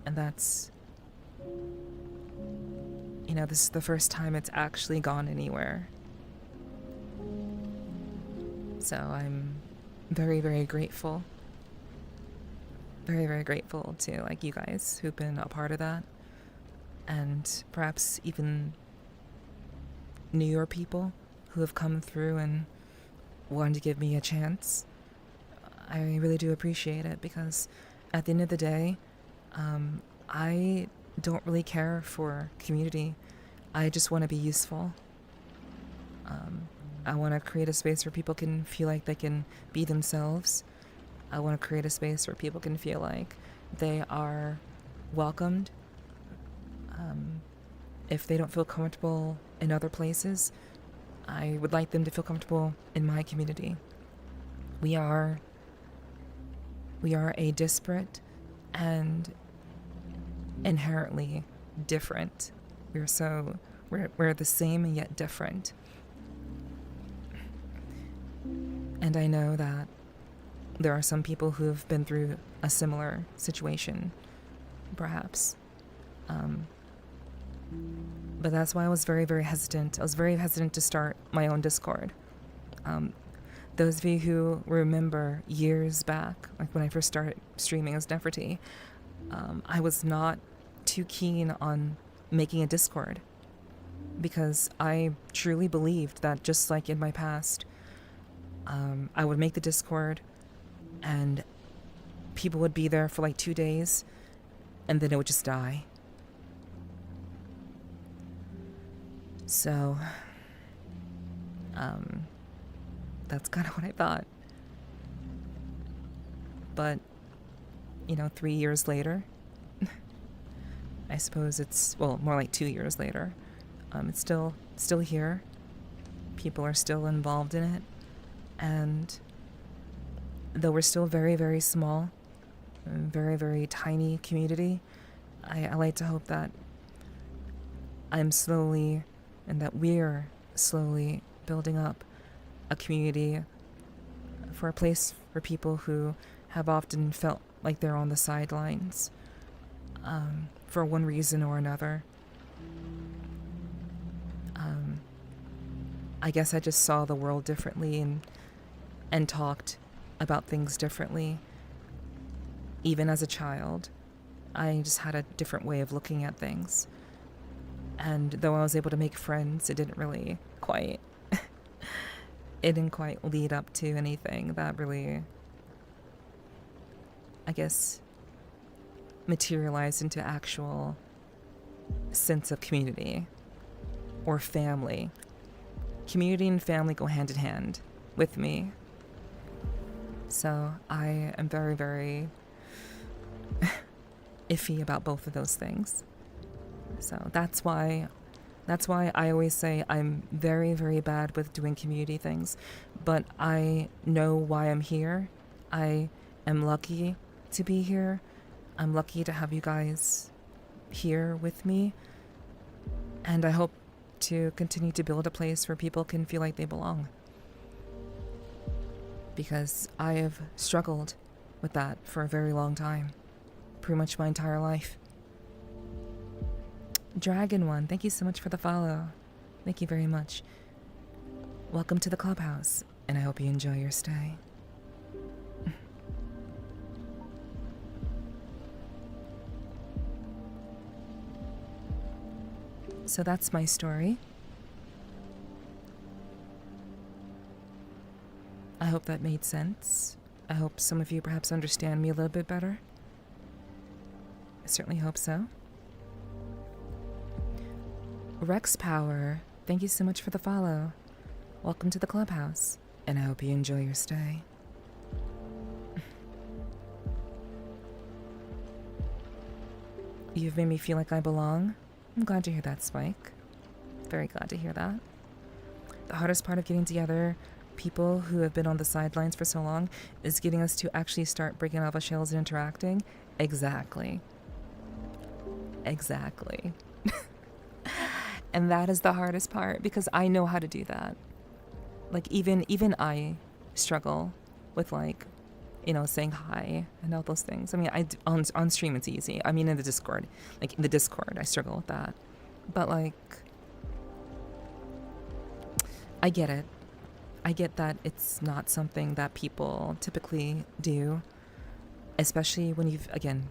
And that's, this is the first time it's actually gone anywhere. So I'm very, very grateful. Very, very grateful to like you guys who've been a part of that. And perhaps even newer people who have come through and wanted to give me a chance. I really do appreciate it because at the end of the day, I don't really care for community. I just want to be useful. I want to create a space where people can feel like they can be themselves. I want to create a space where people can feel like they are welcomed. If they don't feel comfortable in other places, I would like them to feel comfortable in my community. We are a disparate and inherently different. We're the same and yet different. And I know that there are some people who have been through a similar situation, perhaps. But that's why I was very, very hesitant. I was very hesitant to start my own Discord. Those of you who remember years back, like when I first started streaming as Nepherti, I was not too keen on making a Discord because I truly believed that just like in my past, I would make the Discord and people would be there for like 2 days and then it would just die. So, that's kind of what I thought. But, 3 years later, I suppose it's, well, more like 2 years later, it's still here. People are still involved in it. And though we're still very, very small, very, very tiny community, I like to hope that I'm slowly, and that we're slowly building up a community for a place for people who have often felt like they're on the sidelines for one reason or another. I guess I just saw the world differently and talked about things differently. Even as a child, I just had a different way of looking at things. And though I was able to make friends, it didn't quite lead up to anything that really, I guess, materialized into actual sense of community or family. Community and family go hand in hand with me. So I am very, very iffy about both of those things. So that's why I always say I'm very, very bad with doing community things, but I know why I'm here. I am lucky to be here. I'm lucky to have you guys here with me. And I hope to continue to build a place where people can feel like they belong. Because I have struggled with that for a very long time. Pretty much my entire life. Dragon One, thank you so much for the follow. Thank you very much. Welcome to the clubhouse, and I hope you enjoy your stay. So that's my story. I hope that made sense. I hope some of you perhaps understand me a little bit better. I certainly hope so. Rex Power, thank you so much for the follow. Welcome to the clubhouse, and I hope you enjoy your stay. You've made me feel like I belong. I'm glad to hear that, Spike. Very glad to hear that. The hardest part of getting together people who have been on the sidelines for so long is getting us to actually start breaking out of our shells and interacting. Exactly. And that is the hardest part, because I know how to do that. Like, even I struggle with, like, saying hi and all those things. I mean, on stream it's easy. I mean, in the Discord, I struggle with that. But, like, I get it. I get that it's not something that people typically do, especially when you've, again,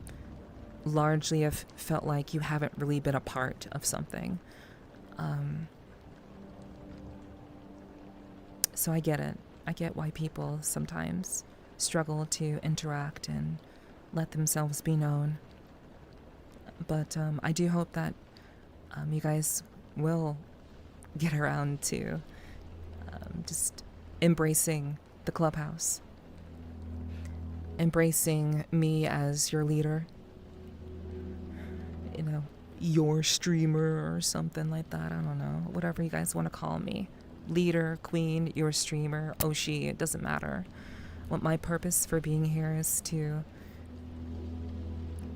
largely have felt like you haven't really been a part of something. So I get it. I get why people sometimes struggle to interact and let themselves be known. But I do hope that you guys will get around to just embracing the clubhouse, embracing me as your leader, you know, your streamer or something like that. I don't know, whatever you guys want to call me. Leader, queen, your streamer, Oshi, it doesn't matter. What my purpose for being here is to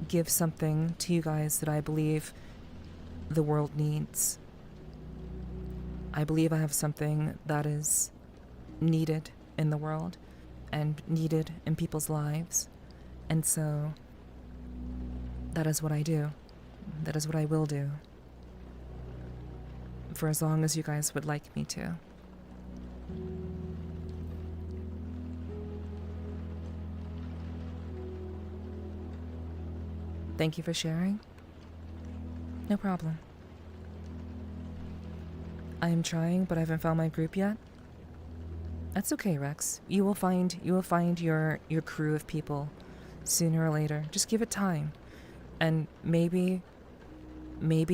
give something to you guys that I believe the world needs. I believe I have something that is needed in the world and needed in people's lives. And so that is what I do. That is what I will do. For as long as you guys would like me to. Thank you for sharing. No problem. I am trying, but I haven't found my group yet. That's okay, Rex. You will find your crew of people sooner or later. Just give it time. And maybe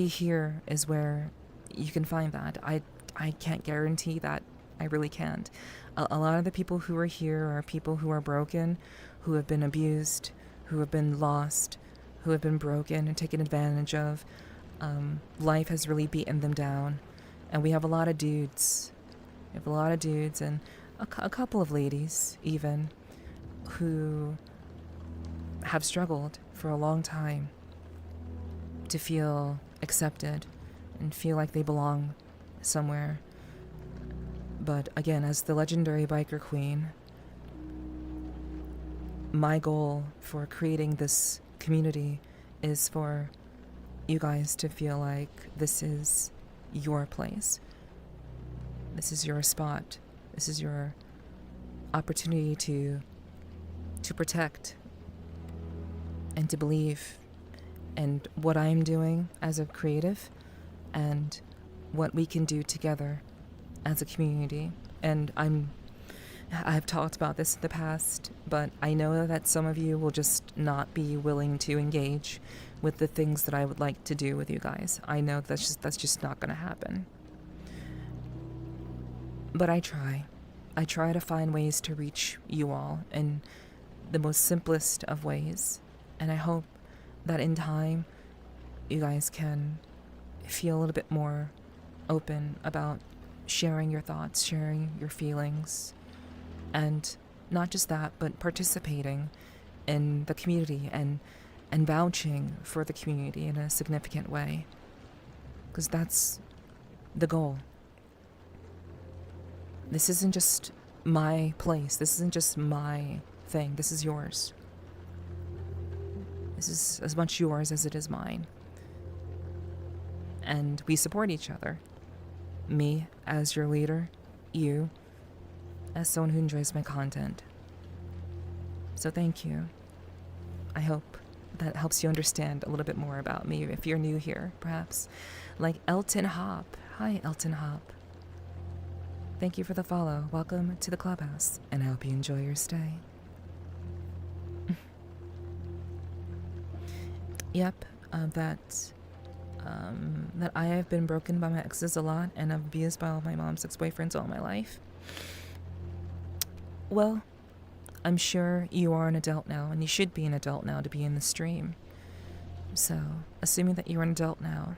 here is where you can find that. I can't guarantee that. I really can't. A lot of the people who are here are people who are broken, who have been abused, who have been lost, who have been broken and taken advantage of. Life has really beaten them down. And we have a lot of dudes. We have a lot of dudes and a couple of ladies even who have struggled for a long time to feel accepted and feel like they belong somewhere. But again, as the legendary biker queen, my goal for creating this community is for you guys to feel like this is your place. This is your spot. This is your opportunity to protect and to believe in what I'm doing as a creative and what we can do together as a community. And I've talked about this in the past, but I know that some of you will just not be willing to engage with the things that I would like to do with you guys. I know that's just not going to happen. But I try. I try to find ways to reach you all in the most simplest of ways. And I hope that in time, you guys can feel a little bit more open about sharing your thoughts, sharing your feelings, and not just that, but participating in the community and vouching for the community in a significant way. Because that's the goal. This isn't just my place. This isn't just my thing. This is yours. This is as much yours as it is mine. And we support each other. Me as your leader, you as someone who enjoys my content. So thank you. I hope that helps you understand a little bit more about me if you're new here, perhaps. Like Elton Hop. Hi, Elton Hop. Thank you for the follow. Welcome to the clubhouse, and I hope you enjoy your stay. Yep, that I have been broken by my exes a lot and abused by all my mom's ex-boyfriends all my life. Well, I'm sure you are an adult now, and you should be an adult now to be in the stream. So, assuming that you're an adult now,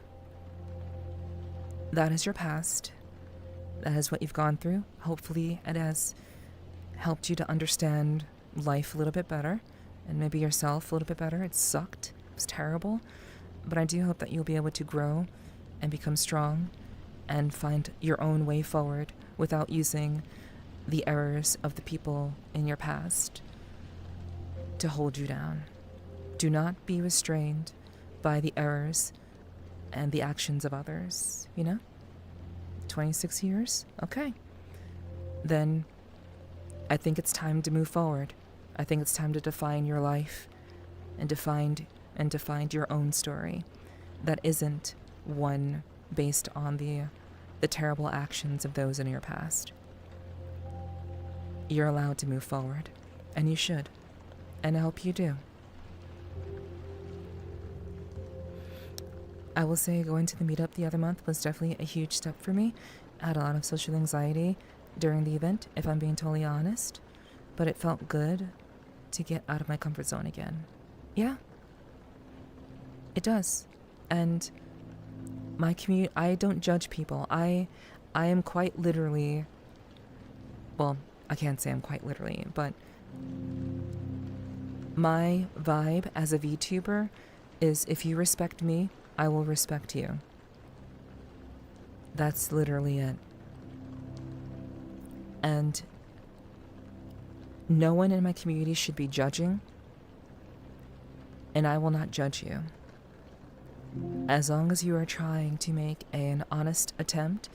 that is your past. That is what you've gone through. Hopefully, it has helped you to understand life a little bit better, and maybe yourself a little bit better. It sucked. It was terrible. But I do hope that you'll be able to grow and become strong and find your own way forward without using the errors of the people in your past to hold you down. Do not be restrained by the errors and the actions of others, 26 years? Okay. then I think it's time to move forward. I think it's time to define your life and to find your own story that isn't one based on the terrible actions of those in your past. You're allowed to move forward, and you should, and I hope you do. I will say going to the meetup the other month was definitely a huge step for me. I had a lot of social anxiety during the event, if I'm being totally honest, but it felt good to get out of my comfort zone again. Yeah, it does. And my community, I don't judge people. I am quite literally, well, I can't say I'm quite literally, but my vibe as a VTuber is if you respect me, I will respect you. That's literally it. And no one in my community should be judging, and I will not judge you. As long as you are trying to make an honest attempt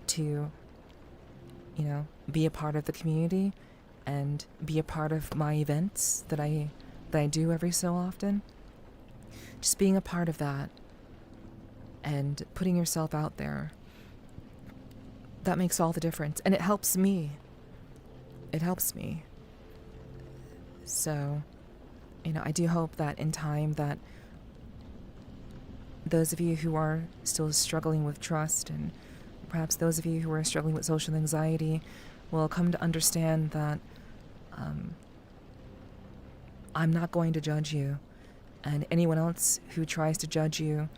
to, be a part of the community and be a part of my events that I do every so often, just being a part of that and putting yourself out there, that makes all the difference. And it helps me. It helps me. So, I do hope that in time that those of you who are still struggling with trust, and perhaps those of you who are struggling with social anxiety, will come to understand that I'm not going to judge you. And anyone else who tries to judge you,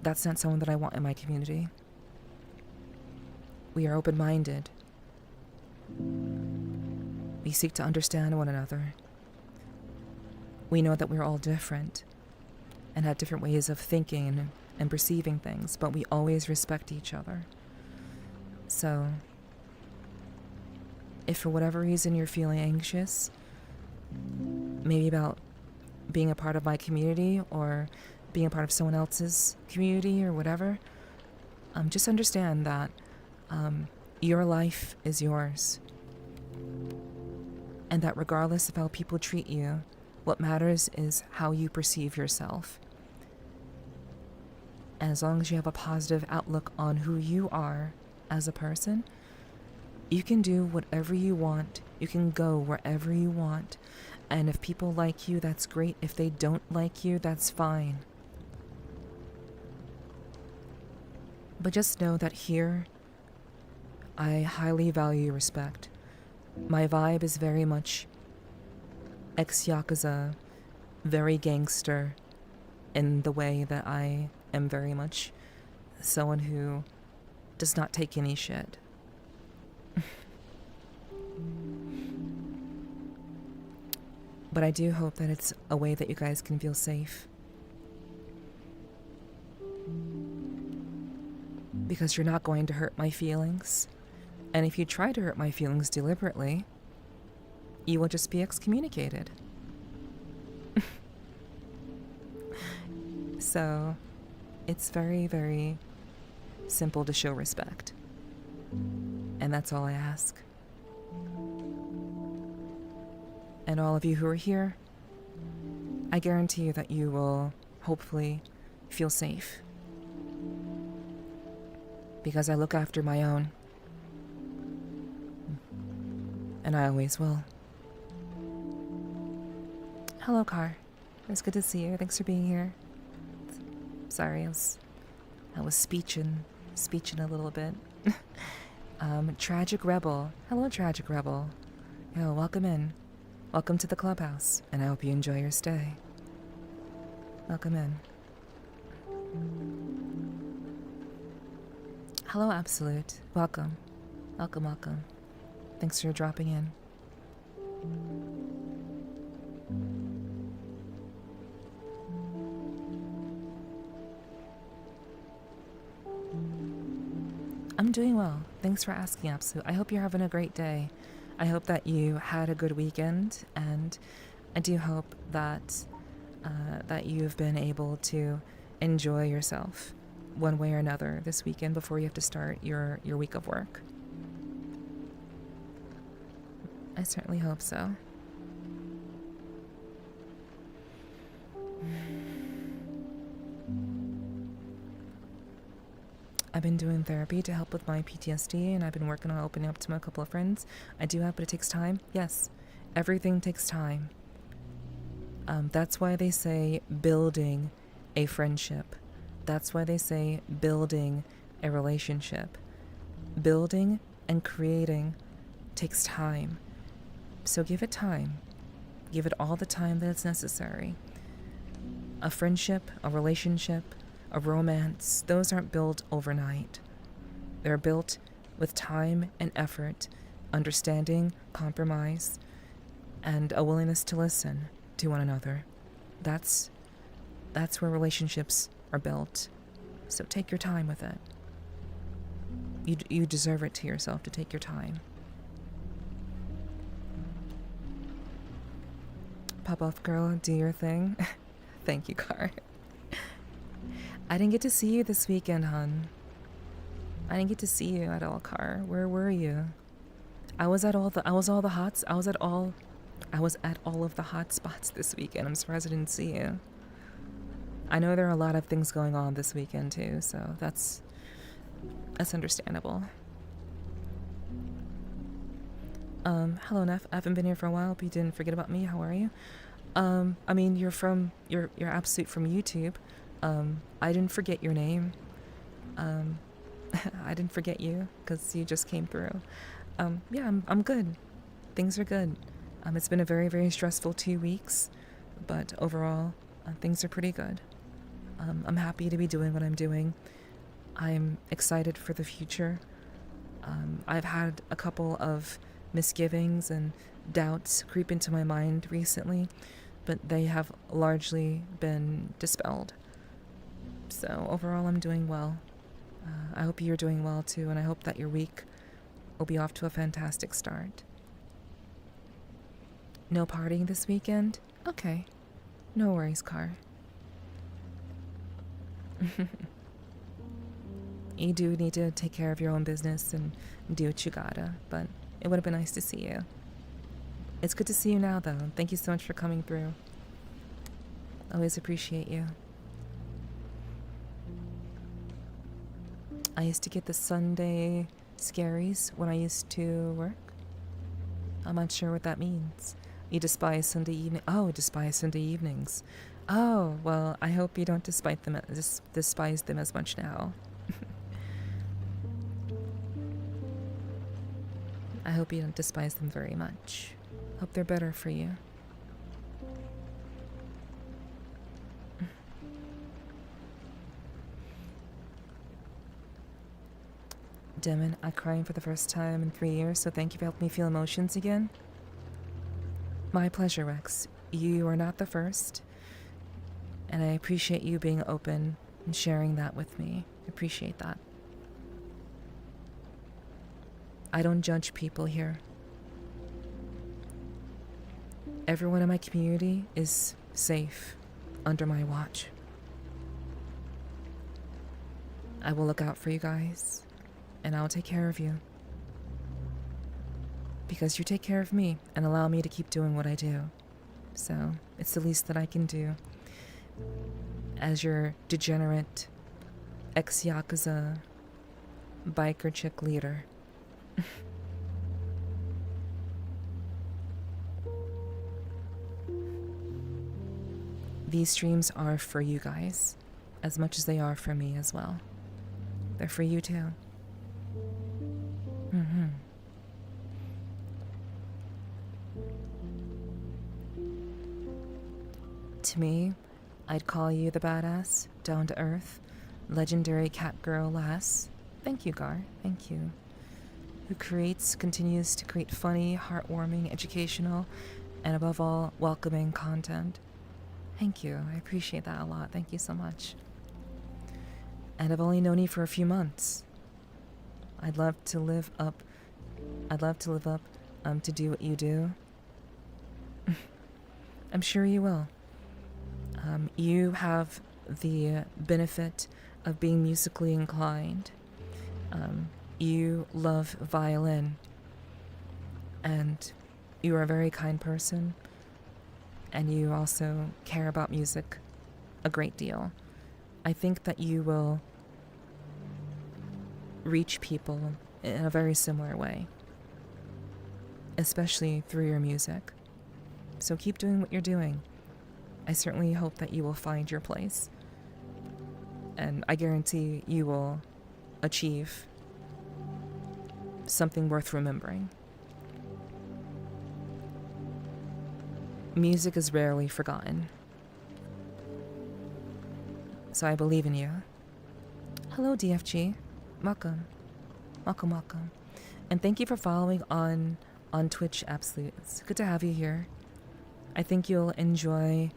that's not someone that I want in my community. We are open-minded. We seek to understand one another. We know that we're all different and have different ways of thinking and perceiving things, but we always respect each other. So, if for whatever reason you're feeling anxious, maybe about being a part of my community or being a part of someone else's community or whatever, just understand that your life is yours. And that regardless of how people treat you, what matters is how you perceive yourself. And as long as you have a positive outlook on who you are as a person, you can do whatever you want. You can go wherever you want. And if people like you, that's great. If they don't like you, that's fine. But just know that here, I highly value respect. My vibe is very much ex-Yakuza, very gangster, in the way that I am very much someone who does not take any shit. But I do hope that it's a way that you guys can feel safe. Because you're not going to hurt my feelings. And if you try to hurt my feelings deliberately, you will just be excommunicated. So, it's very, very simple to show respect. And that's all I ask. And all of you who are here, I guarantee you that you will hopefully feel safe. Because I look after my own. And I always will. Hello, Car. It's good to see you. Thanks for being here. Sorry, I was speeching a little bit. Tragic Rebel. Hello, Tragic Rebel. Yo, welcome in. Welcome to the clubhouse, and I hope you enjoy your stay. Welcome in. Hello, Absolute. Welcome. Welcome, welcome. Thanks for dropping in. I'm doing well. Thanks for asking, Absolute. I hope you're having a great day. I hope that you had a good weekend, and I do hope that that you've been able to enjoy yourself one way or another this weekend before you have to start your week of work. I certainly hope so. I've been doing therapy to help with my PTSD, and I've been working on opening up to a couple of friends. I do have, but it takes time. Yes, everything takes time. That's why they say building a friendship. That's why they say building a relationship. Building and creating takes time. So give it time. Give it all the time that it's necessary. A friendship, a relationship, a romance, those aren't built overnight. They're built with time and effort, understanding, compromise, and a willingness to listen to one another. That's where relationships are built. So take your time with it. You deserve it to yourself to take your time. Pop off, girl, do your thing. Thank you, Car. I didn't get to see you this weekend, hun. I didn't get to see you at all, Car. Where were you? I was at all of the hot spots this weekend. I'm surprised I didn't see you. I know there are a lot of things going on this weekend too, so that's understandable. Hello, Neff. I haven't been here for a while. Hope you didn't forget about me. How are you? I mean, you're absolute from YouTube. I didn't forget your name. I didn't forget you because you just came through. Yeah, I'm good. Things are good. It's been a very, very stressful 2 weeks, but overall, things are pretty good. I'm happy to be doing what I'm doing. I'm excited for the future. I've had a couple of misgivings and doubts creep into my mind recently, but they have largely been dispelled. So overall, I'm doing well. I hope you're doing well too, and I hope that your week will be off to a fantastic start. No partying this weekend? Okay. No worries, Car. You do need to take care of your own business and do what you gotta, but it would have been nice to see you. It's good to see you now, though. Thank you so much for coming through. Always appreciate you. I used to get the Sunday scaries when I used to work. I'm not sure what that means. You despise Sunday evening. Oh, despise Sunday evenings. Oh, well, I hope you don't despise them as much now. I hope you don't despise them very much. Hope they're better for you. Demon, I'm crying for the first time in 3 years, so thank you for helping me feel emotions again. My pleasure, Rex. You are not the first, and I appreciate you being open and sharing that with me. I appreciate that. I don't judge people here. Everyone in my community is safe under my watch. I will look out for you guys, and I'll take care of you. Because you take care of me and allow me to keep doing what I do. So, it's the least that I can do. As your degenerate ex-Yakuza biker chick leader. These streams are for you guys, as much as they are for me as well. They're for you too. To me, I'd call you the badass, down-to-earth, legendary cat girl lass. Thank you, Gar. Thank you. Who continues to create funny, heartwarming, educational, and above all, welcoming content. Thank you. I appreciate that a lot. Thank you so much. And I've only known you for a few months. I'd love to live up to do what you do. I'm sure you will. You have the benefit of being musically inclined. You love violin. And You are a very kind person, and you also care about music a great deal. I think that you will reach people in a very similar way, especially through your music. So keep doing what you're doing. I certainly hope that you will find your place, and I guarantee you will achieve something worth remembering. Music is rarely forgotten, so I believe in you. Hello, DFG. Welcome. Welcome, welcome. And thank you for following on Twitch, Absolute. It's good to have you here. I think you'll enjoy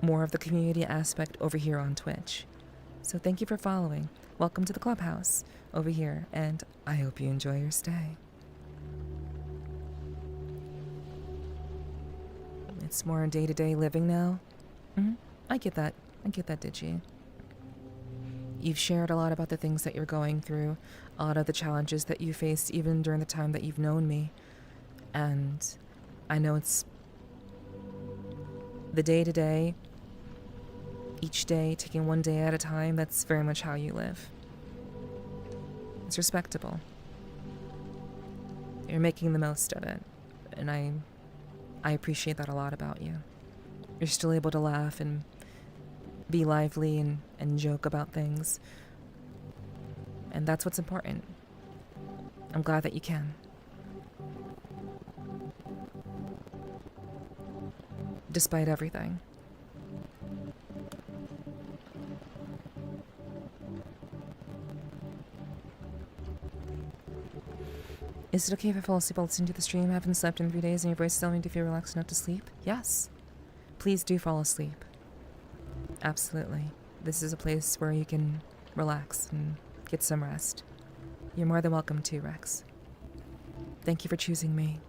more of the community aspect over here on Twitch. So thank you for following. Welcome to the clubhouse over here, and I hope you enjoy your stay. It's more day-to-day living now. I get that, Digi. You've shared a lot about the things that you're going through, a lot of the challenges that you faced even during the time that you've known me. And I know it's the day-to-day, each day, taking one day at a time. That's very much how you live. It's respectable. You're making the most of it, and I appreciate that a lot about you. You're still able to laugh and be lively and joke about things, and that's what's important. I'm glad that you can. Despite everything. Is it okay if I fall asleep while listening to the stream? I haven't slept in 3 days and your voice is telling me to feel relaxed enough to sleep? Yes. Please do fall asleep. Absolutely. This is a place where you can relax and get some rest. You're more than welcome to, Rex. Thank you for choosing me.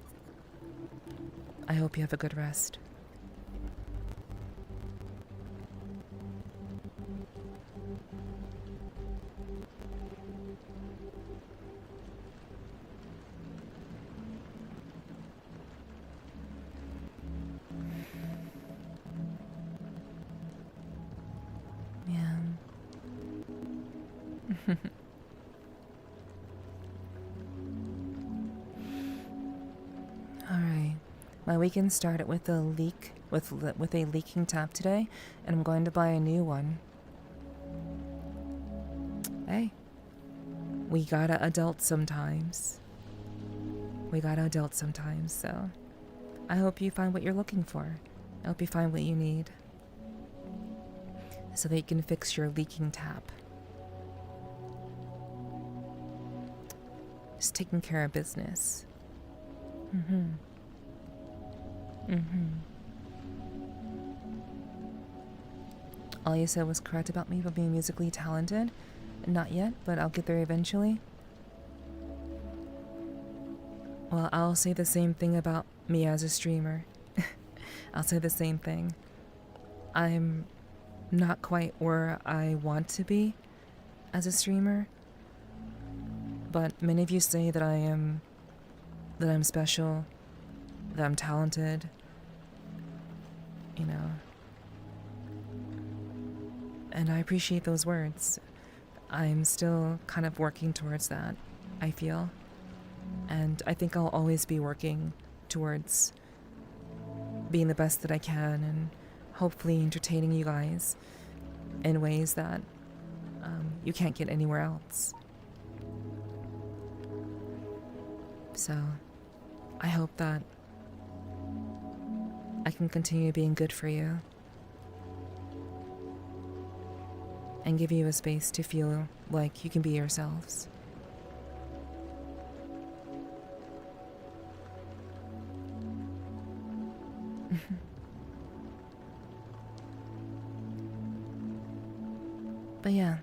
I hope you have a good rest. Alright. My weekend started with a leak, with a leaking tap today, and I'm going to buy a new one. Hey. We gotta adult sometimes. So I hope you find what you're looking for. I hope you find what you need, so that you can fix your leaking tap. Just taking care of business. All you said was correct about me being musically talented. Not yet, but I'll get there eventually. Well, I'll say the same thing about me as a streamer. I'll say the same thing. I'm not quite where I want to be as a streamer, but many of you say that I'm special, that I'm talented, you know. And I appreciate those words. I'm still kind of working towards that, I feel. And I think I'll always be working towards being the best that I can and hopefully entertaining you guys in ways that you can't get anywhere else. So I hope that I can continue being good for you and give you a space to feel like you can be yourselves. But yeah,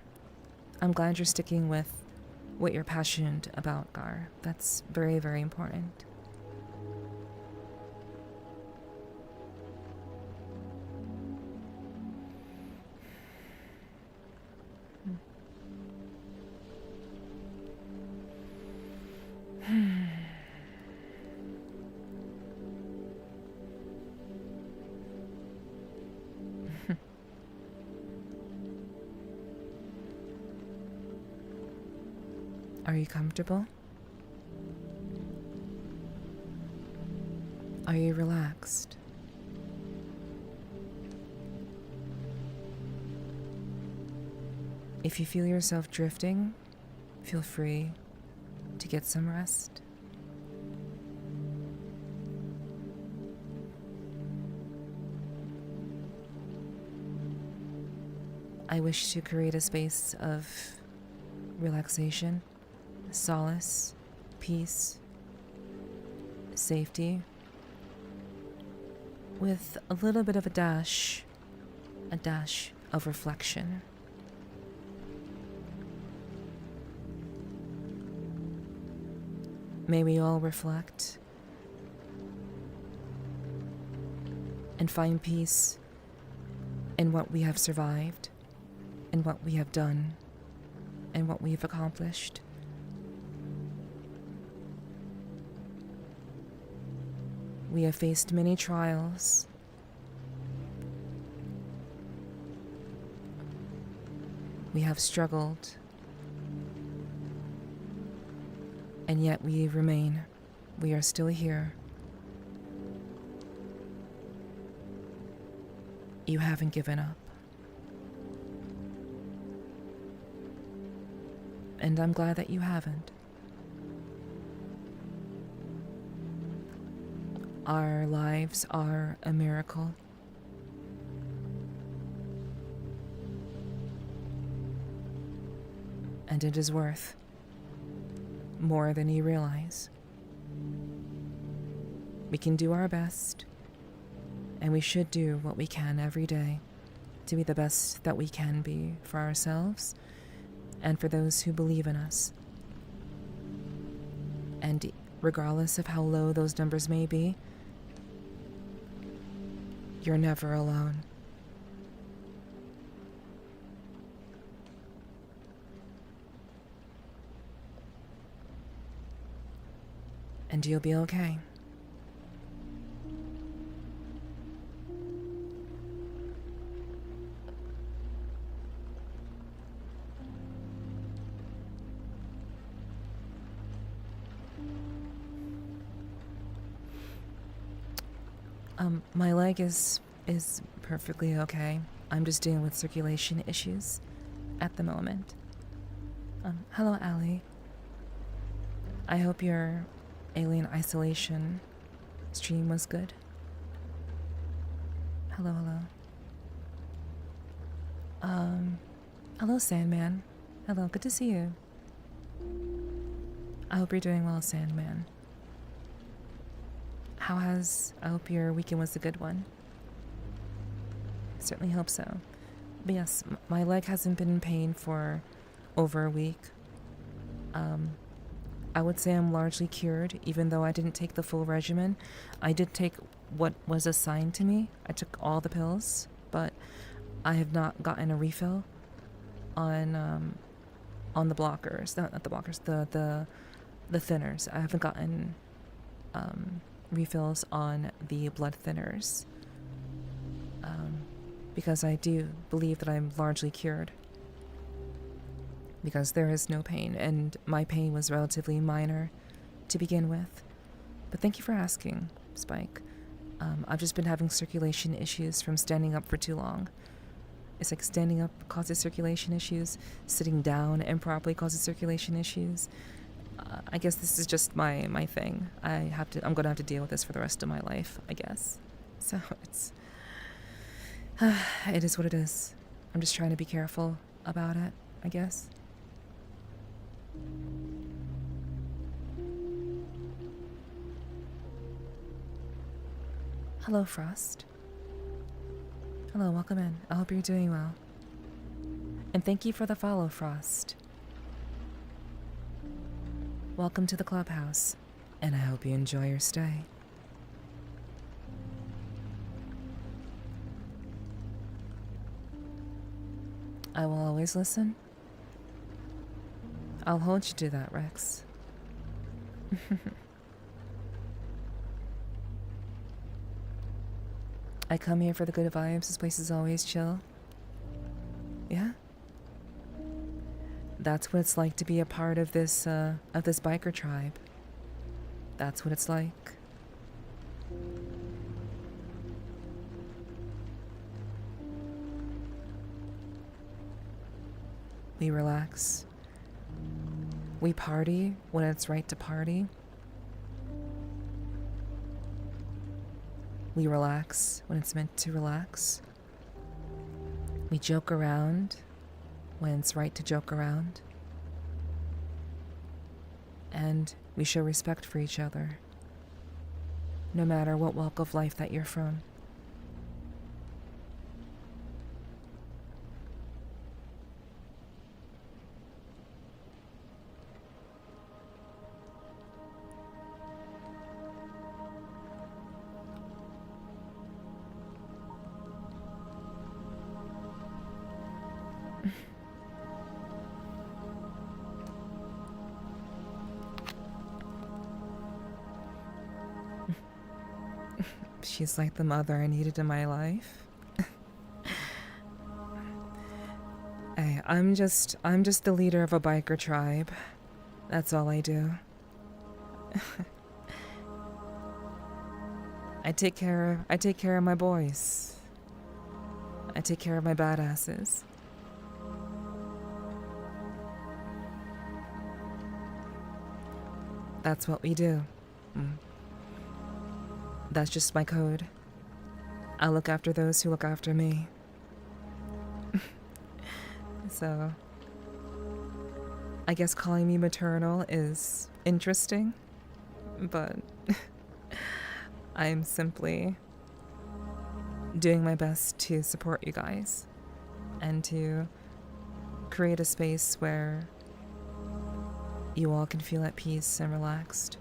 I'm glad you're sticking with what you're passionate about, Gar. That's very, very important. Are you comfortable? Are you relaxed? If you feel yourself drifting, feel free to get some rest. I wish to create a space of relaxation, solace, peace, safety, with a little bit of a dash of reflection. May we all reflect and find peace in what we have survived, in what we have done, and what we have accomplished. We have faced many trials. We have struggled. And yet we remain. We are still here. You haven't given up. And I'm glad that you haven't. Our lives are a miracle. And it is worth more than you realize. We can do our best, and we should do what we can every day to be the best that we can be for ourselves and for those who believe in us. And regardless of how low those numbers may be, you're never alone. And you'll be okay. My leg is perfectly okay. I'm just dealing with circulation issues at the moment. Hello, Allie. I hope your alien isolation stream was good. Hello. Hello, Sandman. Hello, good to see you. I hope you're doing well, Sandman. I hope your weekend was a good one. Certainly hope so. But yes, my leg hasn't been in pain for over a week. I would say I'm largely cured, even though I didn't take the full regimen. I did take what was assigned to me. I took all the pills, but I have not gotten a refill on the blockers. Not the blockers, the thinners. I haven't gotten refills on the blood thinners because I do believe that I'm largely cured, because there is no pain, and my pain was relatively minor to begin with. But thank you for asking, Spike. I've just been having circulation issues from standing up for too long. It's like standing up causes circulation issues, sitting down improperly causes circulation issues. I guess this is just my thing. I'm gonna have to deal with this for the rest of my life, I guess. So it is what it is. I'm just trying to be careful about it, I guess. Hello, Frost. Hello, welcome in. I hope you're doing well. And thank you for the follow, Frost. Welcome to the clubhouse, and I hope you enjoy your stay. I will always listen. I'll hold you to that, Rex. I come here for the good vibes. This place is always chill. Yeah? That's what it's like to be a part of this biker tribe. That's what it's like. We relax. We party when it's right to party. We relax when it's meant to relax. We joke around when it's right to joke around. And we show respect for each other, no matter what walk of life that you're from. She's like the mother I needed in my life. Hey, I'm just the leader of a biker tribe. That's all I do. I take care of my boys. I take care of my badasses. That's what we do. That's just my code. I look after those who look after me. So, I guess calling me maternal is interesting, but I'm simply doing my best to support you guys and to create a space where you all can feel at peace and relaxed.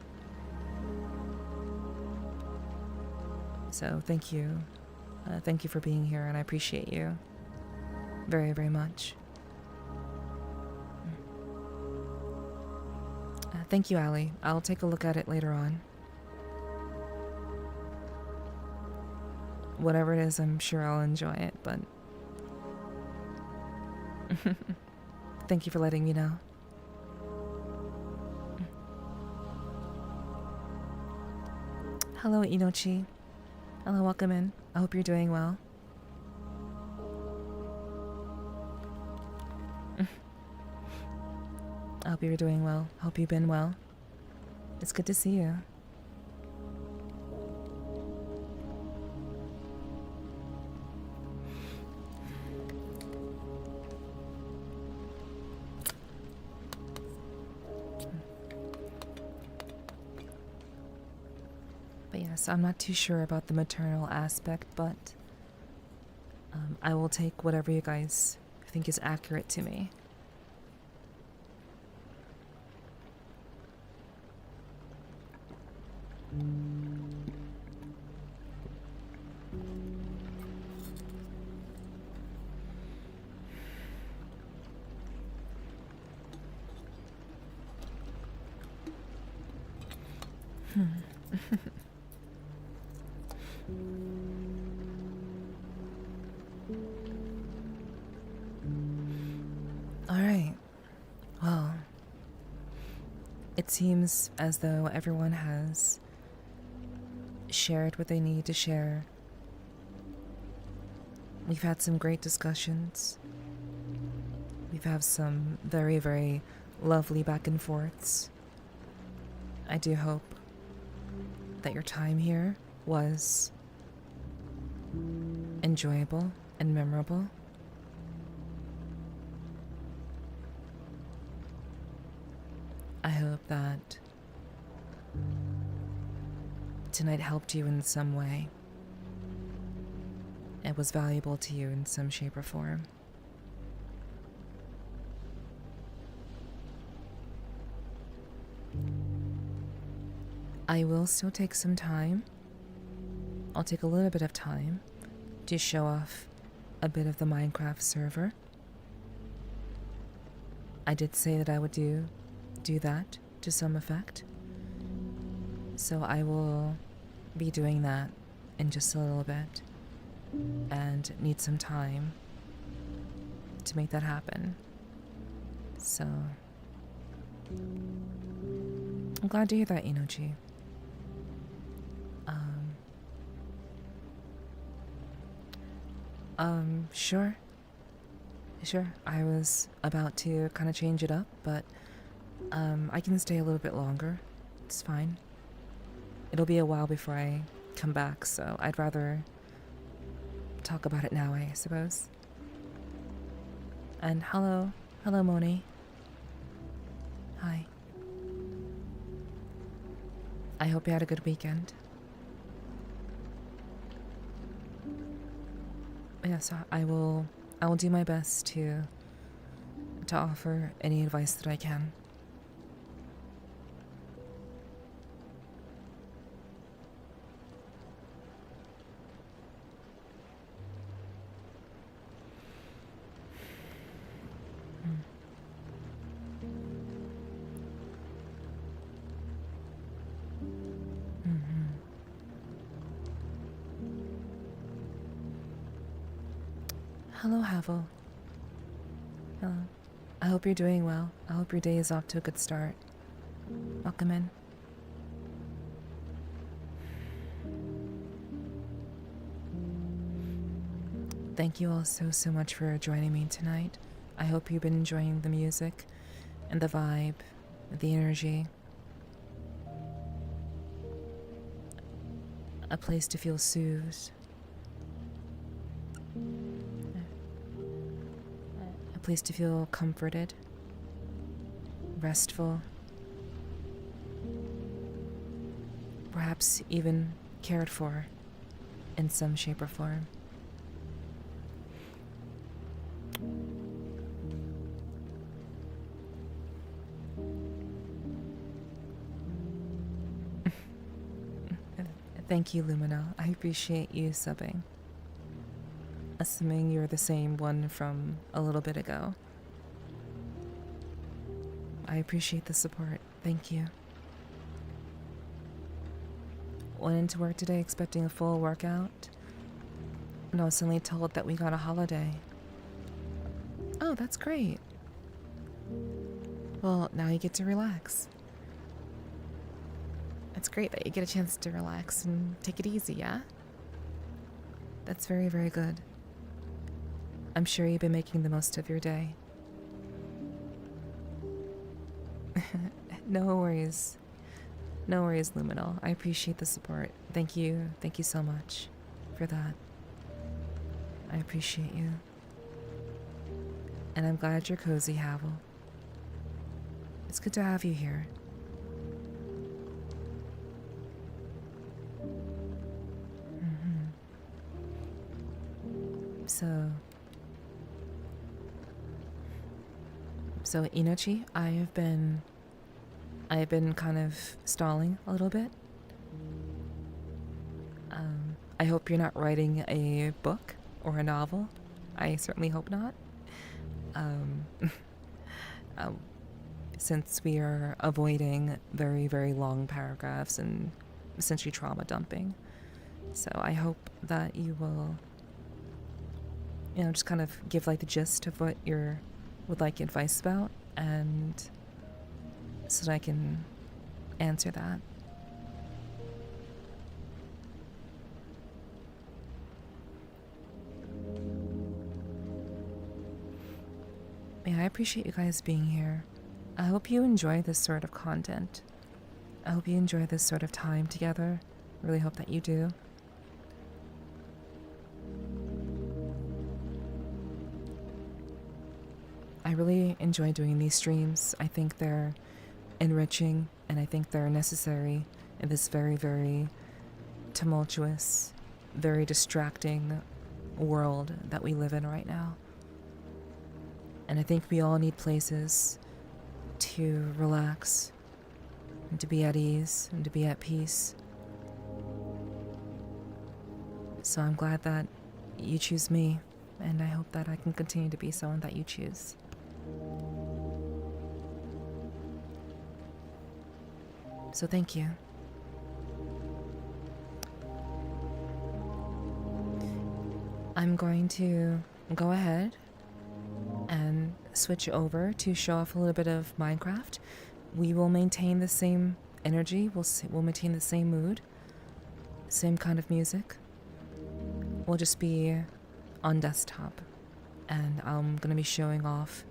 So thank you. Thank you for being here, and I appreciate you very, very much. Thank you, Allie. I'll take a look at it later on. Whatever it is, I'm sure I'll enjoy it, but thank you for letting me know. Hello, Inochi. Hello, welcome in. I hope you're doing well. I hope you're doing well. Hope you've been well. It's good to see you. But yes, I'm not too sure about the maternal aspect, but I will take whatever you guys think is accurate to me. Alright. Well, it seems as though everyone has shared what they need to share. We've had some great discussions. We've had some very, very lovely back and forths. I do hope that your time here was enjoyable and memorable. I hope that tonight helped you in some way. It was valuable to you in some shape or form. I will still take some time. I'll take a little bit of time to show off a bit of the Minecraft server. I did say that I would do that to some effect. So I will be doing that in just a little bit and need some time to make that happen. So, I'm glad to hear that, Inochi. Sure. Sure, I was about to kind of change it up, but I can stay a little bit longer. It's fine. It'll be a while before I come back, so I'd rather talk about it now, I suppose. And hello Moni. Hi. I hope you had a good weekend. Yes, I will do my best to offer any advice that I can. Hello, Havel. Hello. I hope you're doing well. I hope your day is off to a good start. Welcome in. Thank you all so much for joining me tonight. I hope you've been enjoying the music and the vibe, the energy. A place to feel soothed. A place to feel comforted, restful, perhaps even cared for in some shape or form. Thank you, Lumina. I appreciate you subbing. Assuming you're the same one from a little bit ago. I appreciate the support. Thank you. Went into work today expecting a full workout, and I was suddenly told that we got a holiday. Oh, that's great. Well, now you get to relax. It's great that you get a chance to relax and take it easy, yeah? That's very, very good. I'm sure you've been making the most of your day. No worries. No worries, Luminal. I appreciate the support. Thank you. Thank you so much for that. I appreciate you. And I'm glad you're cozy, Havel. It's good to have you here. So Inochi, I have been kind of stalling a little bit. I hope you're not writing a book or a novel. I certainly hope not. Since we are avoiding very, very long paragraphs and essentially trauma dumping. So I hope that you will, just kind of give like the gist of what you would like advice about, and so that I can answer that. Yeah, I appreciate you guys being here. I hope you enjoy this sort of content. I hope you enjoy this sort of time together. Really hope that you do. I really enjoy doing these streams. I think they're enriching, and I think they're necessary in this very, very tumultuous, very distracting world that we live in right now. And I think we all need places to relax and to be at ease and to be at peace. So I'm glad that you choose me, and I hope that I can continue to be someone that you choose. So thank you. I'm going to go ahead and switch over to show off a little bit of Minecraft. We will maintain the same energy, we'll maintain the same mood, same kind of music. We'll just be on desktop, and I'm gonna be showing off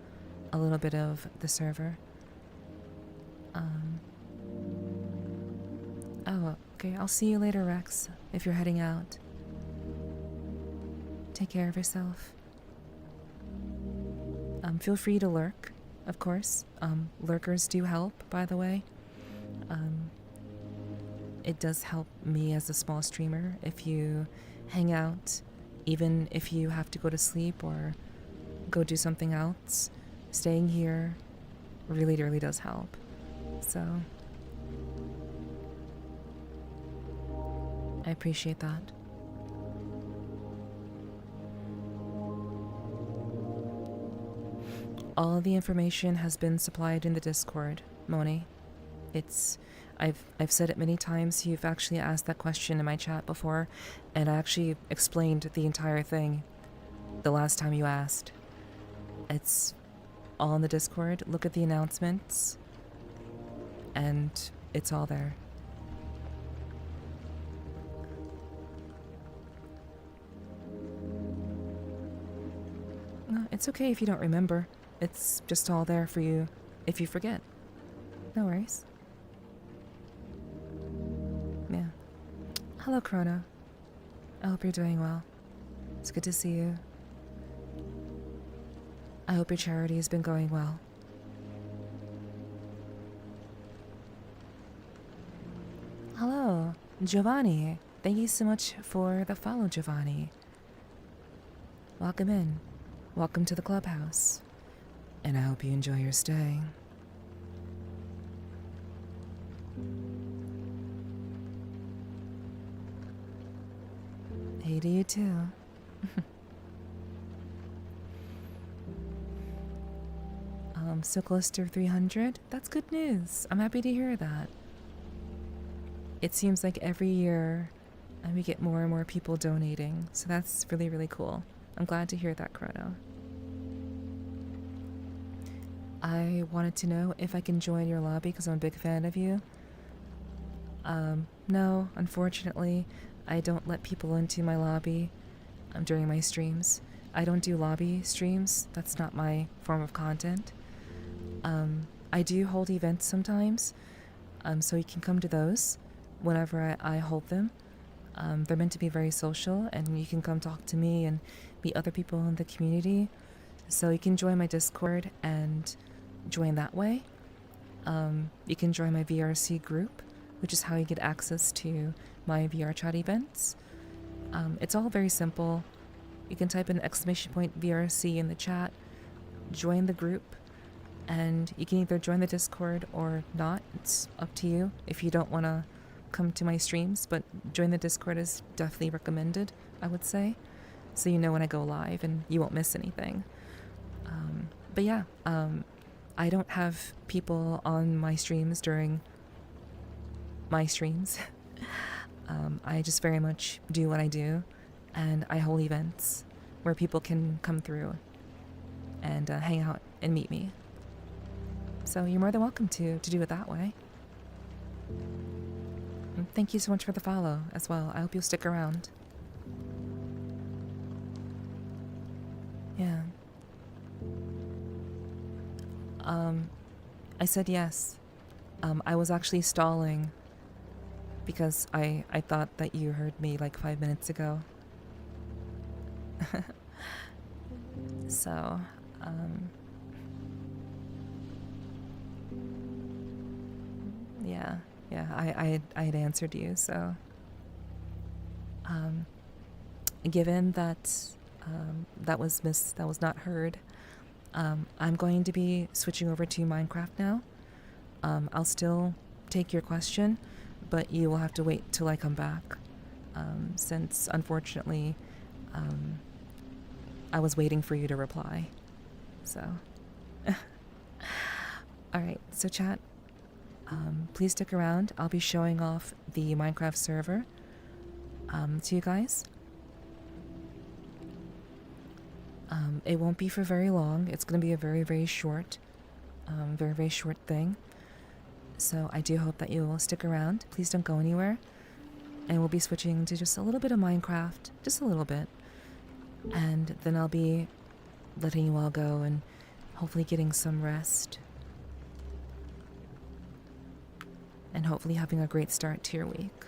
a little bit of the server. Oh, okay, I'll see you later, Rex, if you're heading out. Take care of yourself. Feel free to lurk, of course. Lurkers do help, by the way. It does help me as a small streamer if you hang out, even if you have to go to sleep or go do something else. Staying here really, really does help. So, I appreciate that. All the information has been supplied in the Discord, Moni. I've said it many times. You've actually asked that question in my chat before, and I actually explained the entire thing the last time you asked. It's all in the Discord. Look at the announcements, and it's all there. No, it's okay if you don't remember. It's just all there for you if you forget. No worries. Yeah. Hello, Chrono. I hope you're doing well. It's good to see you. I hope your charity has been going well. Hello, Giovanni. Thank you so much for the follow, Giovanni. Welcome in. Welcome to the clubhouse. And I hope you enjoy your stay. Hey to you too. So close to 300? That's good news. I'm happy to hear that. It seems like every year we get more and more people donating, so that's really, really cool. I'm glad to hear that, Chrono. I wanted to know if I can join your lobby because I'm a big fan of you. No, unfortunately, I don't let people into my lobby during my streams. I don't do lobby streams. That's not my form of content. I do hold events sometimes, so you can come to those whenever I hold them. They're meant to be very social, and you can come talk to me and meet other people in the community. So you can join my Discord and join that way. You can join my VRC group, which is how you get access to my VR chat events. It's all very simple. You can type in !VRC in the chat, join the group, and you can either join the Discord or not. It's up to you if you don't want to come to my streams, but join the Discord is definitely recommended, I would say, so you know when I go live and you won't miss anything. But yeah, I don't have people on my streams during my streams. I just very much do what I do, and I hold events where people can come through and hang out and meet me. So you're more than welcome to do it that way. And thank you so much for the follow as well. I hope you'll stick around. Yeah. I said yes. I was actually stalling because I thought that you heard me like 5 minutes ago. So, yeah, I had answered you, so, given that, that was not heard, I'm going to be switching over to Minecraft now. I'll still take your question, but you will have to wait till I come back, since unfortunately, I was waiting for you to reply. So, alright, so chat, please stick around. I'll be showing off the Minecraft server to you guys. It won't be for very long. It's going to be a very, very short, very short thing. So I do hope that you'll stick around. Please don't go anywhere. And we'll be switching to just a little bit of Minecraft, just a little bit. And then I'll be letting you all go and hopefully getting some rest. And hopefully having a great start to your week.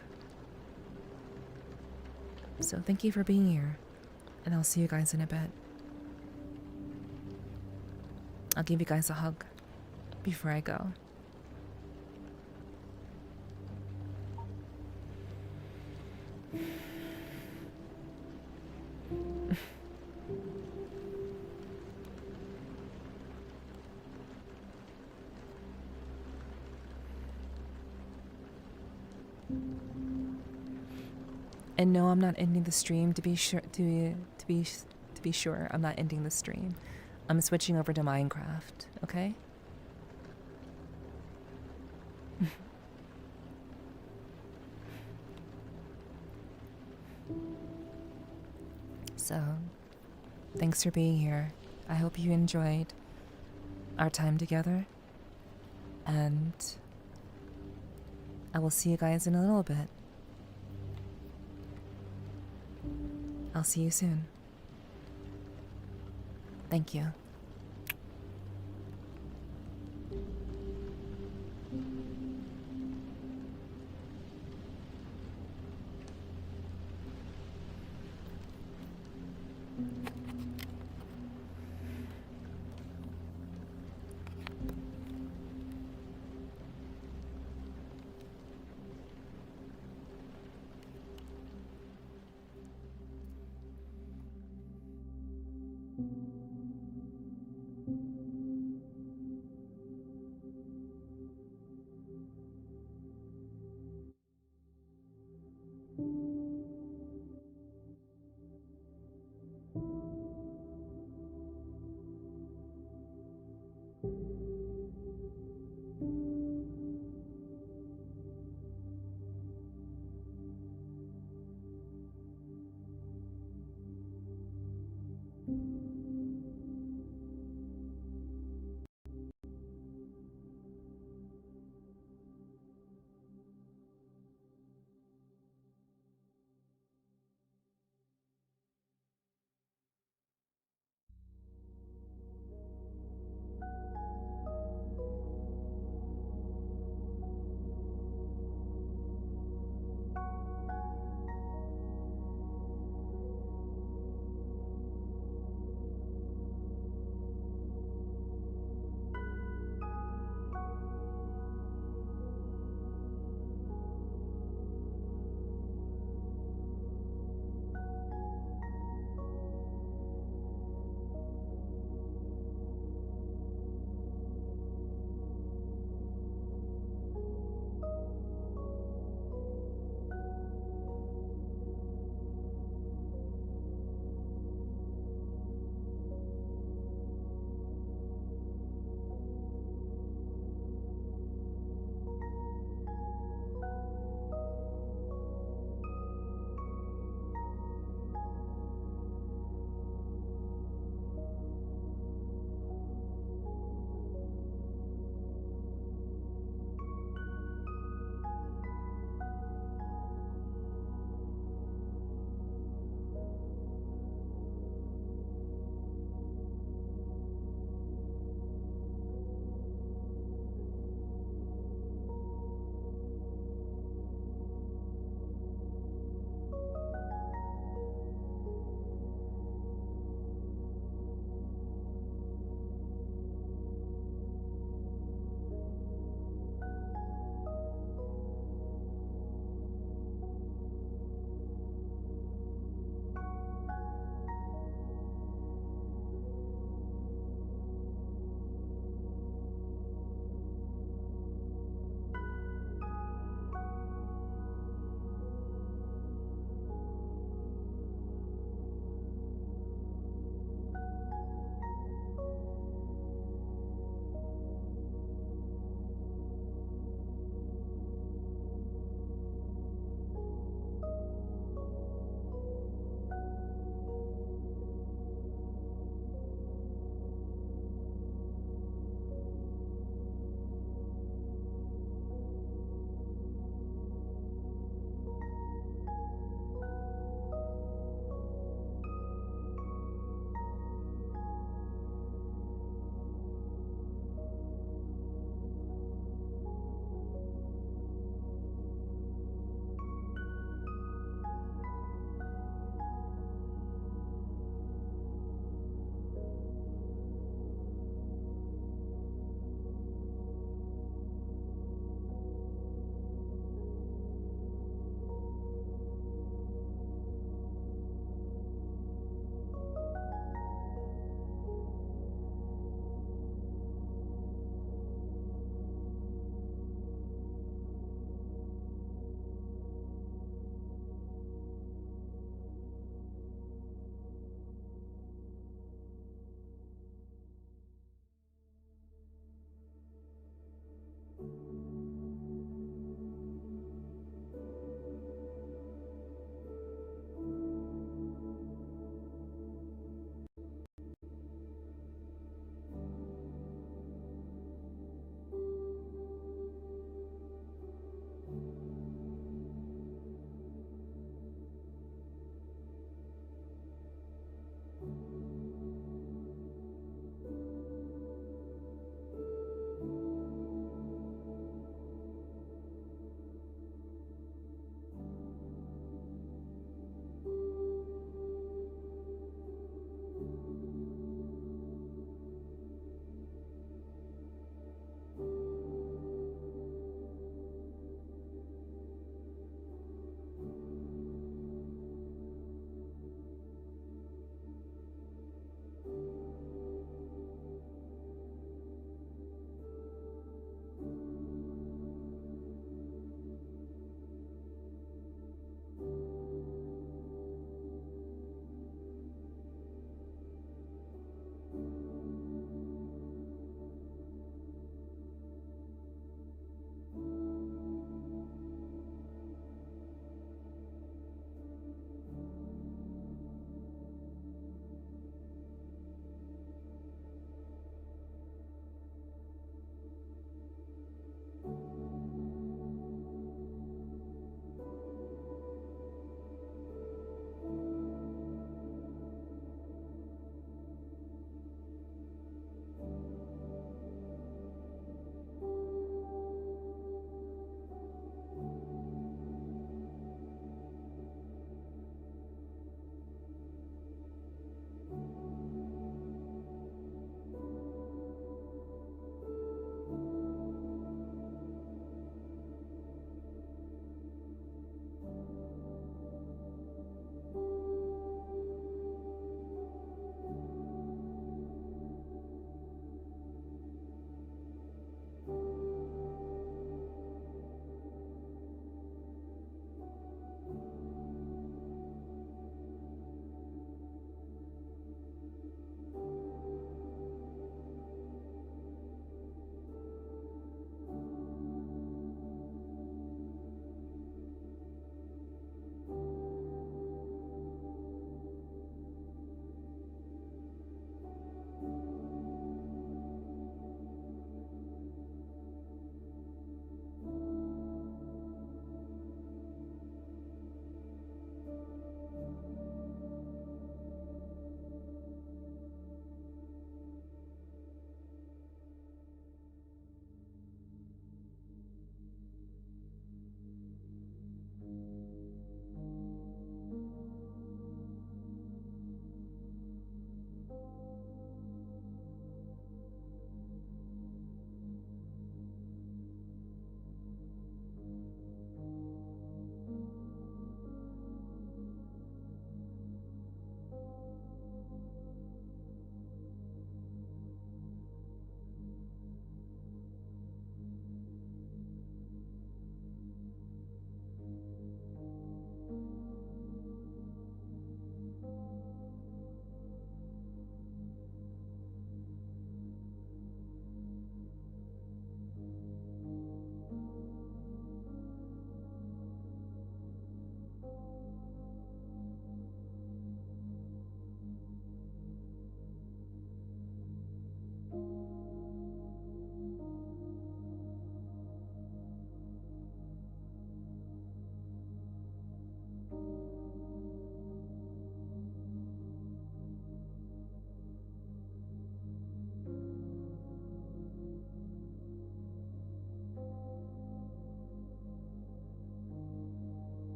So thank you for being here. And I'll see you guys in a bit. I'll give you guys a hug before I go. And no, I'm not ending the stream. To be sure, to be sure, I'm not ending the stream. I'm switching over to Minecraft. Okay. So, thanks for being here. I hope you enjoyed our time together. And I will see you guys in a little bit. I'll see you soon. Thank you.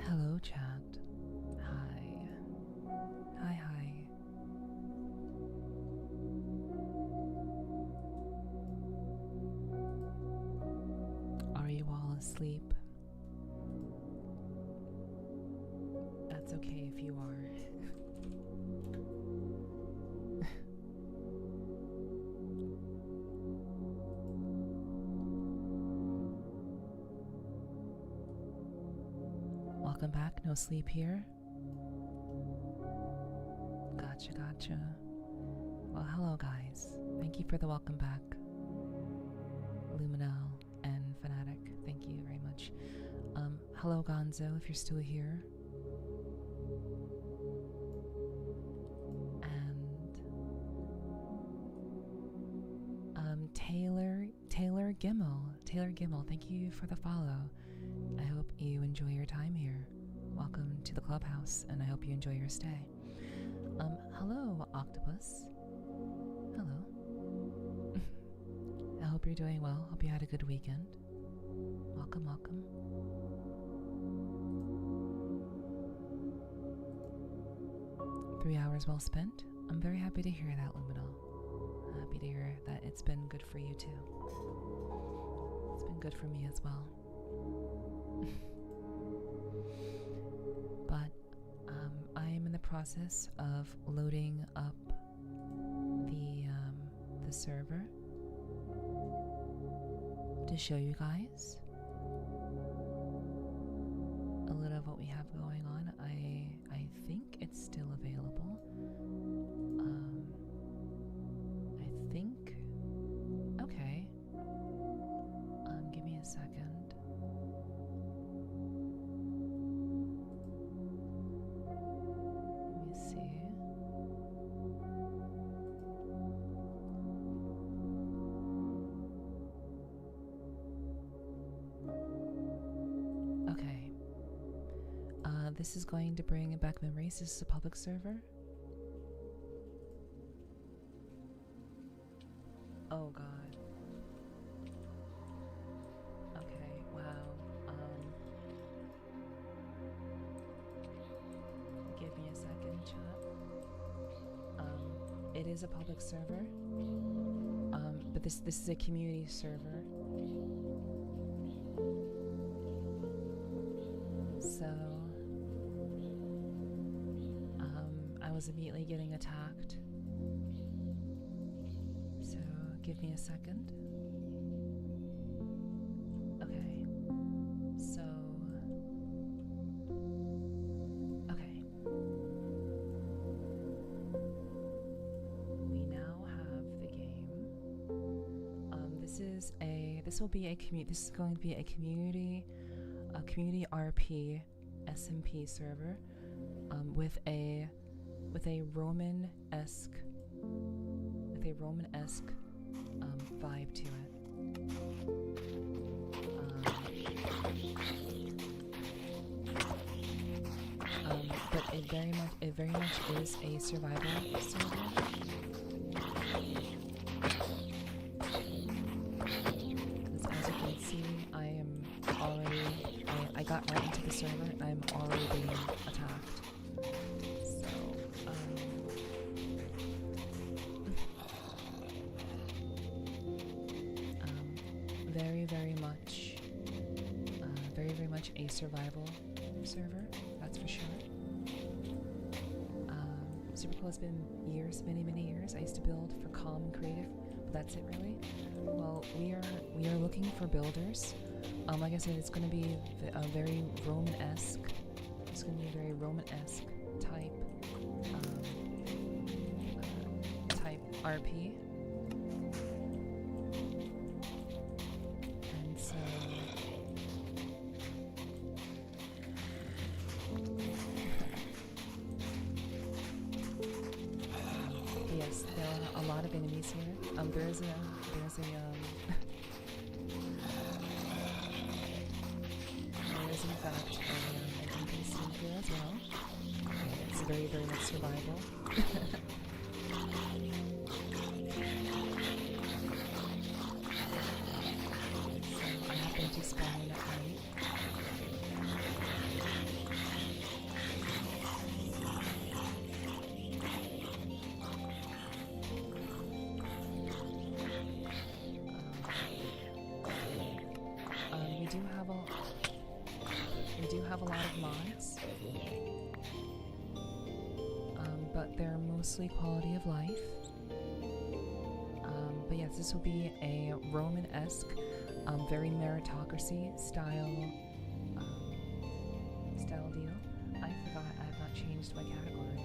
Hello, chat. Hi. Hi, hi. Are you all asleep? That's okay if you are. Welcome back. No sleep here? Gotcha, gotcha. Well, hello, guys. Thank you for the welcome back. Luminel and Fanatic, thank you very much. Hello, Gonzo, if you're still here. And Taylor Gimmel, thank you for the follow. I hope you enjoy your time here. Welcome to the clubhouse, and I hope you enjoy your stay. Hello, Octopus. Hello. I hope you're doing well. Hope you had a good weekend. Welcome, welcome. Three hours well spent. I'm very happy to hear that, Luminal. Happy to hear that it's been good for you too. It's been good for me as well. But I am in the process of loading up the server to show you guys a little of what we have going on. I think it's still available. I think. Okay. Give me a second. Let me see. Okay. This is going to bring back memories. This is a public server. Oh god. Okay, wow. Give me a second, chat. It is a public server. But this is a community server. So was immediately getting attacked. So give me a second. Okay. So... Okay. We now have the game. This is going to be a community RP SMP server, with a Roman-esque vibe to it. But it very much is a survival server. As you can see, I got right into the server and I'm already being attacked. So, very much a survival server, that's for sure. Super Cool has been years, many years. I used to build for Calm and Creative, but that's it really. Well, we are looking for builders. Like I said, it's going to be a very Roman-esque. It's going to be a very Roman-esque type RP. And so, yes, there are a lot of enemies here. There's a in fact an NPC here as well. It's very much survival. So I happen to spawn at night. We do have a lot of mods, but they're mostly quality of life. But yes, this will be a Roman-esque, very meritocracy style deal. I forgot I have not changed my category.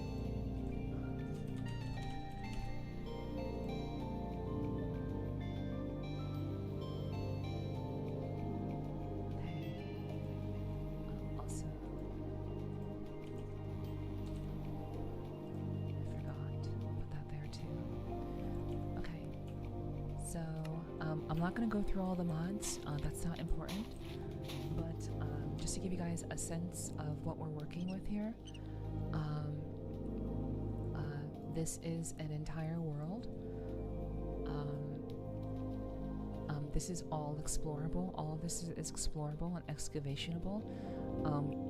I'm not going to go through all the mods, that's not important, but just to give you guys a sense of what we're working with here, this is an entire world. This is all explorable. All of this is explorable and excavationable.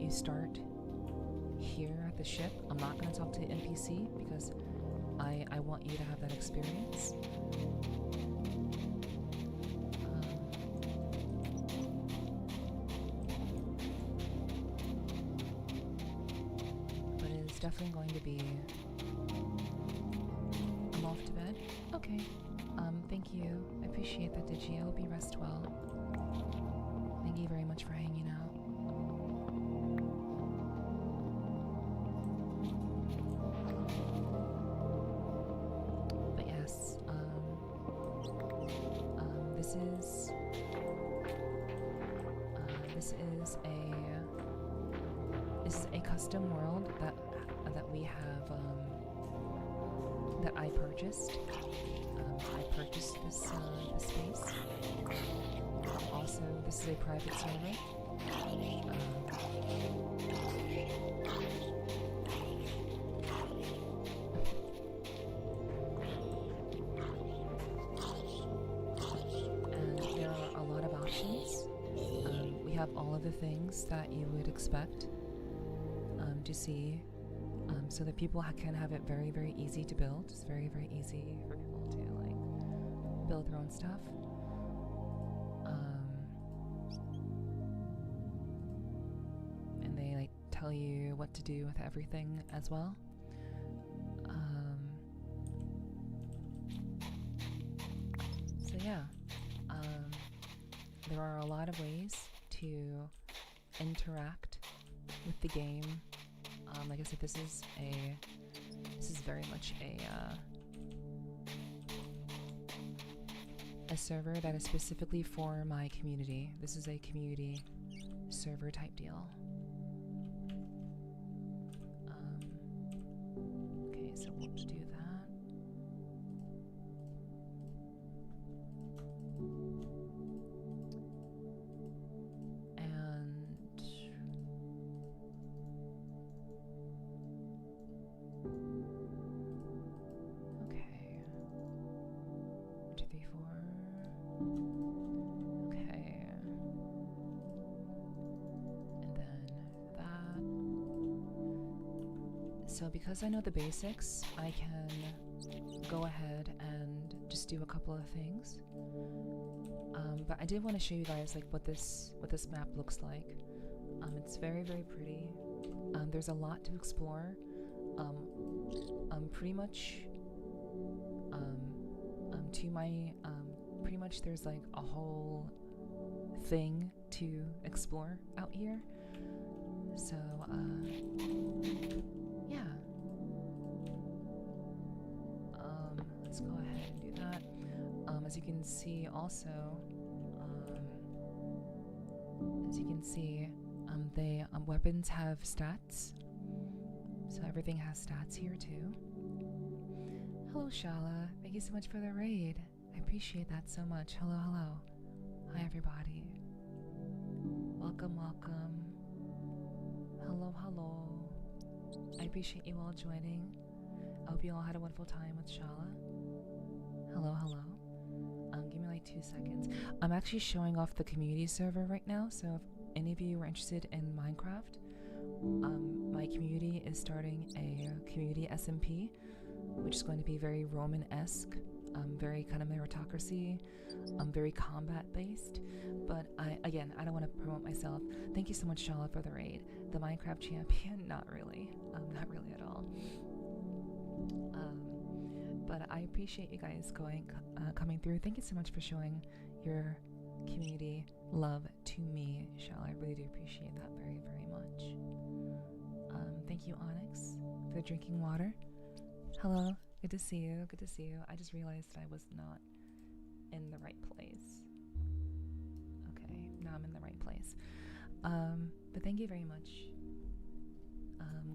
You start here at the ship. I'm not going to talk to the NPC because I want you to have that experience. Definitely going to be... I'm off to bed? Okay. Thank you. I appreciate that, Digi. I hope you rest well. Thank you very much for hanging out. But yes, this is a custom world that we have, that I purchased. I purchased this space. Also, this is a private server. And there are a lot of options. We have all of the things that you would expect to see. So that people can have it very easy to build. It's very easy for people to like build their own stuff. And they like tell you what to do with everything as well. lot of ways to interact with the game. Like I said, this is very much a server that is specifically for my community. This is a community server type deal. Okay, so we'll do that. So because I know the basics, I can go ahead and just do a couple of things. But I did want to show you guys like what this map looks like. It's very, very pretty. There's a lot to explore. Pretty much pretty much there's like a whole thing to explore out here. So yeah. Let's go ahead and do that. As you can see also, they weapons have stats. So everything has stats here too. Hello Shala, thank you so much for the raid. I appreciate that so much. Hello, hello. Hi everybody. Welcome, welcome. Hello, hello. I appreciate you all joining. I hope you all had a wonderful time with Shala. Hello, hello. Give me like 2 seconds. I'm actually showing off the community server right now, so if any of you are interested in Minecraft, my community is starting a community SMP, which is going to be very Roman-esque, very kind of meritocracy, very combat-based. But I don't want to promote myself. Thank you so much, Shala, for the raid. The Minecraft champion? Not really. Not really at all. But I appreciate you guys coming through. Thank you so much for showing your community love to me, Shala. I really do appreciate that very, very much. Thank you, Onyx, for the drinking water. Hello, good to see you. Good to see you. I just realized that I was not in the right place. Okay, now I'm in the right place. But thank you very much.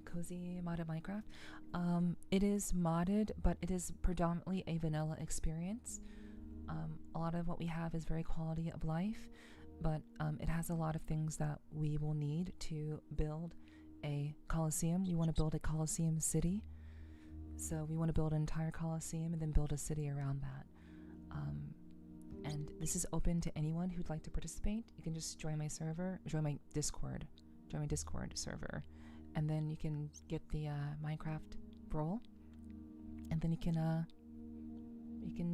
Cozy modded Minecraft. It is modded, but it is predominantly a vanilla experience. A lot of what we have is very quality of life, but it has a lot of things that we will need to build a Colosseum. We want to build a Colosseum city. So we want to build an entire Colosseum and then build a city around that. And this is open to anyone who'd like to participate. You can just join my server, join my Discord server, and then you can get the Minecraft role, and then you can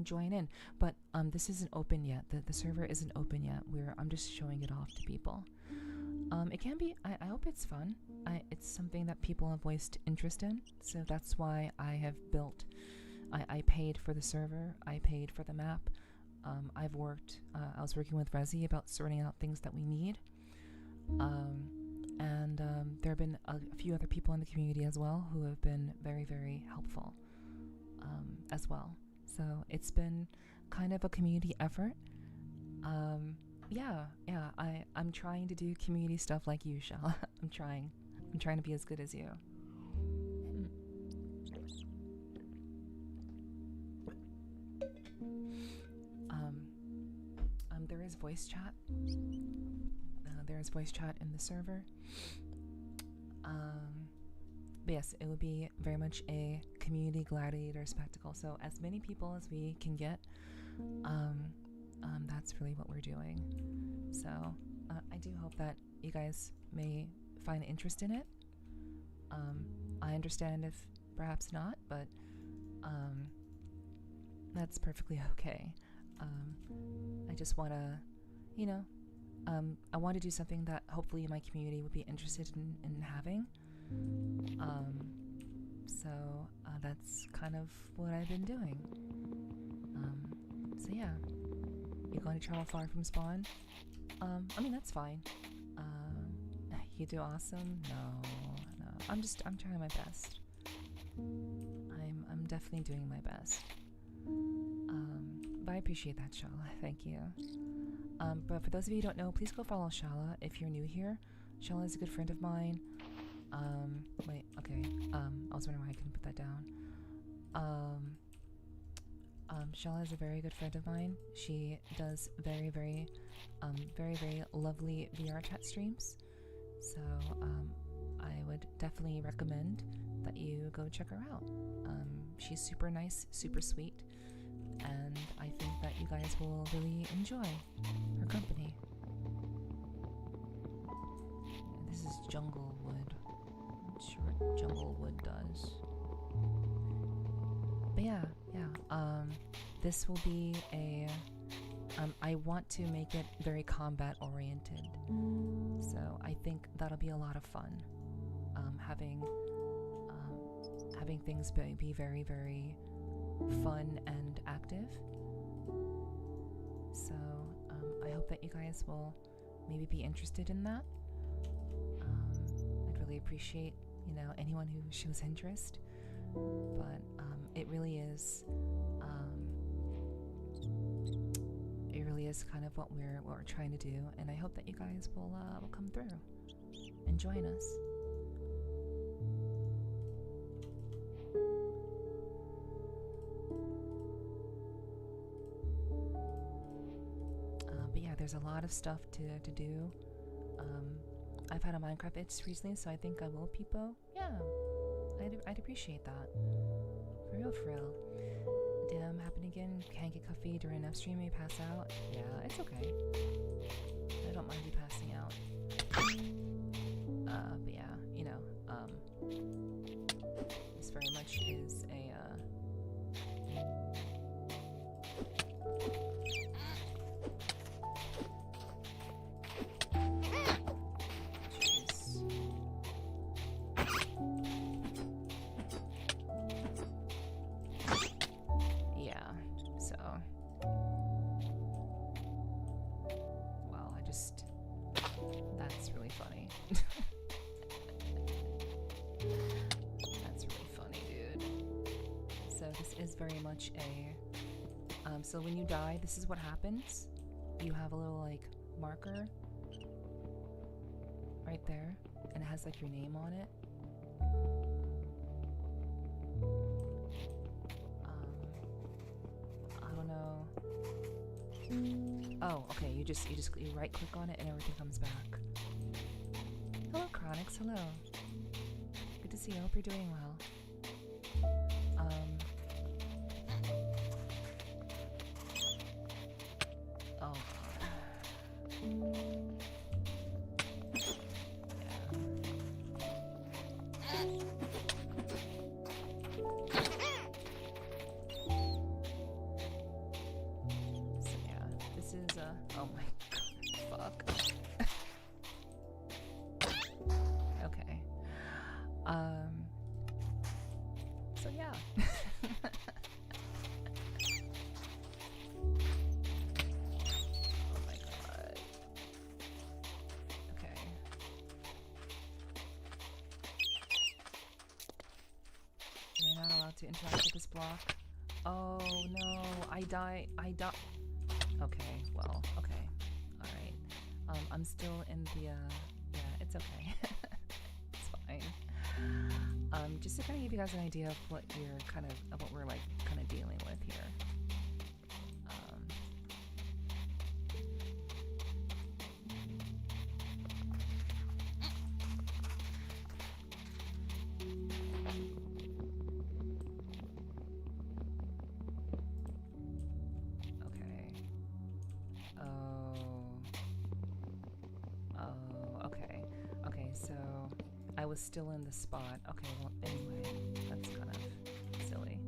join in. But this isn't open yet. The server isn't open yet. I'm just showing it off to people. It can be. I hope it's fun. It's something that people have voiced interest in, so that's why I have built. I paid for the server. I paid for the map. I was working with Rezi about sorting out things that we need. And there have been a few other people in the community as well who have been very, very helpful as well. So it's been kind of a community effort. I'm trying to do community stuff like you, Shala. I'm trying to be as good as you. There is voice chat. There is voice chat in the server. But yes, it will be very much a community gladiator spectacle. So as many people as we can get, that's really what we're doing. So I do hope that you guys may find interest in it. I understand if perhaps not, but that's perfectly okay. I just want to, I want to do something that hopefully my community would be interested in having. So that's kind of what I've been doing. So yeah. You're going to travel far from spawn? I mean, that's fine. You do awesome? No. I'm trying my best. I'm definitely doing my best. But I appreciate that, Shala. Thank you. But for those of you who don't know, please go follow Shala if you're new here. Shala is a good friend of mine. Wait, okay. I was wondering why I couldn't put that down. Shala is a very good friend of mine. She does very, very lovely VR chat streams. So, I would definitely recommend that you go check her out. She's super nice, super sweet, and I think that you guys will really enjoy her company. This is jungle wood. I'm not sure what jungle wood does. But yeah. This will be a... I want to make it very combat oriented. So I think that'll be a lot of fun. Having things be very, very fun and active. So I hope that you guys will maybe be interested in that. I'd really appreciate, anyone who shows interest. But it really is kind of what we're trying to do, and I hope that you guys will come through and join us. But yeah, there's a lot of stuff to do. I've had a Minecraft itch recently, so I think I will peepo. Yeah, I'd appreciate that. For real. Damn, happened again. Can't get coffee during an stream, you pass out. Yeah, it's okay. I don't mind you passing out. But yeah, this very much is a, that's really funny. That's really funny, dude. So this is very much a... so when you die, this is what happens. You have a little, marker right there, and it has, your name on it. I don't know... Oh, okay, you right click on it and everything comes back. Hello, Chronix, hello. Good to see you, I hope you're doing well. Oh, oh my god, fuck. Okay. So yeah. Oh my god. Okay. You're not allowed to interact with this block. Oh no, I die. Okay, well, okay. Alright. I'm still in the, yeah, it's okay. It's fine. Just to kind of give you guys an idea of what you're what we're, kind of dealing with here. So I was still in the spot. Okay, well, anyway, that's kind of silly.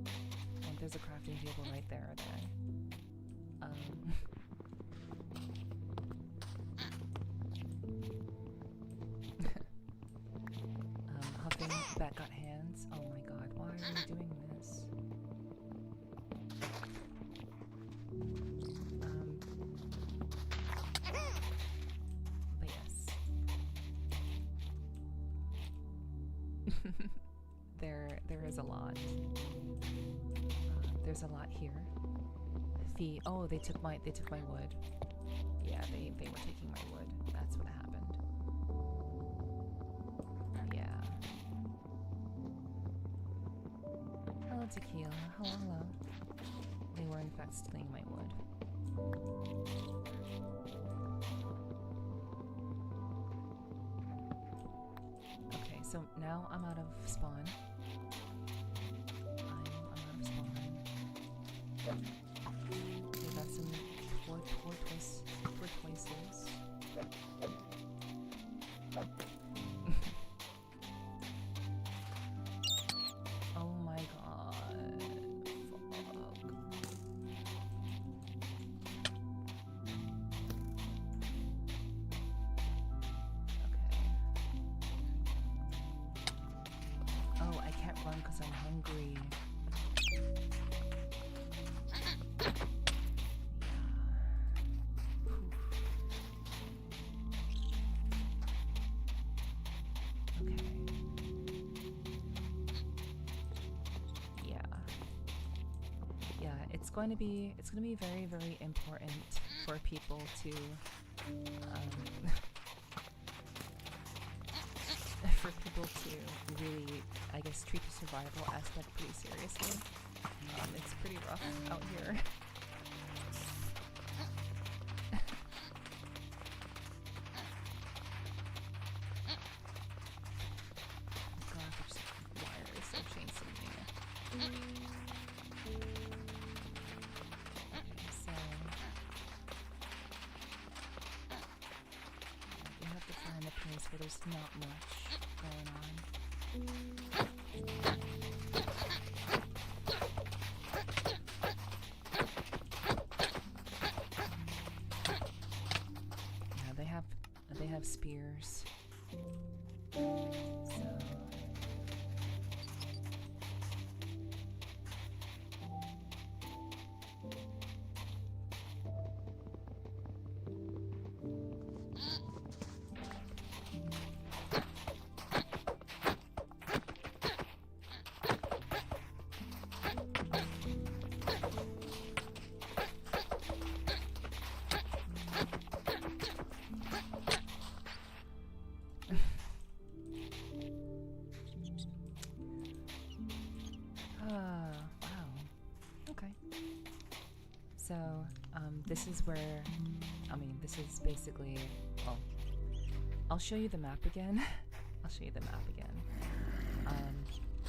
And there's a crafting table right there then. Huffing, that got hands. Oh my god, why are you doing this? There is a lot. There's a lot here. Oh, they took my wood. Yeah, they were taking my wood. That's what happened. Yeah. Hello, Tequila. Hello. They were in fact stealing my wood. Okay, so now I'm out of spawn. I'm out of spawn. Okay, got some four choices. Oh my god. Fuck. Okay. Oh, I can't run because I'm hungry. It's going to be very, very important for people to really, I guess, treat the survival aspect pretty seriously. It's pretty rough out here. God, there's wires and chains in me. In a place where there's not much going on. Yeah, they have spears. So wow. Okay. So, this is where, this is basically, well, I'll show you the map again.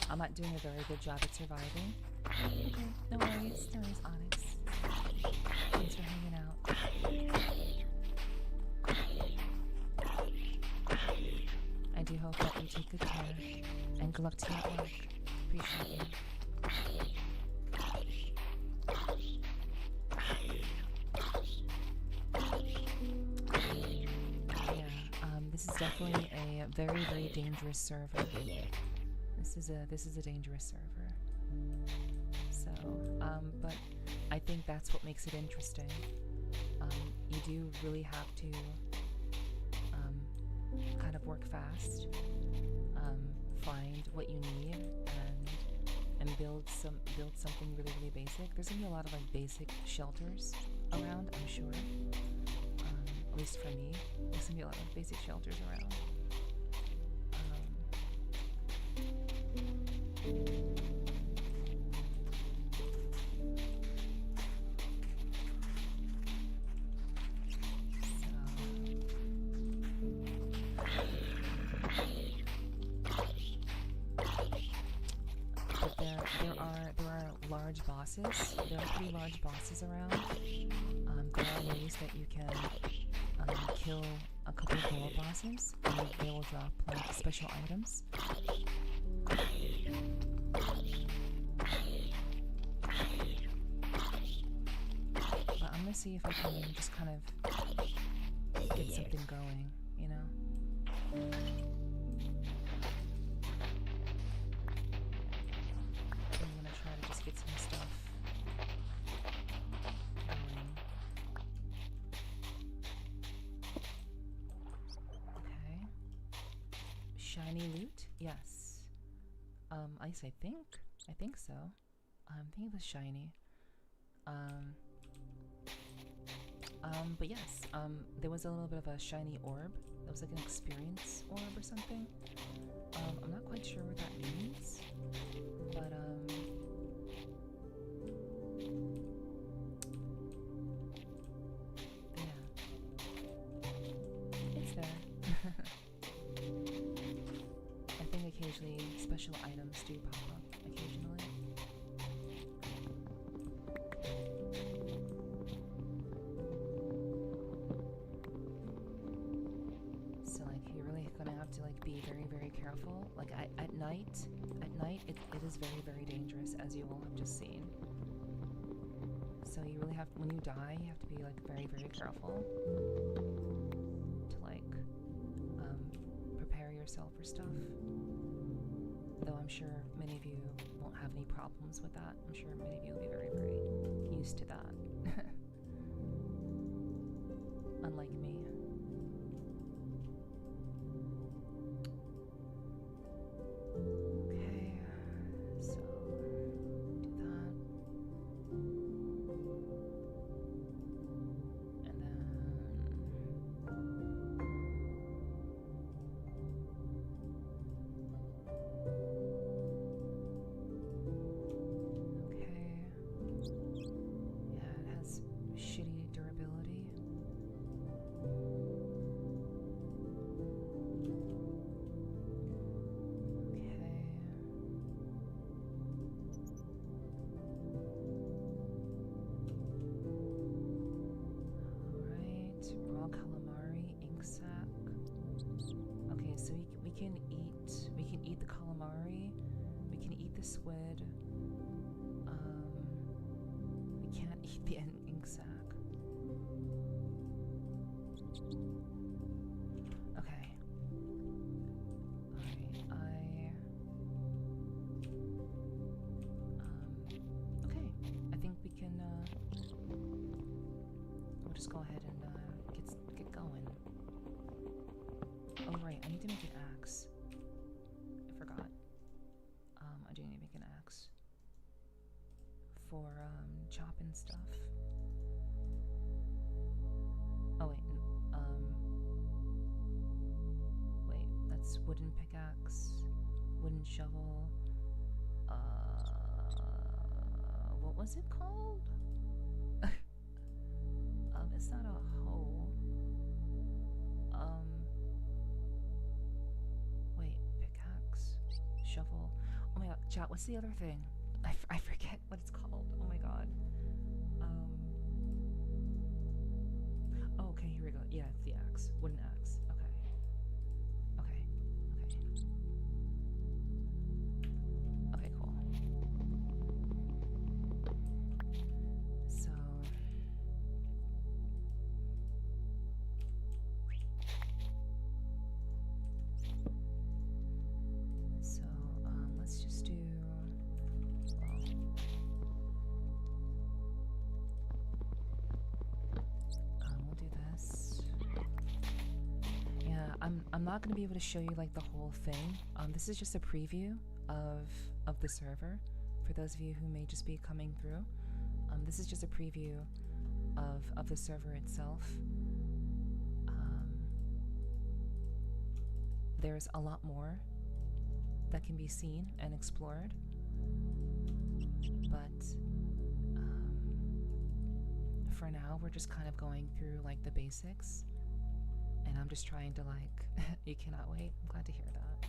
I'm not doing a very good job at surviving. Okay, no worries, Onyx. Thanks for hanging out. I do hope that you take good care, and good luck to you at work. Appreciate you. This is definitely a very, very dangerous server. This is a dangerous server. So, but I think that's what makes it interesting. You do really have to kind of work fast, find what you need, and build something really, really basic. There's gonna be a lot of like basic shelters around, I'm sure. At least for me, there's gonna be a lot of basic shelters around. There are large bosses. There are pretty large bosses around. There are ways that you can kill a couple of lower bosses, and they will drop like special items. But I'm gonna see if I can just kind of get something going, you know? I'm gonna try to just get some stuff going. Okay. Shiny loot? Yes. Ice, I think so. I think it was shiny. But yes, there was a little bit of a shiny orb. That was like an experience orb or something. I'm not quite sure what that means, but yeah, it's there. I think occasionally special items do pop up occasionally. So like you're really gonna have to like be very, very careful. Like at night it is very, very dangerous, as you all have just seen. So you really have, when you die, you have to be like very, very careful to like prepare yourself for stuff. Though I'm sure many of you won't have any problems with that. I'm sure many of you will be very, very used to that. Unlike me. Okay, so do that. And then okay. Yeah, it has shitty durability. We can eat the calamari, we can eat the squid, we can't eat the ink sac. Okay. Okay, I think we can, we'll just go ahead and, get going. Oh right, I need to make an axe. I forgot. I do need to make an axe for chopping stuff. Oh wait, wait, that's wooden pickaxe, wooden shovel. What was it called? It's not a hoe. Wait, pickaxe, shovel. Oh my god, chat, what's the other thing? I forget what it's called. Oh my god. Oh, okay, here we go. Yeah, it's the axe. Wooden axe. Okay. Okay. Okay. Okay, cool. So, let's just do, we'll do this. Yeah, I'm not gonna be able to show you like the whole thing. This is just a preview of the server for those of you who may just be coming through. This is just a preview of the server itself. There's a lot more that can be seen and explored, but for now we're just kind of going through like the basics, and I'm just trying to like you cannot wait. I'm glad to hear that.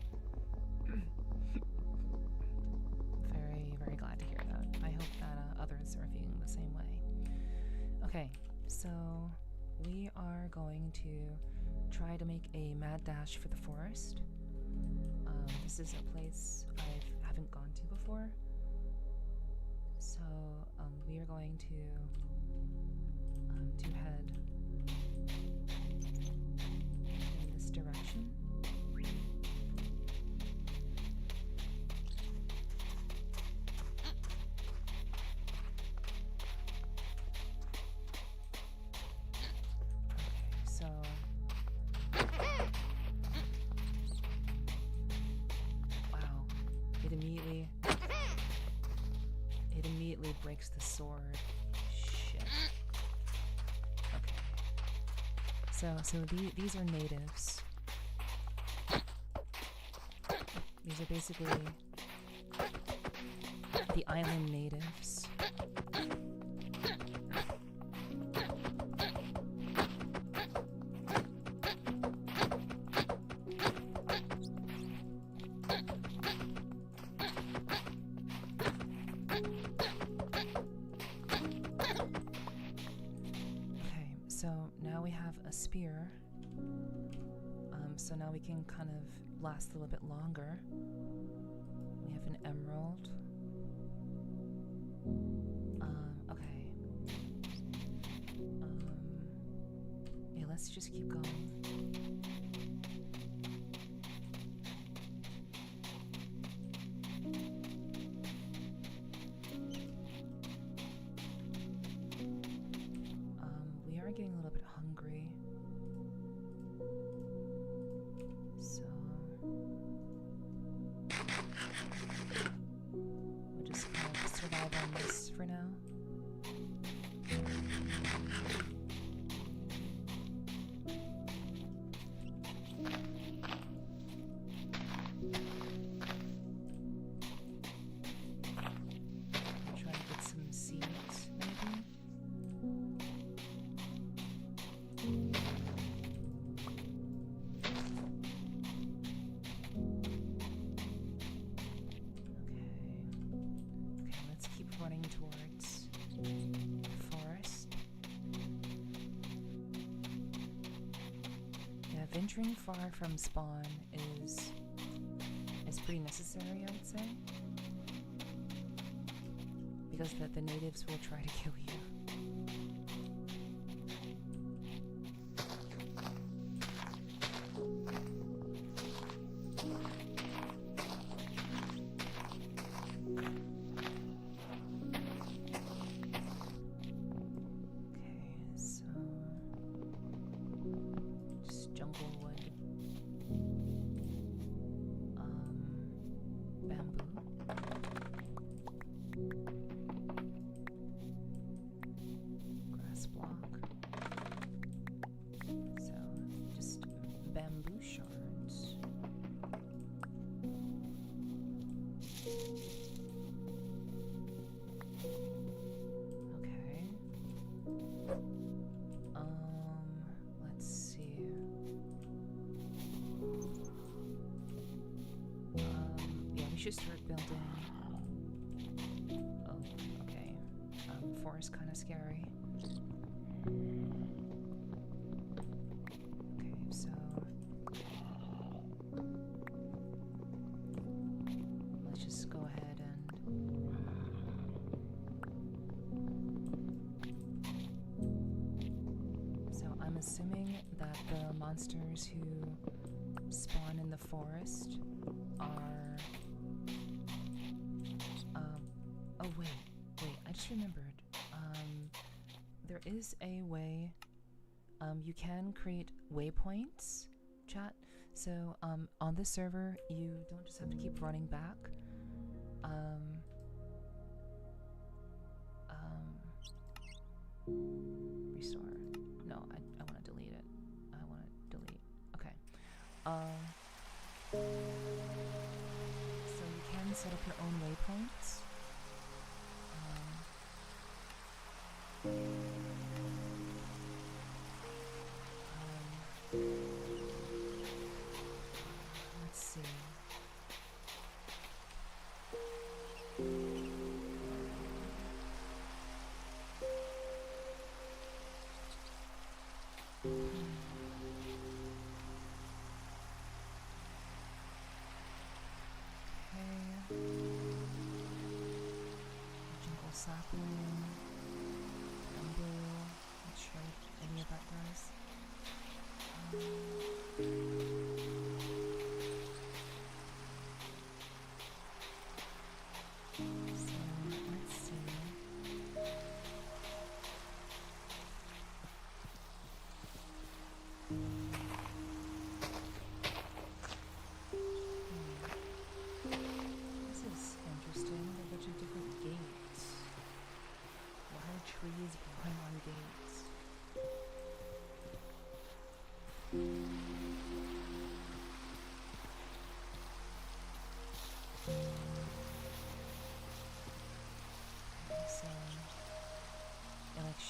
Very, very glad to hear that. I hope that others are feeling the same way. Okay, so we are going to try to make a mad dash for the forest. This is a place I haven't gone to before, so we are going to head in this direction. immediately breaks the sword. Shit. Okay. So these are natives. These are basically the island natives. Okay, so now we have a spear. So now we can kind of last a little bit longer. We have an emerald. Okay. Yeah, let's just keep going. We are getting a little bit hungry. So we'll just kind of survive on this for now. Try to get some seeds, maybe. Okay, let's keep running towards the forest. Yeah, venturing far from spawn is pretty necessary, I would say. Because the natives will try to kill you. Okay, so just jungle wood. Bamboo. Grass block. So just bamboo shards. Okay. Let's see. Yeah, we should start building. Oh, okay. Forest kind of scary. Okay, so let's just go ahead and so I'm assuming that the monsters who spawn in the forest are oh wait, I just remembered. There is a way you can create waypoints, chat. So on this server you don't just have to keep running back. Restore. No, I want to delete it. I want to delete. Okay. So you can set up your own waypoints. Let's see. Jungle sapling, bamboo. Not sure what any of that does. So let's see. This is interesting. A bunch of different gates.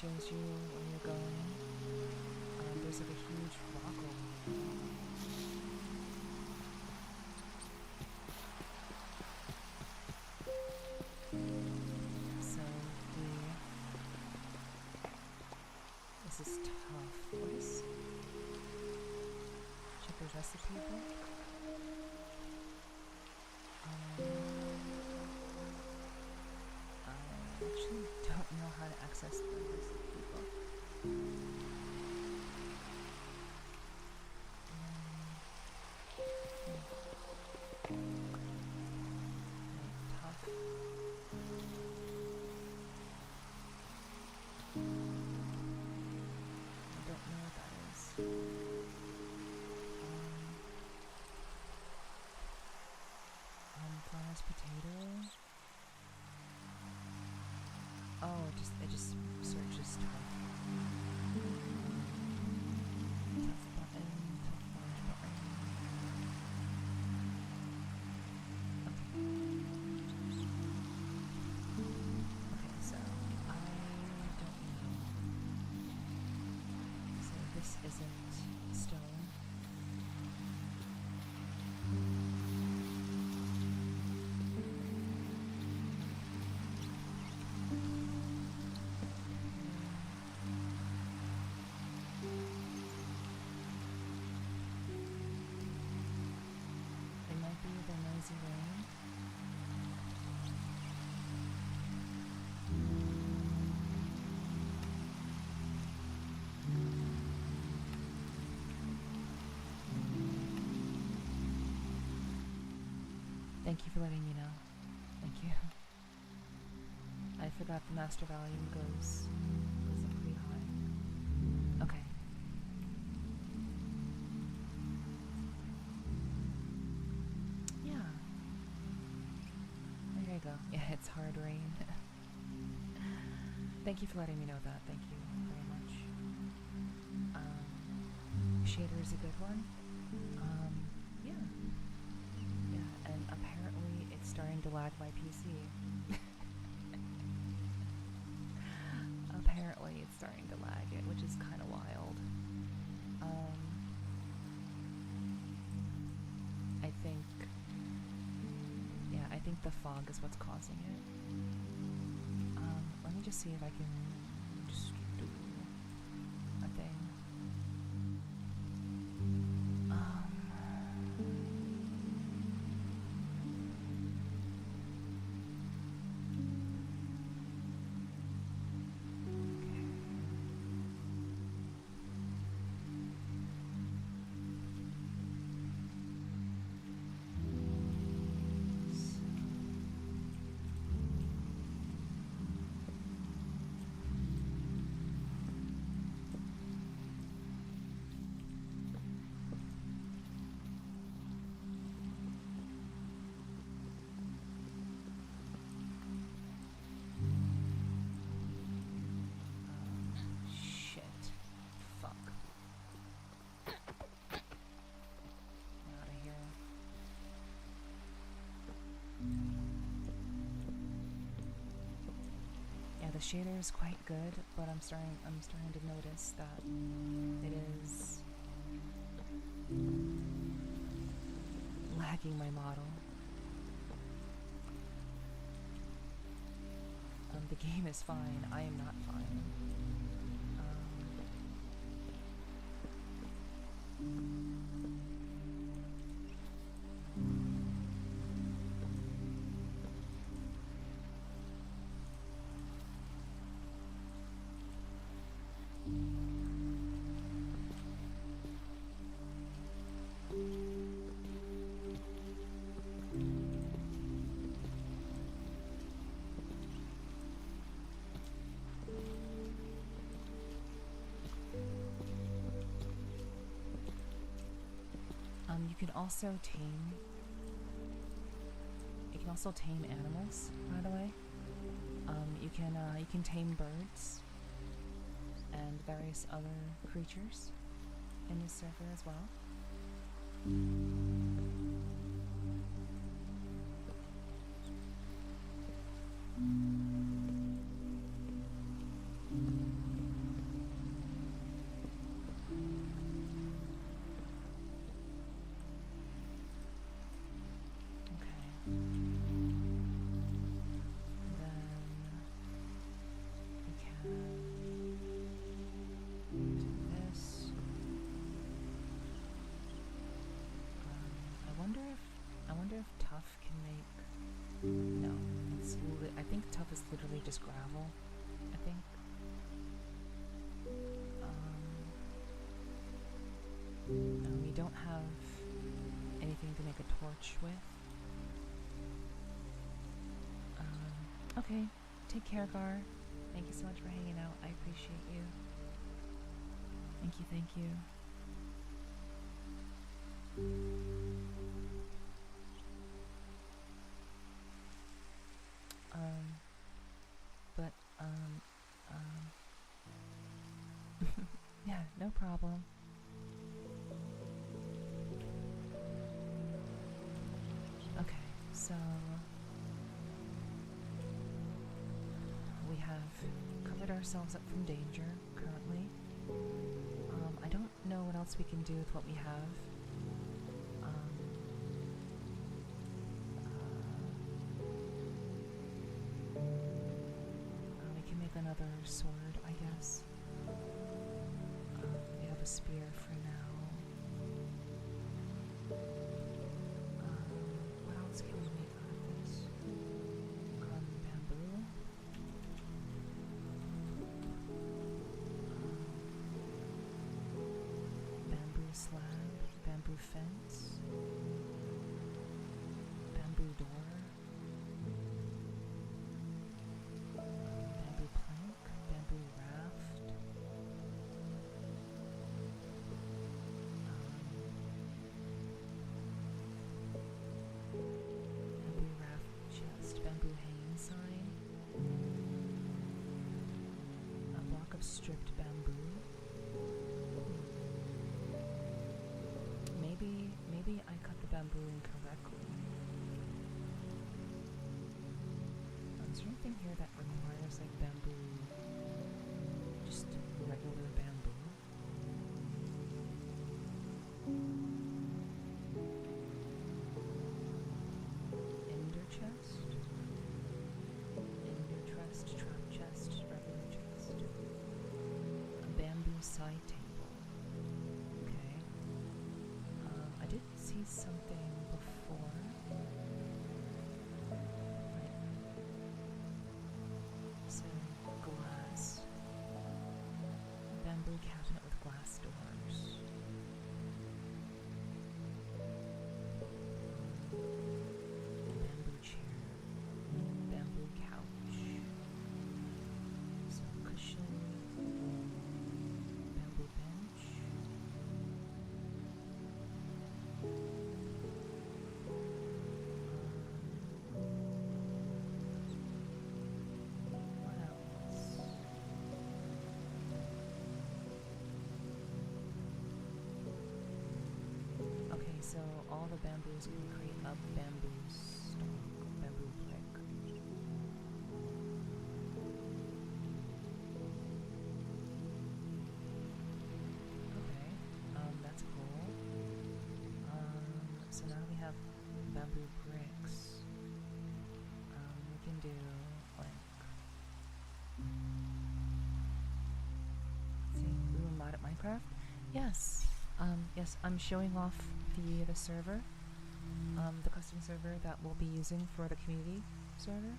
shows you where you're going. There's like a huge rock over there. So this is tough. What is? Check the recipe book. I actually don't know how to access the recipe book. Tough. I don't know what that is. Flowers potato. Oh, it just searches tough. Tough button, tough large button. Okay, so I don't know. So this isn't stone. The noisy rain. Thank you for letting me know. Thank you. I forgot the master volume goes pretty high. Okay. There you go. Yeah, it's hard rain. Thank you for letting me know that. Thank you very much. Shader is a good one. Yeah. Yeah, and apparently it's starting to lag my PC. Apparently it's starting to lag it, which is kind of wild. I think the fog is what's causing it. Let me just see if I can just do a thing. The shader is quite good, but I'm starting to notice that it is lagging my model. The game is fine. I am not fine. You can also tame. You can also tame animals, by the way. You can tame birds and various other creatures in this server as well. wonder if tough can make... No, I think tough is literally just gravel, I think. No, we don't have anything to make a torch with. Okay, take care, Gar. Thank you so much for hanging out. I appreciate you. Thank you, thank you. Yeah, no problem. Okay, so we have covered ourselves up from danger currently. I don't know what else we can do with what we have. We can make another sword, I guess. We have a spear for now. What else can we make out of this? Bamboo. Bamboo slab, bamboo fence, bamboo door, bamboo plank, bamboo raft, bamboo raft chest, bamboo hanging sign, a block of stripped bamboo. Maybe I cut the bamboo incorrectly. Is there anything here that requires like bamboo? Just regular bamboo? Ender chest? Ender chest, trap chest, regular chest. A bamboo side table. I did see something before. So, glass. Bamboo cabinet with glass doors. Bamboo chair. Bamboo couch. Some cushion. Bamboo bench. So all the bamboos can create a bamboo stalk, bamboo brick. Okay, that's cool. So now we have bamboo bricks. We can do like, let's see, we were mod at Minecraft? Yes. Yes, I'm showing off the server, the custom server that we'll be using for the community server.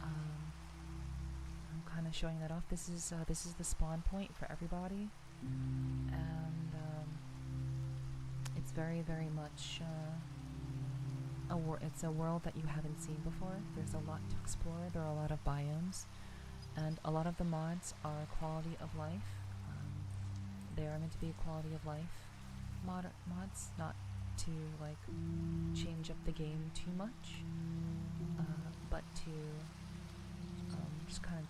I'm kind of showing that off. This is the spawn point for everybody, and it's very, very much it's a world that you haven't seen before. There's a lot to explore. There are a lot of biomes, and a lot of the mods are quality of life. They are meant to be quality of life mods, not to like change up the game too much, but to just kind of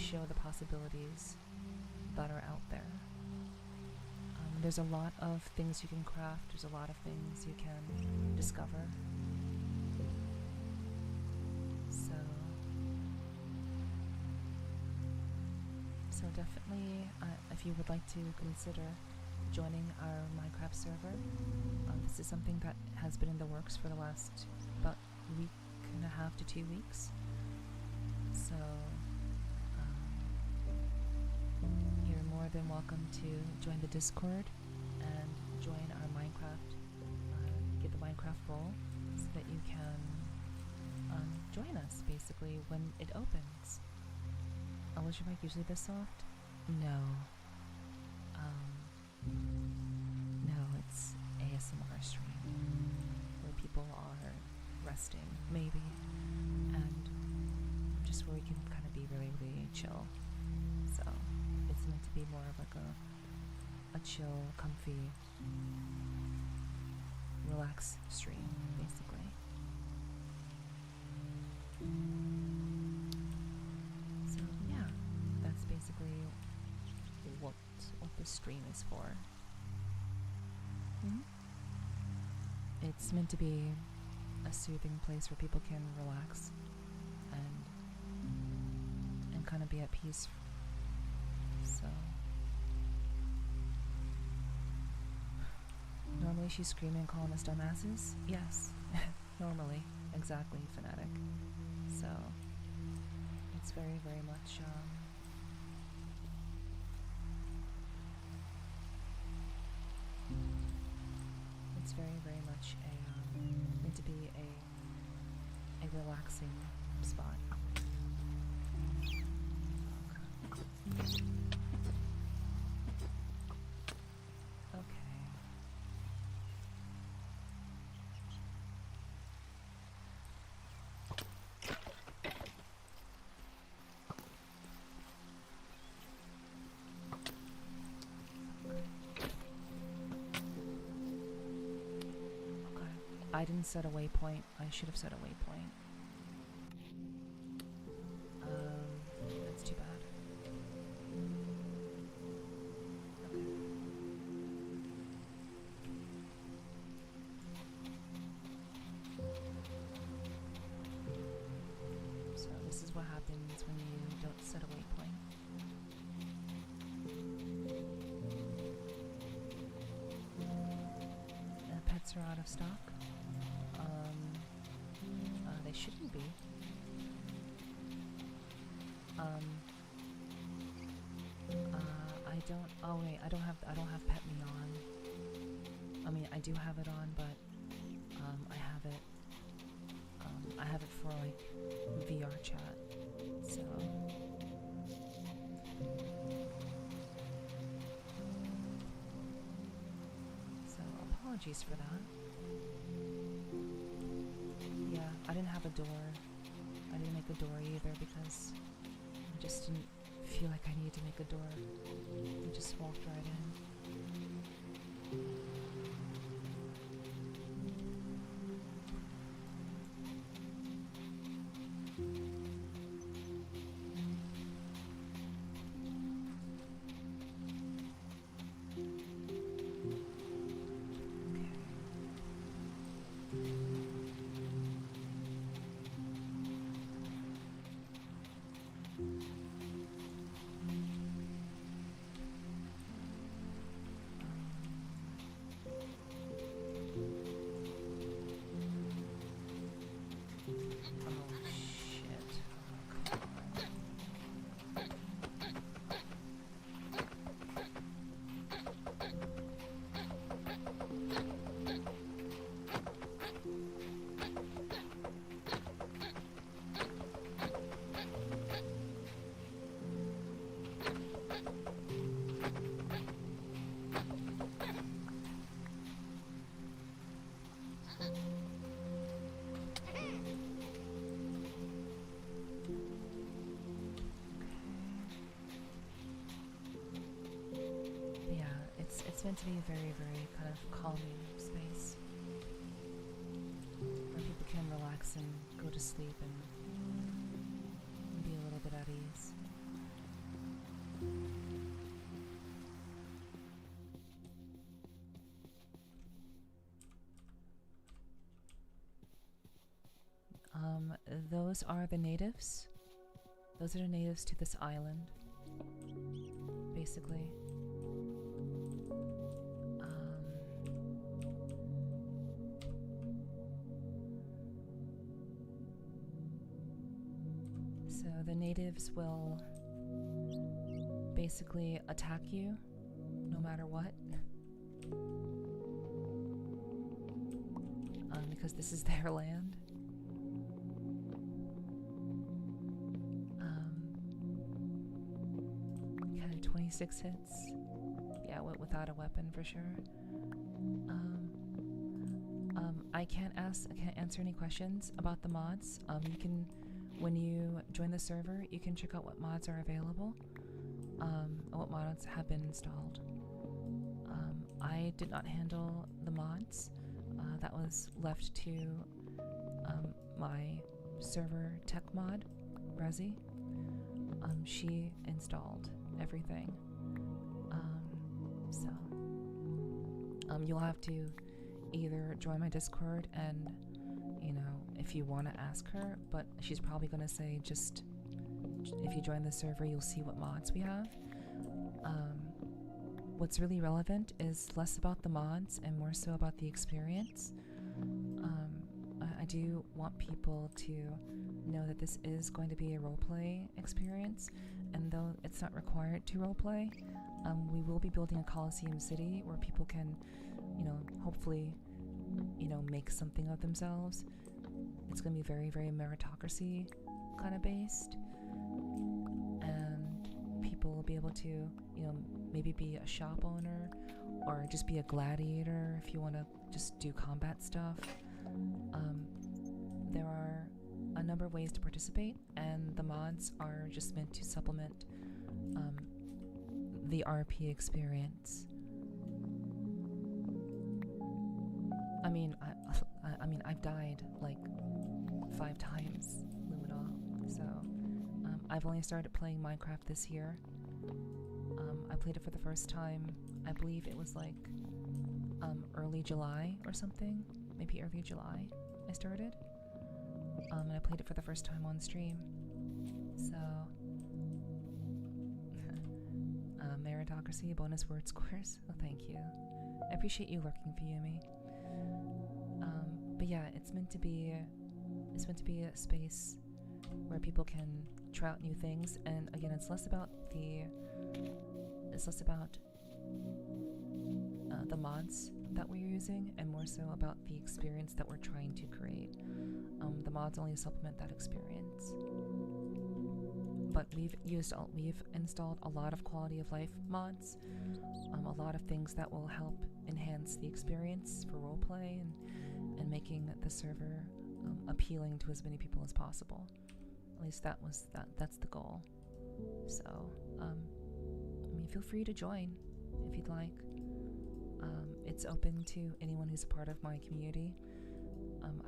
show the possibilities that are out there. There's a lot of things you can craft, there's a lot of things you can discover. So definitely, if you would like to consider joining our Minecraft server, this is something that has been in the works for the last about week and a half to 2 weeks. So you're more than welcome to join the Discord and join our Minecraft, get the Minecraft role. join us, basically, when it opens. Oh, was your mic usually this soft? No. No, it's ASMR stream, where people are resting, maybe, and just where we can kind of be really, really chill. So, it's meant to be more of like a chill, comfy, relax stream, basically. So yeah, that's basically what the stream is for. It's meant to be a soothing place where people can relax and kind of be at peace. So normally she's screaming and calling us dumbasses? Yes. Normally. Exactly, fanatic. So it's very, very much it's very, very much meant to be a relaxing spot. I didn't set a waypoint. I should have set a waypoint. That's too bad. Okay. So this is what happens when you don't set a waypoint. Pets are out of stock. They shouldn't be. I don't. Oh wait, I don't have Pet Me on. I mean, I do have it on, but I have it. I have it for like VR chat. So. Apologies for that. Yeah, I didn't have a door. I didn't make a door either because I just didn't feel like I needed to make a door. I just walked right in. It's meant to be a very, very kind of calming space where people can relax and go to sleep and be a little bit at ease. Those are the natives. Those are the natives to this island, basically. So the natives will basically attack you no matter what, because this is their land. 26 hits. Yeah, without a weapon for sure. I can't answer any questions about the mods. You can, when you join the server, you can check out what mods are available, what mods have been installed. I did not handle the mods. That was left to my server tech mod, Rezi. She installed everything. You'll have to either join my Discord and, you know, if you want to ask her, but she's probably going to say just if you join the server, you'll see what mods we have. What's really relevant is less about the mods and more so about the experience. I do want people to know that this is going to be a roleplay experience, and though it's not required to roleplay, we will be building a Coliseum city where people can, you know, hopefully, you know, make something of themselves. It's going to be very, very meritocracy kind of based, and people will be able to, you know, maybe be a shop owner or just be a gladiator if you want to just do combat stuff. There are a number of ways to participate, and the mods are just meant to supplement the RP experience. I mean, I've died like 5 times, Luminol. So I've only started playing Minecraft this year. I played it for the first time, I believe it was like early July or something, maybe early July I started. And I played it for the first time on stream. So meritocracy, bonus word scores. Oh, thank you. I appreciate you lurking, Fiyumi. But yeah, it's meant to be a space where people can try out new things, and again, it's less about the mods that we're using, and more so about the experience that we're trying to create. The mods only supplement that experience, but we've installed a lot of quality of life mods, a lot of things that will help enhance the experience for roleplay and making the server appealing to as many people as possible. At least that's the goal. So I mean, feel free to join if you'd like. It's open to anyone who's a part of my community.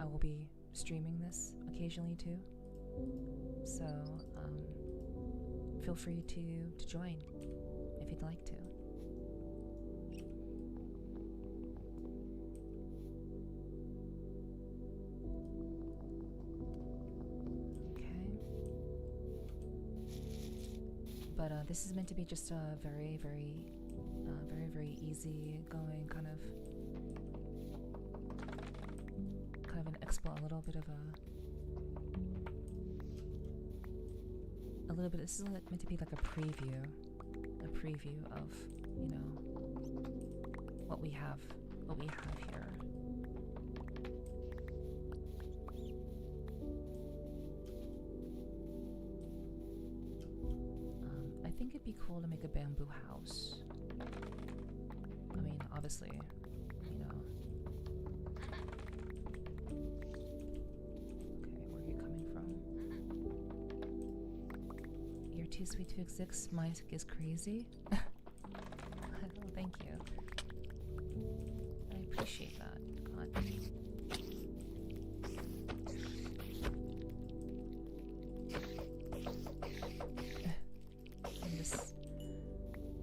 I will be streaming this occasionally too, so feel free to join if you'd like to. Okay, but this is meant to be just a very, very easy going kind of an expo, a little bit. This is meant to be like a preview of, you know, what we have here. I think it'd be cool to make a bamboo house. I mean, obviously, you know. Okay, where are you coming from? You're too sweet to exist. Mike is crazy. Oh, thank you. I appreciate that. God.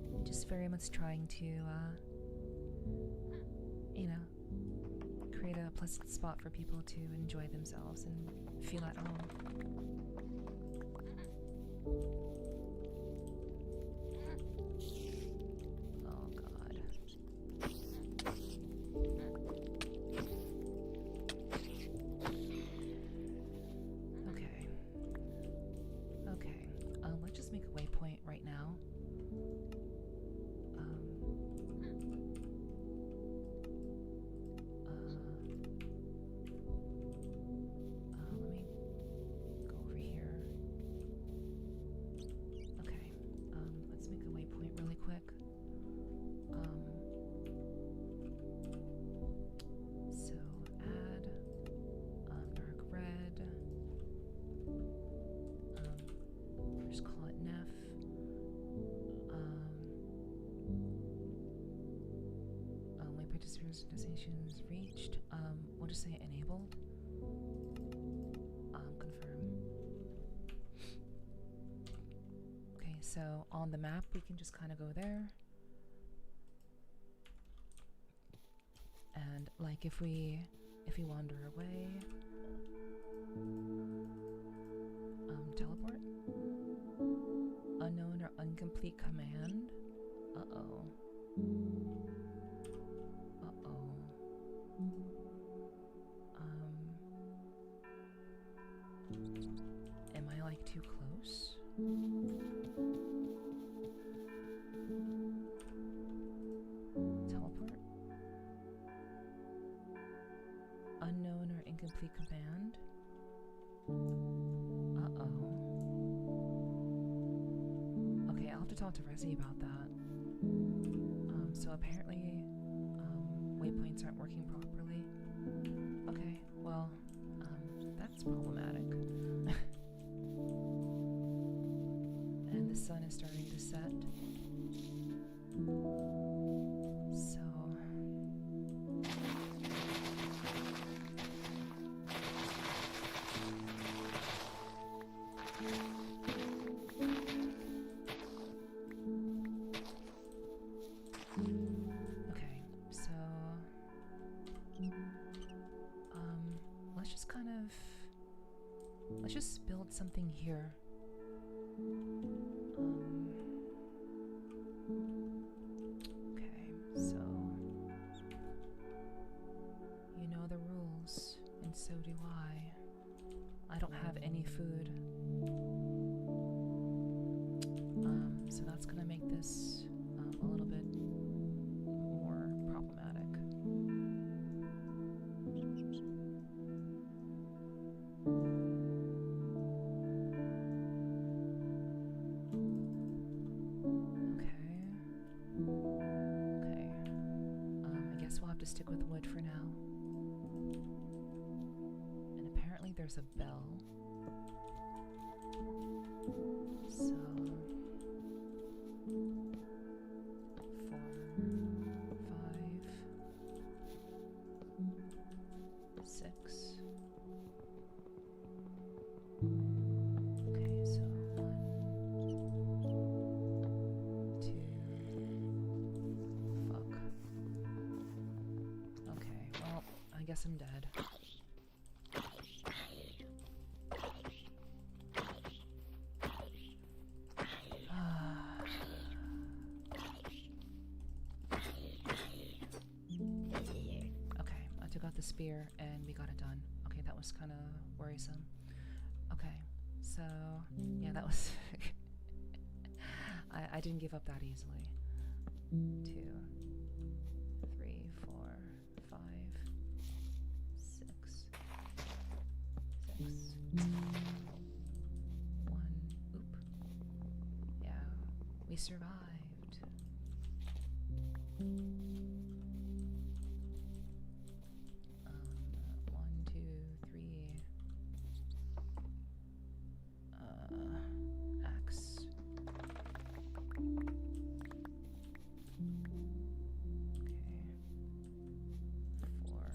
I'm just very much trying to, you know, create a pleasant spot for people to enjoy themselves and feel at home. Oh God. Okay. Let's just make a waypoint right now. Let me go over here. character's destinations reached. We'll just say enabled. Confirm. Okay, so on the map we can just kind of go there. And like if we wander away, teleport. Unknown or incomplete command. Uh-oh. Uh-oh. Am I like too close? Teleport. Unknown or incomplete command. Uh-oh. Okay, I'll have to talk to Resi about that. So apparently, waypoints aren't working properly. Okay, well, that's problematic. And the sun is starting to set. So... Okay, so... let's just kind of... Let's just build something here. Okay, so... You know the rules, and so do I. I don't have any food. So that's gonna make this a little bit more problematic. Okay. I guess we'll have to stick with wood for now. And apparently there's a bell. So... 4, 5, 6. Okay, so 1, 2. Fuck. Okay, well, I guess I'm dead. Okay, I took out the spear and we got it done. Okay, that was kind of worrisome. Okay, so yeah, that was... I didn't give up that easily. 2, 3, 4, 5, 6, 6, 1. Oop. Yeah, we survived. 1, 2, 3. Axe. Okay. 4,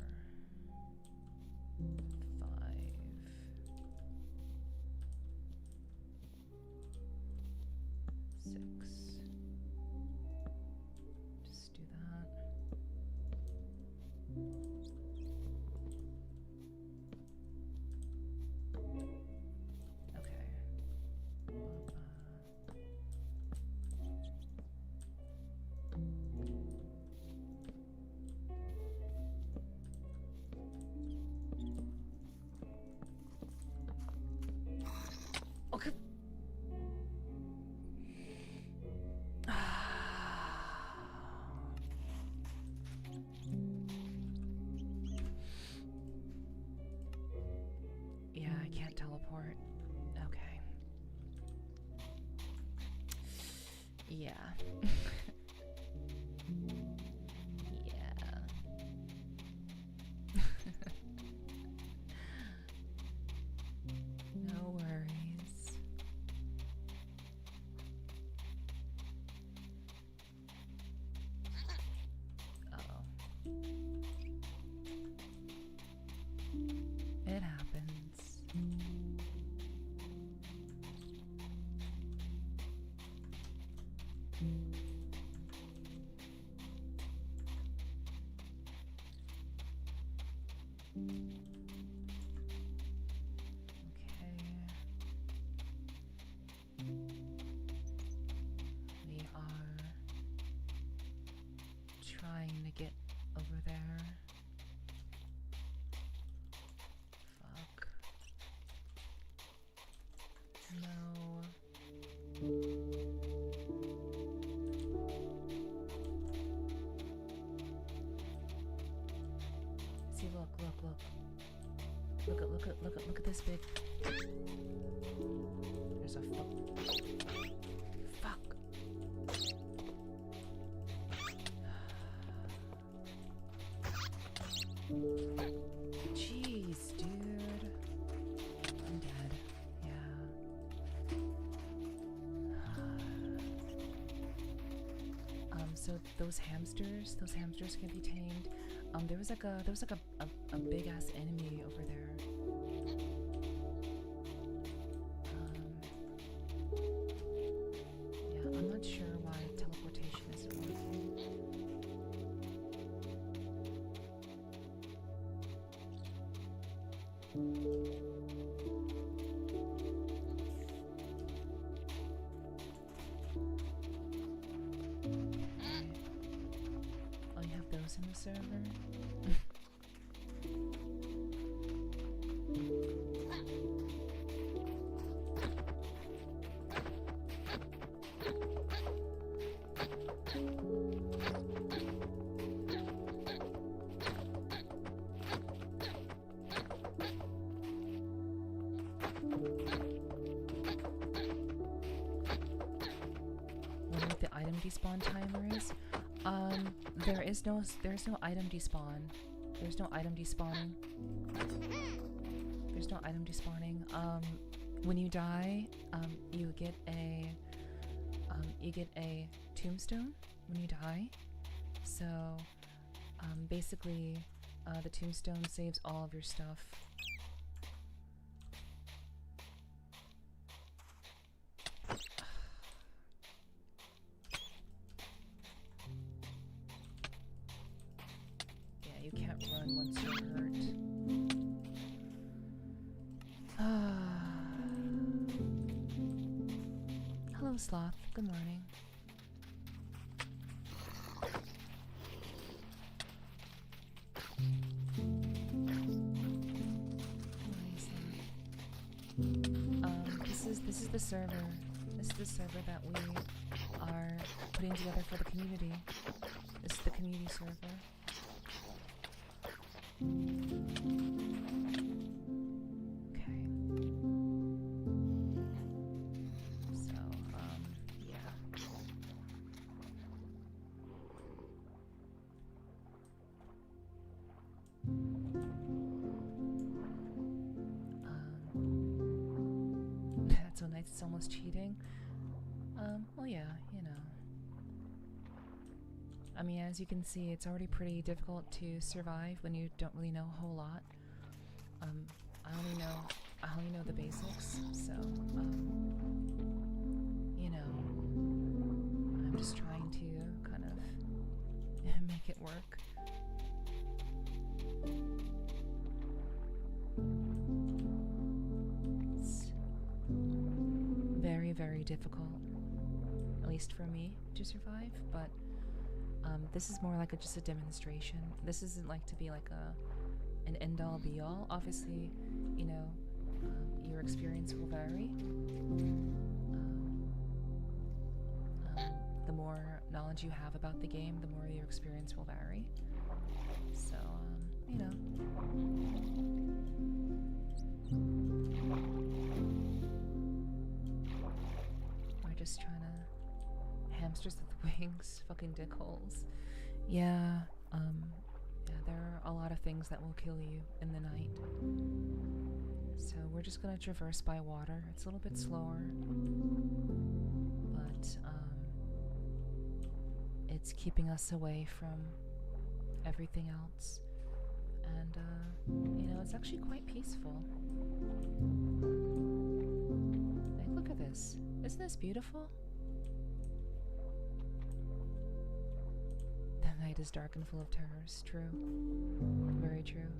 5. 6. Just do that. Okay. Okay. Yeah, I can't teleport. Okay. Yeah. Yeah. No worries. Uh-oh. Okay. We are trying to get over there. Fuck. No. See, look. Look at this big. There's a fuck. Jeez, dude. I'm dead. Yeah. So those hamsters can be tamed. There was like a big ass enemy over there. Yeah, I'm not sure why teleportation isn't working. Oh, you have those in the server? The item despawn timer is there's no item despawn. There's no item despawning. There's no item despawning. When you die, you get a tombstone when you die. So basically the tombstone saves all of your stuff. You can't run once you're hurt. Hello, Sloth. Good morning. This is the server. This is the server that we are putting together for the community. This is the community server. Okay. So, yeah. That's so nice, it's almost cheating. Well, yeah, you know. I mean, as you can see, it's already pretty difficult to survive when you don't really know a whole lot. I only know the basics, so you know, I'm just trying to kind of make it work. It's very, very difficult, at least for me, to survive, but this is more like just a demonstration. This isn't like to be like an end-all be-all. Obviously, you know, your experience will vary. The more knowledge you have about the game, the more your experience will vary. So, you know. We're just trying to... Hamsters with wings, fucking dickholes. Yeah, yeah, there are a lot of things that will kill you in the night. So we're just gonna traverse by water. It's a little bit slower, but it's keeping us away from everything else. And, you know, it's actually quite peaceful. Like, look at this. Isn't this beautiful? The night is dark and full of terrors. True. Very true.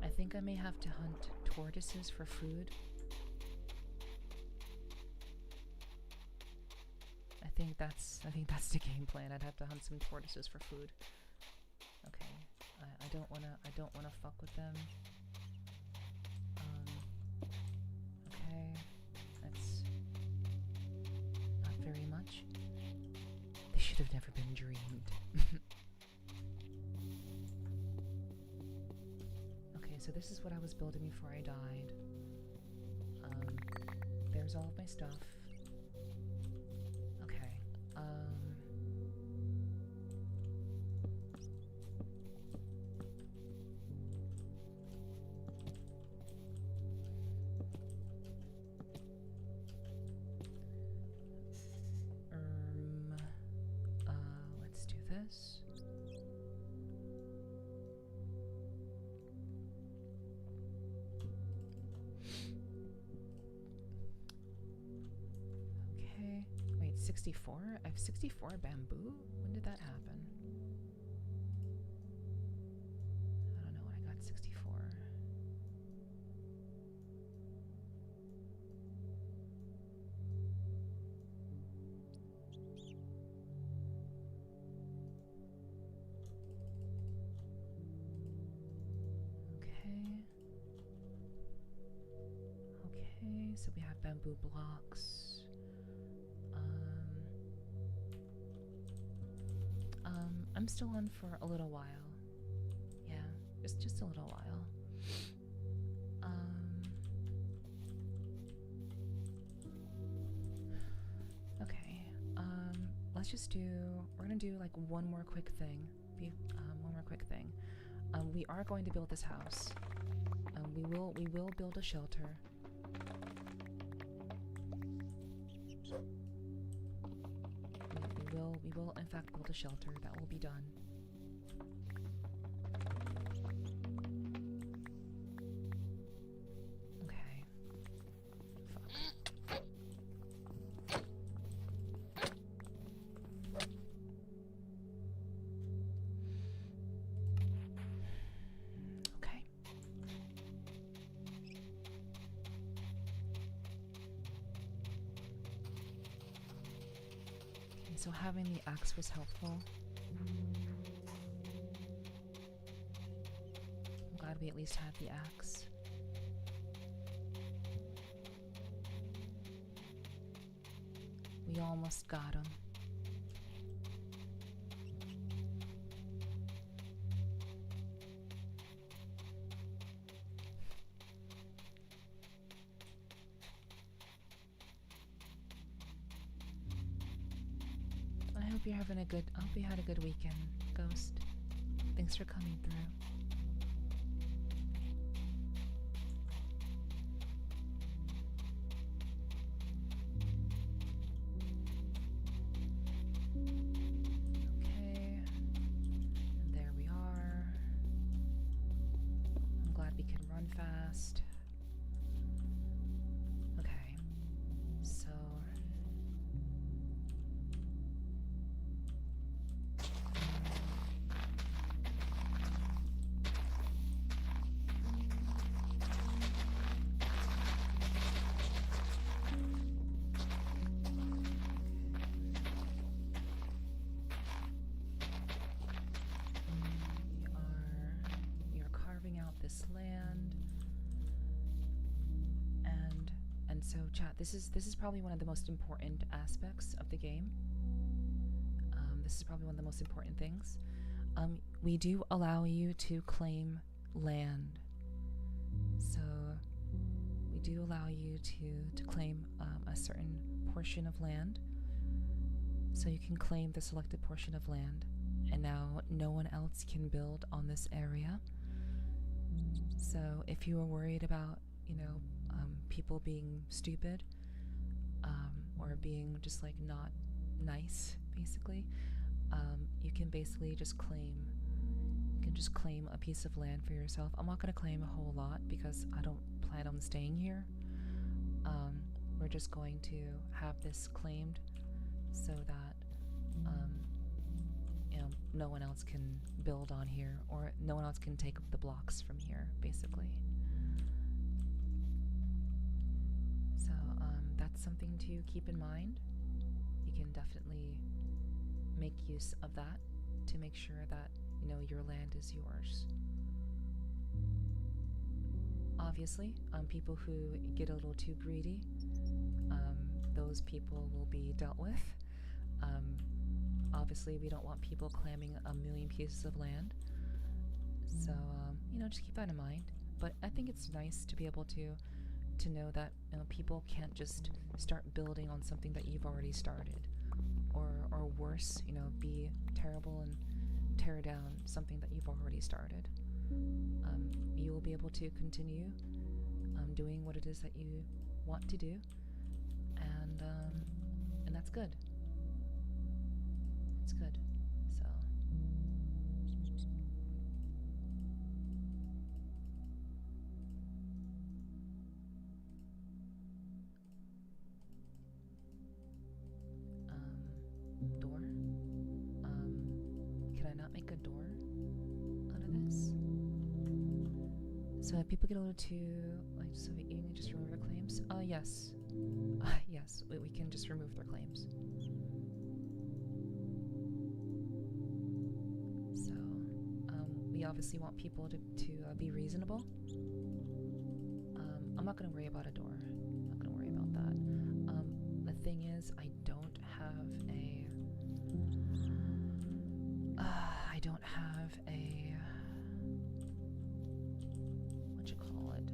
I think I may have to hunt tortoises for food. I think that's the game plan. I'd have to hunt some tortoises for food. Okay. I don't wanna fuck with them. Okay. That's not very much. They should have never been dreamed. Okay, so this is what I was building before I died. There's all of my stuff. Okay, let's do this. Okay, wait, 64? I have 64 bamboo? When did that happen? I don't know when I got 64. Okay, so we have bamboo blocks. I'm still on for a little while. Yeah, just a little while. Okay, let's just do, we're gonna do like one more quick thing. We are going to build this house. We will build a shelter. We will in fact build a shelter. That will be done. Okay. Fuck. Okay. So having the axe was helpful. I'm glad we at least had the axe. We almost got him. I hope you're having a good, I hope you had a good weekend, Ghost. Thanks for coming through. Okay, and there we are. I'm glad we can run fast. Okay, so we are carving out this land, and so chat, this is probably one of the most important aspects of the game. This is probably one of the most important things. We do allow you to claim land, so we do allow you to claim a certain portion of land. So you can claim the selected portion of land, and now no one else can build on this area. So if you were worried about, you know, people being stupid, or being just like not nice, basically, you can basically just claim can just claim a piece of land for yourself. I'm not going to claim a whole lot because I don't plan on staying here. We're just going to have this claimed so that no one else can build on here, or no one else can take the blocks from here, basically. So that's something to keep in mind. You can definitely make use of that to make sure that your land is yours. Obviously, people who get a little too greedy, those people will be dealt with. Obviously, we don't want people claiming a million pieces of land. So, just keep that in mind. But I think it's nice to be able to know that people can't just start building on something that you've already started. Or worse, be terrible and tear down something that you've already started. You will be able to continue doing what it is that you want to do, and that's good. It's good. So door. Can I not make a door out of this? So if people get a little too so you can just remove their claims. Yes. Yes, we can just remove their claims. So we obviously want people to be reasonable. I'm not going to worry about a door. I'm not going to worry about that. The thing is, I don't have a what you call it?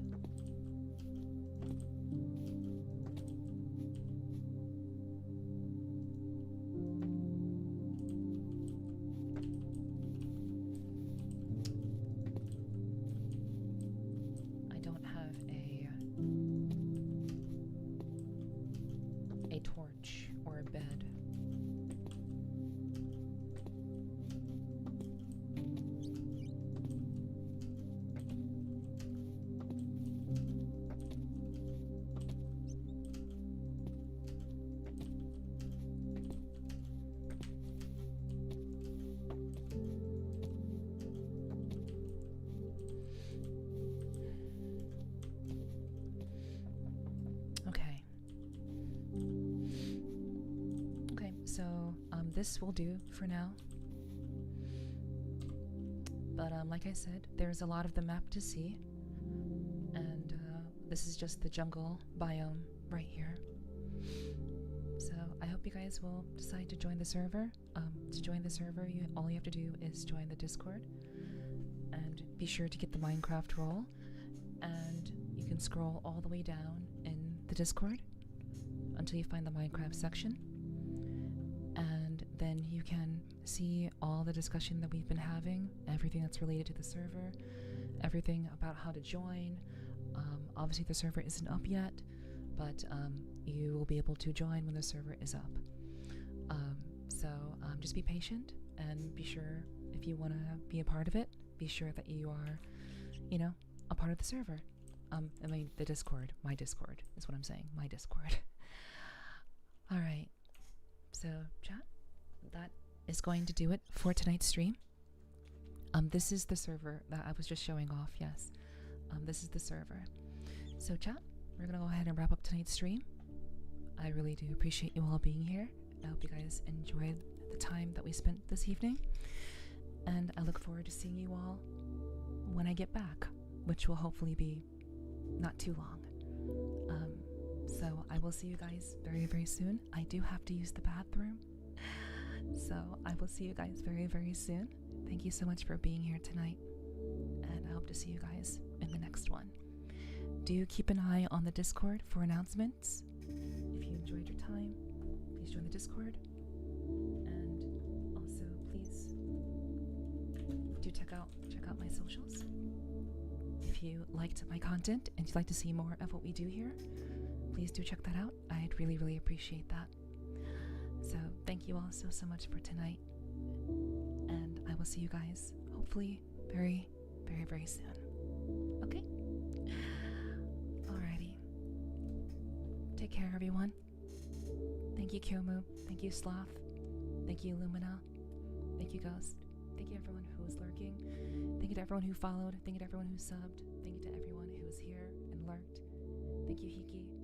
I don't have a torch or a bed. So this will do for now. But like I said, there's a lot of the map to see, and this is just the jungle biome right here. So I hope you guys will decide to join the server. To join the server, all you have to do is join the Discord, and be sure to get the Minecraft role, and you can scroll all the way down in the Discord until you find the Minecraft section. And then you can see all the discussion that we've been having, everything that's related to the server, everything about how to join. Obviously the server isn't up yet, but you will be able to join when the server is up. So just be patient, and be sure, if you want to be a part of it, be sure that you are, a part of the server. I mean, the Discord. My Discord is what I'm saying. My Discord. Alright. So, chat, that is going to do it for tonight's stream. This is the server that I was just showing off, yes. This is the server. So, chat, we're going to go ahead and wrap up tonight's stream. I really do appreciate you all being here. I hope you guys enjoyed the time that we spent this evening. And I look forward to seeing you all when I get back, which will hopefully be not too long. So I will see you guys very, very soon. I do have to use the bathroom. So I will see you guys very, very soon. Thank you so much for being here tonight. And I hope to see you guys in the next one. Do keep an eye on the Discord for announcements. If you enjoyed your time, please join the Discord. And also, please do check out my socials. If you liked my content and you'd like to see more of what we do here, please do check that out. I'd really, really appreciate that. So thank you all so much for tonight. And I will see you guys hopefully very, very, very soon. Okay? Alrighty. Take care, everyone. Thank you, Kyomu. Thank you, Sloth. Thank you, Lumina. Thank you, Ghost. Thank you, everyone who was lurking. Thank you to everyone who followed. Thank you to everyone who subbed. Thank you to everyone who was here and lurked. Thank you, Hiki.